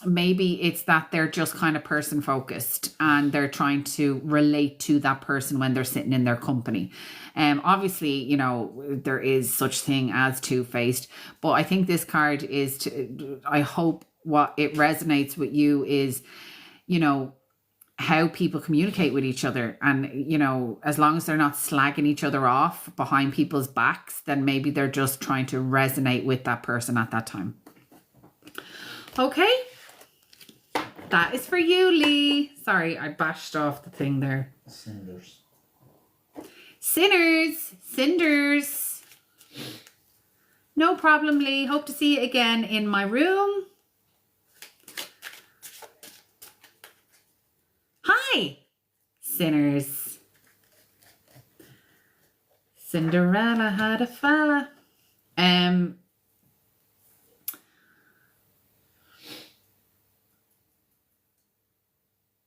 maybe it's that they're just kind of person focused and they're trying to relate to that person when they're sitting in their company. Obviously, you know, there is such thing as two-faced, but I think this card is I hope what it resonates with you is, you know, how people communicate with each other. And, you know, as long as they're not slagging each other off behind people's backs, then maybe they're just trying to resonate with that person at that time. Okay. That is for you, Lee. Sorry, I bashed off the thing there. Cinders. Sinners. Cinders. No problem, Lee. Hope to see you again in my room. Hi. Sinners. Cinderella had a fella.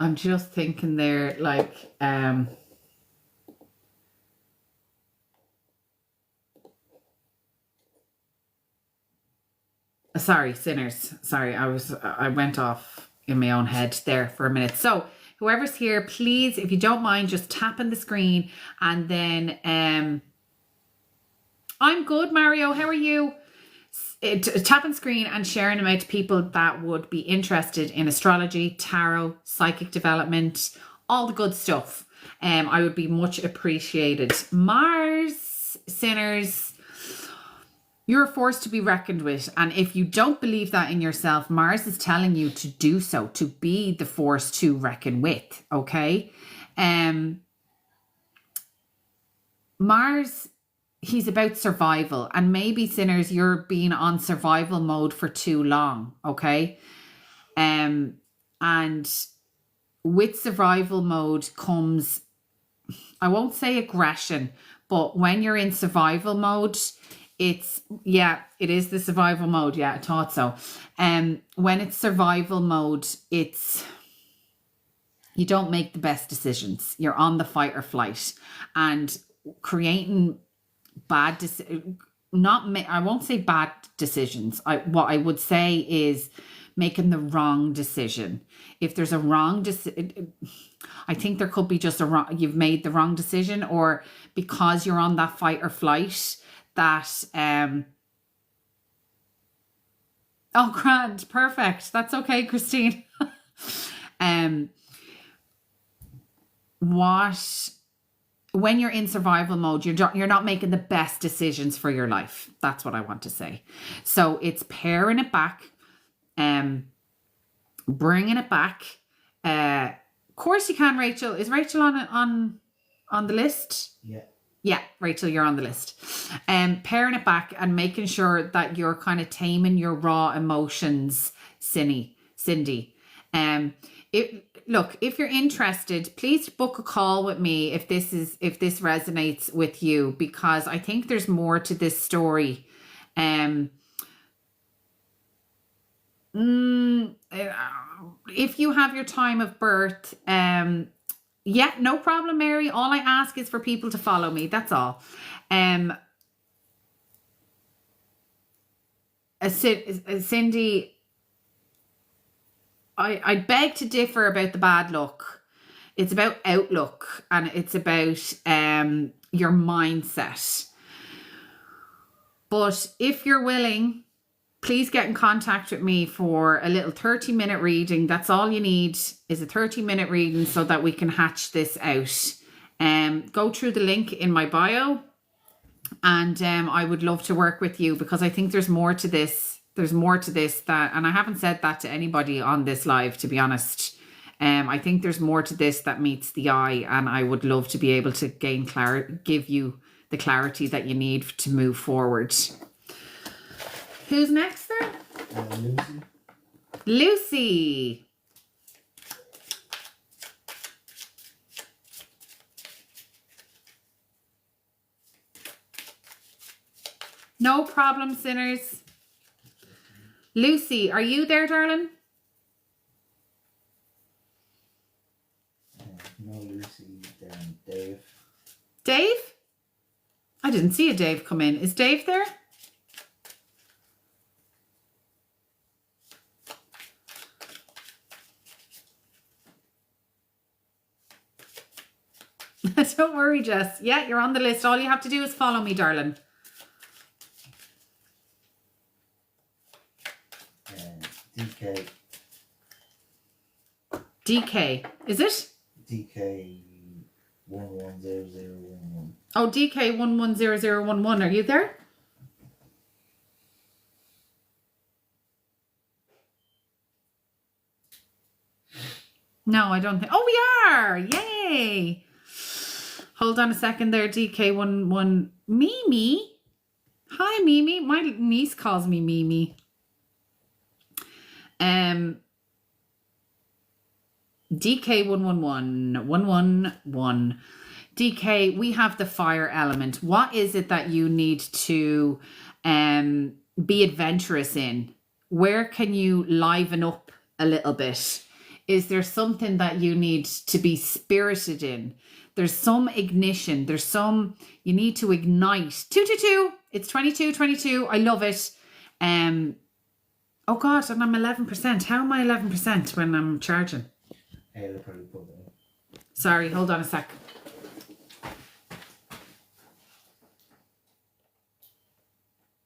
I'm just thinking there, like, sorry, sinners. Sorry, I went off in my own head there for a minute. So whoever's here, please, if you don't mind, just tapping the screen, and then I'm good, Mario. How are you? Tapping screen and sharing them out to people that would be interested in astrology, tarot, psychic development, all the good stuff. I would be much appreciated. Mars, sinners, you're a force to be reckoned with. And if you don't believe that in yourself, Mars is telling you to do so, to be the force to reckon with. Okay. Mars, he's about survival, and maybe, sinners, you're being on survival mode for too long. Okay. And with survival mode comes, I won't say aggression, but when you're in survival mode, it is the survival mode. Yeah, I thought so. When it's survival mode, you don't make the best decisions. You're on the fight or flight, and creating I won't say bad decisions. What I would say is making the wrong decision. If there's a wrong decision, I think there could be just you've made the wrong decision, or because you're on that fight or flight, that oh, grand, perfect. That's okay, Christine. When you're in survival mode, you're not making the best decisions for your life. That's what I want to say. So it's paring it back, bringing it back. Of course you can, Rachel. Is Rachel on the list? Yeah, Rachel, you're on the list. Paring it back and making sure that you're kind of taming your raw emotions, Cindy. Look, if you're interested, please book a call with me if this resonates with you, because I think there's more to this story. If you have your time of birth, yeah, no problem, Mary. All I ask is for people to follow me. That's all. Cindy, I beg to differ about the bad luck. It's about outlook, and it's about your mindset. But if you're willing, please get in contact with me for a little 30-minute reading. That's all you need, is a 30-minute reading, so that we can hatch this out. Go through the link in my bio, and I would love to work with you, because I think there's more to this. There's more to this and I haven't said that to anybody on this live, to be honest. I think there's more to this that meets the eye, and I would love to be able to give you the clarity that you need to move forward. Who's next there? Lucy. No problem, sinners. Lucy, are you there, darling? No, Lucy, then Dave. Dave? I didn't see a Dave come in. Is Dave there? Don't worry, Jess. Yeah, you're on the list. All you have to do is follow me, darling. DK. DK. Is it? DK 110011. Oh, DK 110011. Are you there? No, I don't think. Oh, we are. Yay. Hold on a second there. DK11. Mimi. Hi, Mimi. My niece calls me Mimi. DK111111. DK, we have the fire element. What is it that you need to be adventurous in? Where can you liven up a little bit? Is there something that you need to be spirited in? There's some ignition. There's some, you need to ignite. 222. It's 2222. I love it. Oh God, and I'm 11%. How am I 11% when I'm charging? Hey, they'll probably pull that up. Sorry, hold on a sec.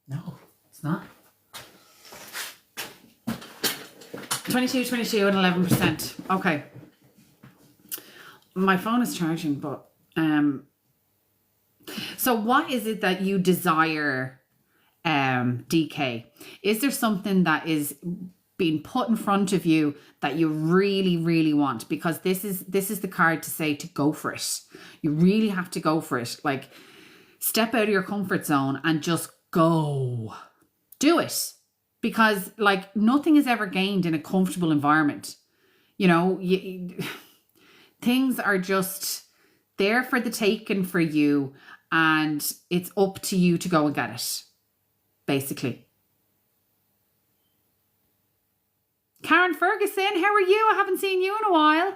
No, it's not. 22 and 11%. Okay. My phone is charging, but so what is it that you desire, DK? Is there something that is being put in front of you that you really, really want? Because this is the card to say to go for it. You really have to go for it. Like, step out of your comfort zone and just go. Do it. Because like nothing is ever gained in a comfortable environment. You know, things are just there for the taking for you, and it's up to you to go and get it, basically. Karen Ferguson, how are you? I haven't seen you in a while.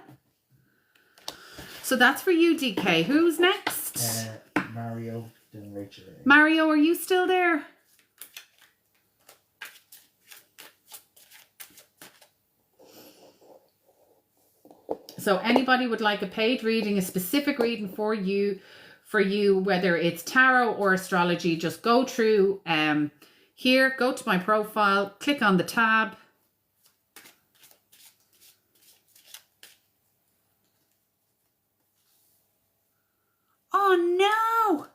So that's for you, DK. Who's next? Mario, then Rachel. Mario, are you still there? So anybody would like a paid reading, a specific reading for you, whether it's tarot or astrology, just go through here, go to my profile, click on the tab. Oh no!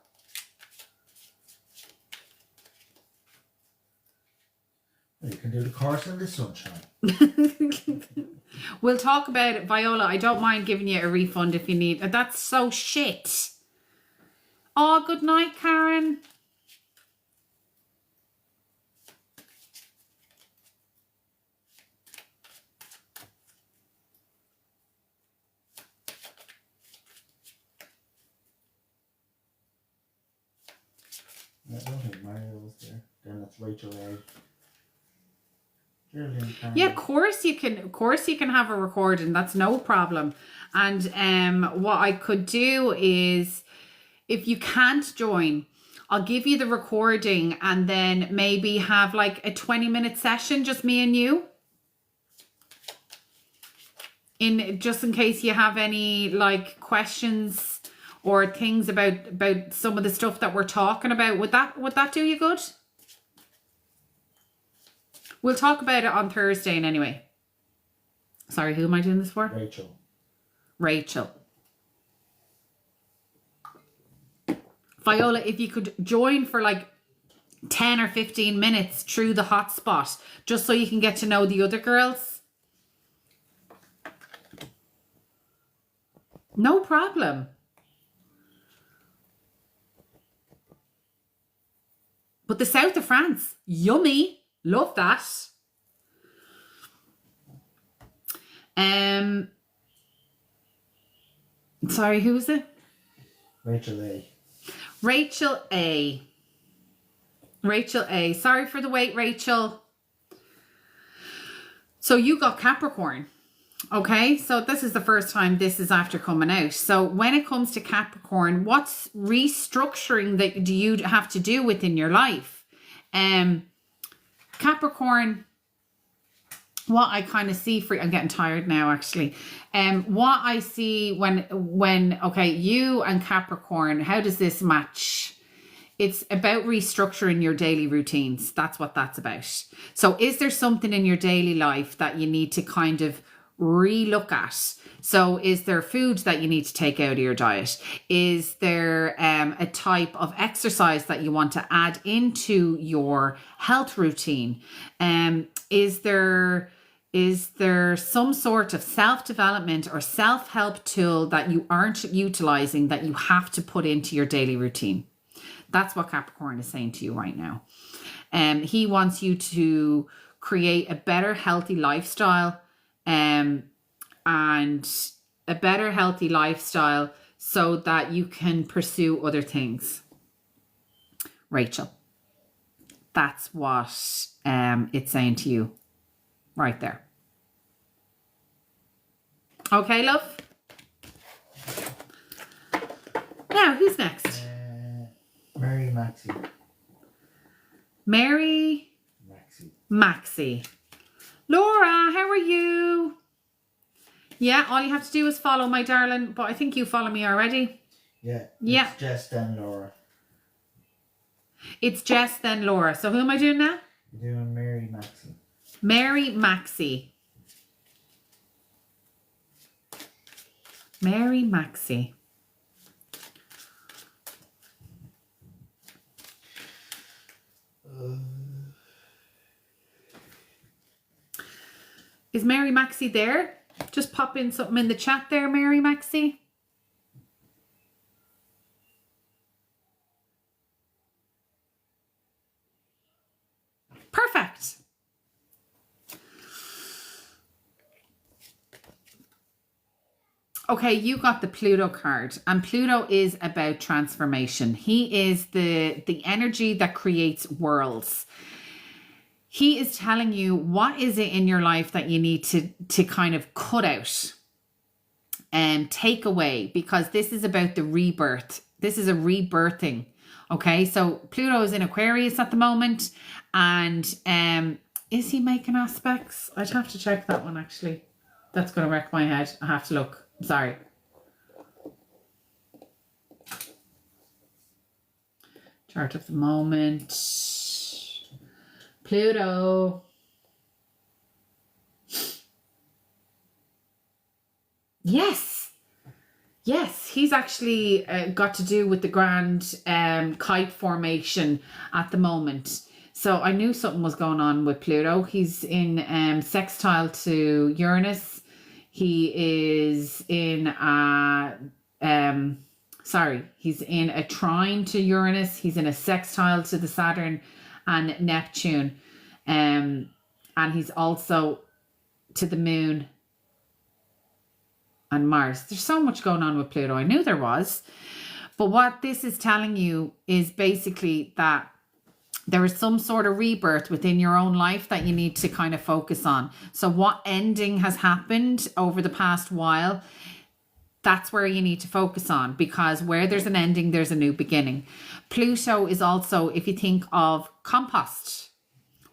You can do the course in the sunshine. We'll talk about it, Viola. I don't mind giving you a refund if you need. That's so shit. Oh, good night, Karen. I don't think Mario was there. Then that's Rachel A. Yeah, of course you can have a recording. That's no problem. And what I could do is, if you can't join, I'll give you the recording and then maybe have like a 20-minute session, just me and you. Just in case you have any like questions or things about some of the stuff that we're talking about. Would that do you good? We'll talk about it on Thursday anyway. Sorry, who am I doing this for? Rachel. Viola, if you could join for like 10 or 15 minutes through the hotspot, just so you can get to know the other girls. No problem. But the south of France, yummy. Love that. Sorry, who was it? Rachel A. Rachel A. Rachel A. Sorry for the wait, Rachel. So you got Capricorn. Okay, so this is the first time this is after coming out. So when it comes to Capricorn, what's restructuring that do you have to do within your life? Capricorn, what I kind of see for, I'm getting tired now actually. What I see when okay, you and Capricorn, how does this match? It's about restructuring your daily routines. That's what that's about. So is there something in your daily life that you need to kind of re-look at? So is there food that you need to take out of your diet? Is there a type of exercise that you want to add into your health routine? Is there some sort of self-development or self-help tool that you aren't utilizing that you have to put into your daily routine? That's what Capricorn is saying to you right now. He wants you to create a better healthy lifestyle, and a better healthy lifestyle so that you can pursue other things. Rachel, that's what it's saying to you right there. Okay, love? Now, who's next? Mary Maxie. Mary Maxie. Laura, how are you? Yeah, all you have to do is follow, my darling. But I think you follow me already. Yeah. Yeah. It's Jess, then Laura. It's Jess, then Laura. So who am I doing now? You're doing Mary Maxie. Mary Maxie. Mary Maxie. Is Mary Maxie there? Just pop in something in the chat there, Mary Maxie. Perfect. Okay, you got the Pluto card, and Pluto is about transformation. He is the energy that creates worlds. He is telling you what is it in your life that you need to kind of cut out and take away, because this is about the rebirth. This is a rebirthing. Okay, so Pluto is in Aquarius at the moment, and is he making aspects? I'd have to check that one actually. That's going to wreck my head. I have to look. Sorry. Chart of the moment. Pluto. Yes. Yes, he's actually got to do with the grand kite formation at the moment. So I knew something was going on with Pluto. He's in sextile to Uranus. He is in he's in a trine to Uranus. He's in a sextile to the Saturn and Neptune. And he's also to the moon and Mars. There's so much going on with Pluto. I knew there was. But what this is telling you is basically that there is some sort of rebirth within your own life that you need to kind of focus on. So what ending has happened over the past while, that's where you need to focus on, because where there's an ending, there's a new beginning. Pluto is also, if you think of compost,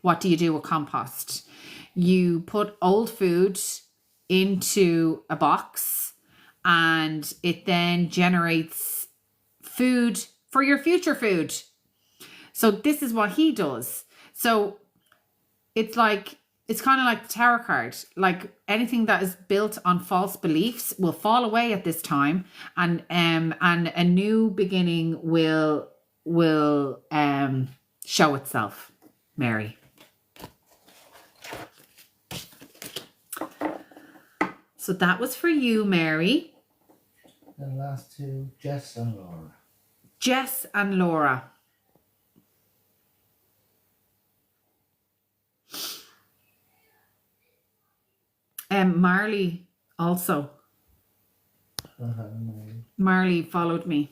what do you do with compost? You put old food into a box and it then generates food for your future food. So this is what he does. So it's kind of like the tarot card. Like anything that is built on false beliefs will fall away at this time, and a new beginning will show itself, Mary. So that was for you, Mary. And the last two, Jess and Laura. Jess and Laura. Marley also. Marley followed me.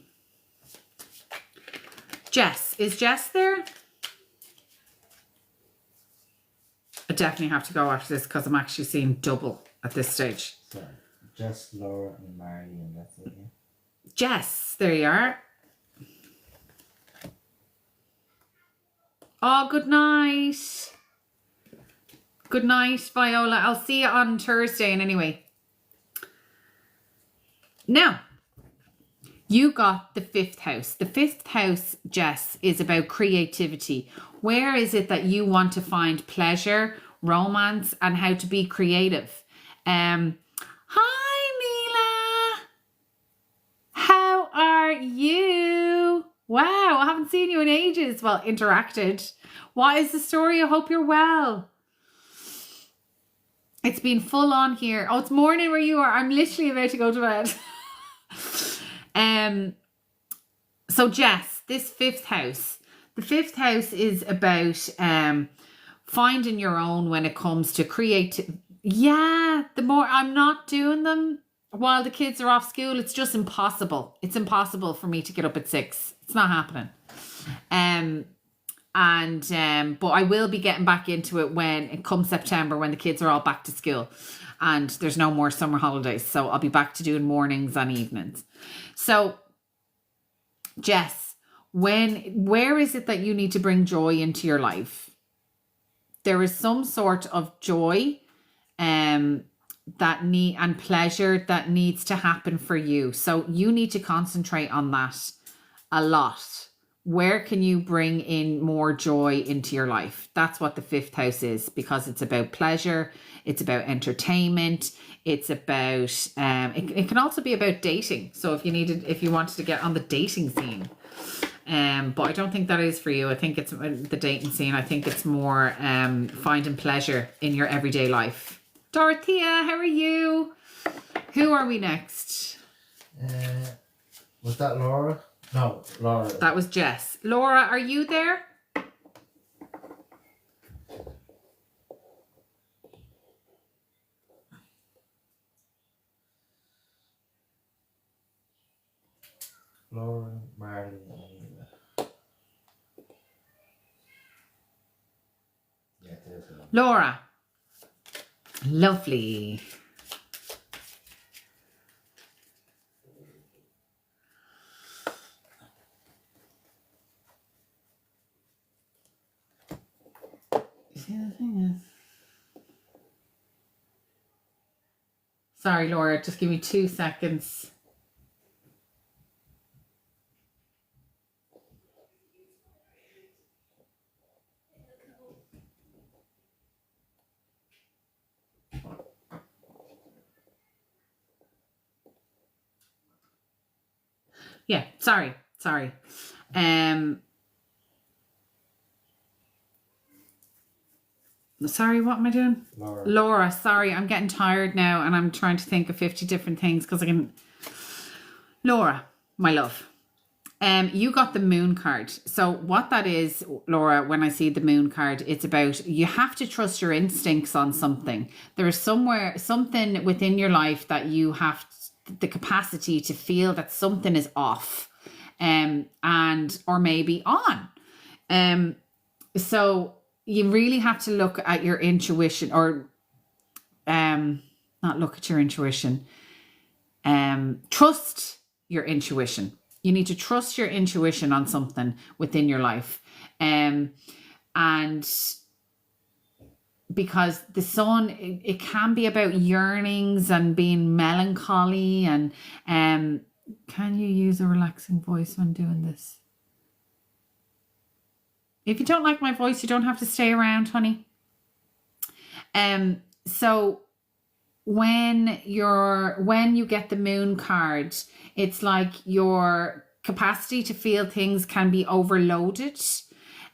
Jess. Is Jess there? I definitely have to go after this because I'm actually seeing double at this stage. Sorry. Jess, Laura and Marley, and that's it, yeah. Jess, there you are. Oh, good night. Good night, Viola. I'll see you on Thursday. And anyway, now you got the fifth house. The fifth house, Jess, is about creativity. Where is it that you want to find pleasure, romance, and how to be creative? Hi, Mila. How are you? Wow, I haven't seen you in ages. Well, interacted. What is the story? I hope you're well. It's been full on here. Oh, it's morning where you are. I'm literally about to go to bed. So Jess, this fifth house. The fifth house is about finding your own when it comes to creative. Yeah, the more I'm not doing them while the kids are off school, it's just impossible. It's impossible for me to get up at 6. It's not happening. But I will be getting back into it when it comes September, when the kids are all back to school and there's no more summer holidays. So I'll be back to doing mornings and evenings. So Jess, where is it that you need to bring joy into your life? There is some sort of joy and pleasure that needs to happen for you. So you need to concentrate on that a lot. Where can you bring in more joy into your life? That's what the fifth house is, because it's about pleasure. It's about entertainment. It's about, it can also be about dating. So if you wanted to get on the dating scene, but I don't think that is for you. I think it's the dating scene. I think it's more, finding pleasure in your everyday life. Dorothea, how are you? Who are we next? Was that Laura? No, Laura. That was Jess. Laura, are you there? Laura, Marley, and Mila. Yeah, there's her. Laura. Lovely. See, the thing is, sorry, Laura, just give me 2 seconds. Yeah, sorry. Sorry, what am I doing? Laura, sorry, I'm getting tired now and I'm trying to think of 50 different things because I can... Laura, my love, you got the moon card. So what that is, Laura, when I see the moon card, it's about you have to trust your instincts on something. There is something within your life that you have the capacity to feel that something is off or maybe on. So you really have to look at your intuition, or not look at your intuition, trust your intuition. You need to trust your intuition on something within your life. And because the sun, it can be about yearnings and being melancholy and can you use a relaxing voice when doing this? If you don't like my voice, you don't have to stay around, honey. So when you get the moon card, it's like your capacity to feel things can be overloaded.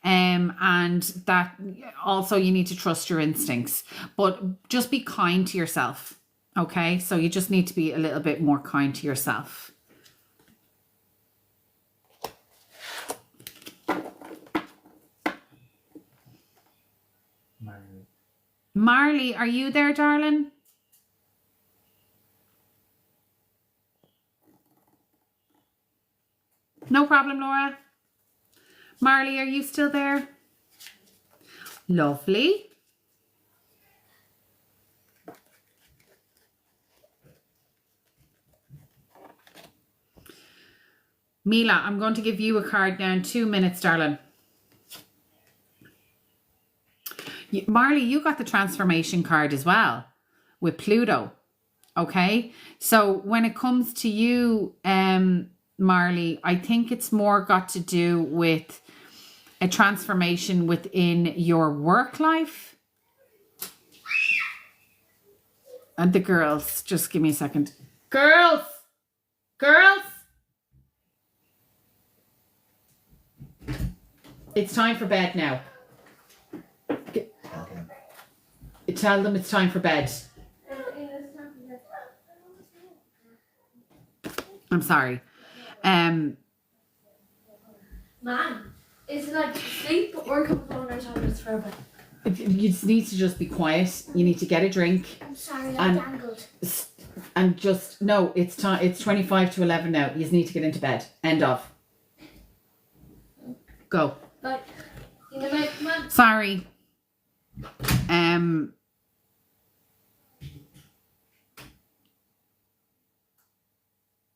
And that also you need to trust your instincts, but just be kind to yourself. Okay. So you just need to be a little bit more kind to yourself. Marley, are you there, darling? No problem, Laura. Marley, are you still there? Lovely. Mila, I'm going to give you a card now in 2 minutes, darling. Marley, you got the transformation card as well with Pluto. Okay. So when it comes to you, Marley, I think it's more got to do with a transformation within your work life. And the girls, just give me a second. Girls! Girls! It's time for bed now. Okay. Tell them it's time for bed. I'm sorry. Man, is it like sleep or come on our tablets for a bit? You just need to just be quiet. You need to get a drink. I'm sorry, I dangled. And just, no, it's time. It's 25 to 11 now. You just need to get into bed. End of. Go. But, you know, man. Sorry.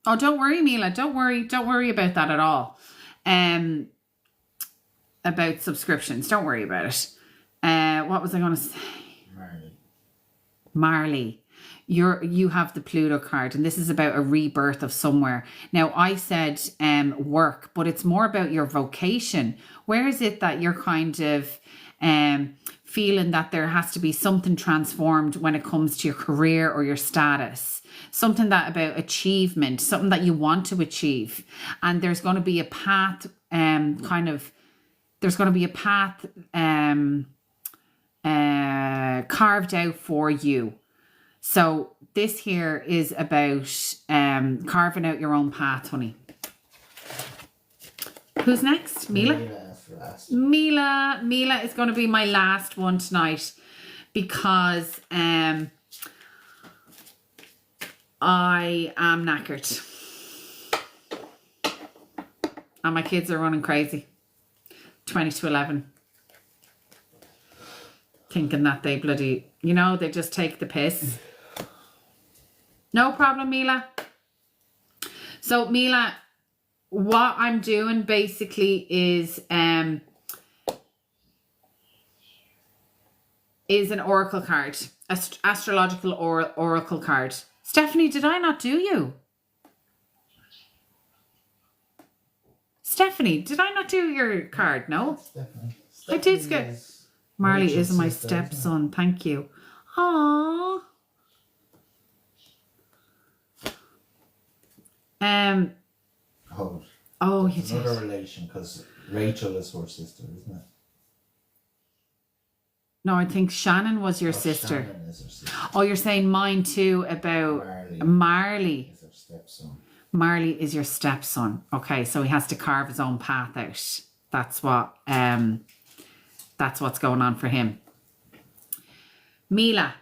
Oh, don't worry, Mila. Don't worry about that at all. About subscriptions. Don't worry about it. What was I going to say? Marley. You have the Pluto card, and this is about a rebirth of somewhere. Now, I said work, but it's more about your vocation. Where is it that you're kind of feeling that there has to be something transformed when it comes to your career or your status? Something that about achievement, something that you want to achieve. And there's going to be a path carved out for you. So this here is about carving out your own path, honey. Who's next? Mila? Mila is going to be my last one tonight because I am knackered. And my kids are running crazy. 20 to 11. Thinking that they bloody, they just take the piss. No problem, Mila. So, Mila, what I'm doing basically is an oracle card. Astrological oracle card. Stephanie, did I not do you? Stephanie, did I not do your card? No? Stephanie. I did get... Marley is my stepson. Thank you. Aww. Oh, you did. Another relation, because Rachel is her sister, isn't it? No, I think Shannon was your sister. Shannon is her sister. Oh, you're saying mine too about Marley. Is her stepson. Marley is your stepson. Okay, so he has to carve his own path out. That's what's going on for him. Mila.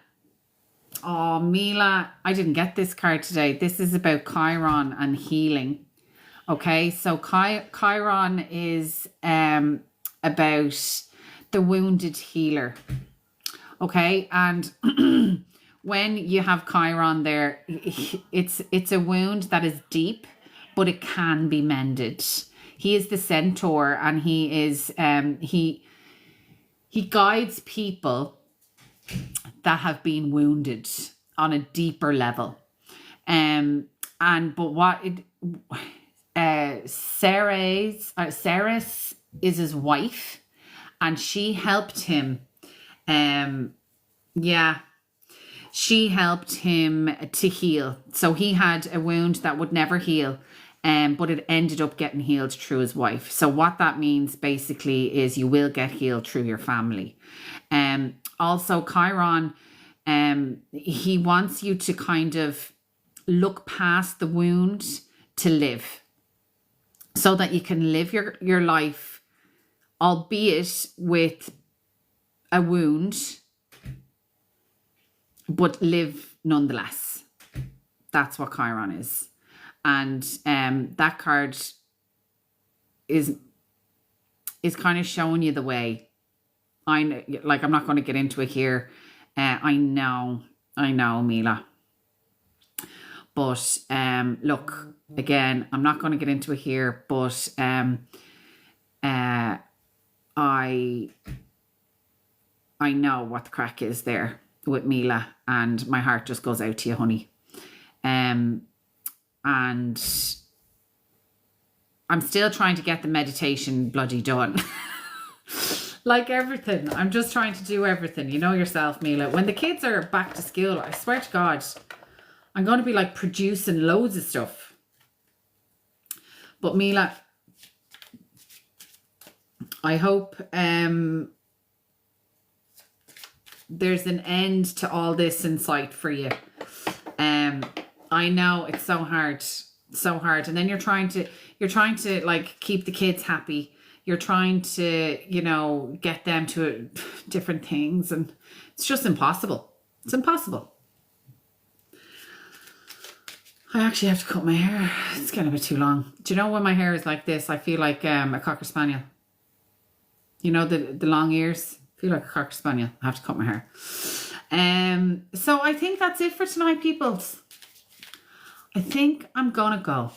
Oh, Mila, I didn't get this card today. This is about Chiron and healing. Okay, so Chiron is about the wounded healer. Okay, and when you have Chiron there, it's a wound that is deep, but it can be mended. He is the centaur, and he is he guides people that have been wounded on a deeper level. Ceres is his wife, and she helped him. She helped him to heal. So he had a wound that would never heal, but it ended up getting healed through his wife. So what that means basically is you will get healed through your family. Also, Chiron, he wants you to kind of look past the wound to live, so that you can live your life, albeit with a wound, but live nonetheless. That's what Chiron is. And that card is kind of showing you the way. I know, like, I'm not going to get into it here. I know, Mila. But look, again, I'm not going to get into it here. But I know what the crack is there with Mila, and my heart just goes out to you, honey. And I'm still trying to get the meditation bloody done. Like everything. I'm just trying to do everything. You know yourself, Mila. When the kids are back to school, I swear to God, I'm going to be like producing loads of stuff. But Mila, I hope there's an end to all this in sight for you. I know it's so hard, and then you're trying to like keep the kids happy. You're trying to, you know, get them to different things, and it's just impossible. It's impossible. I actually have to cut my hair. It's getting a bit too long. Do you know when my hair is like this, I feel like a Cocker Spaniel. You know, the long ears? I feel like a Cocker Spaniel. I have to cut my hair. So I think that's it for tonight, peoples. I think I'm gonna go.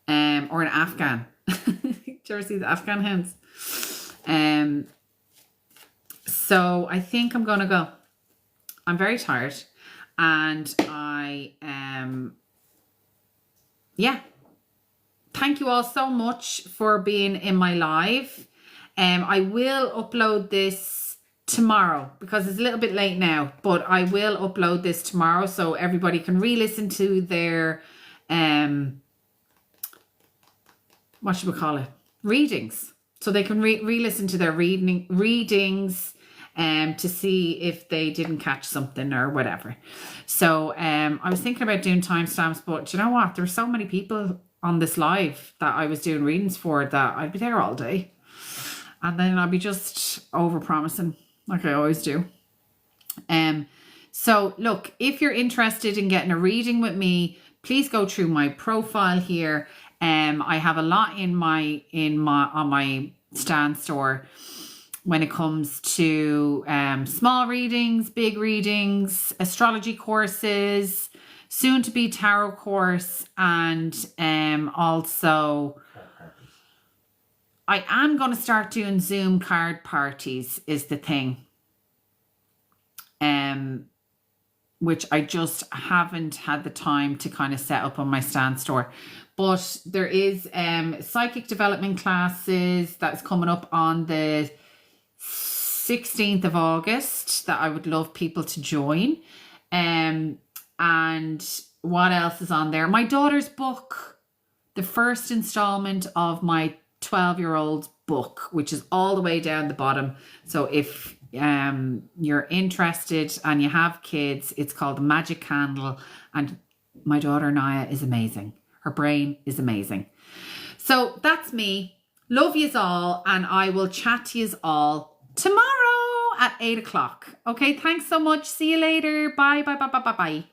Or an Afghan. Did you ever see the Afghan hens? So I think I'm gonna go. I'm very tired, and yeah. Thank you all so much for being in my live. I will upload this tomorrow because it's a little bit late now, but I will upload this tomorrow so everybody can re-listen to their what should we call it? Readings. So they can re-listen to their readings to see if they didn't catch something or whatever. So I was thinking about doing timestamps, but do you know what? There were so many people on this live that I was doing readings for that I'd be there all day. And then I'll be just over promising like I always do. So look, if you're interested in getting a reading with me, please go through my profile here. I have a lot on my stand store when it comes to small readings, big readings, astrology courses, soon to be tarot course, and also I am going to start doing Zoom card parties is the thing. Which I just haven't had the time to kind of set up on my stand store. But there is psychic development classes that's coming up on the 16th of August that I would love people to join. And what else is on there? My daughter's book, the first installment of my 12-year-old book, which is all the way down the bottom. So if you're interested and you have kids, it's called The Magic Candle, and my daughter Naya is amazing. Her brain is amazing. So that's me. Love yous all, and I will chat to yous all tomorrow at 8 o'clock. Okay, thanks so much. See you later. Bye, bye, bye, bye, bye, bye.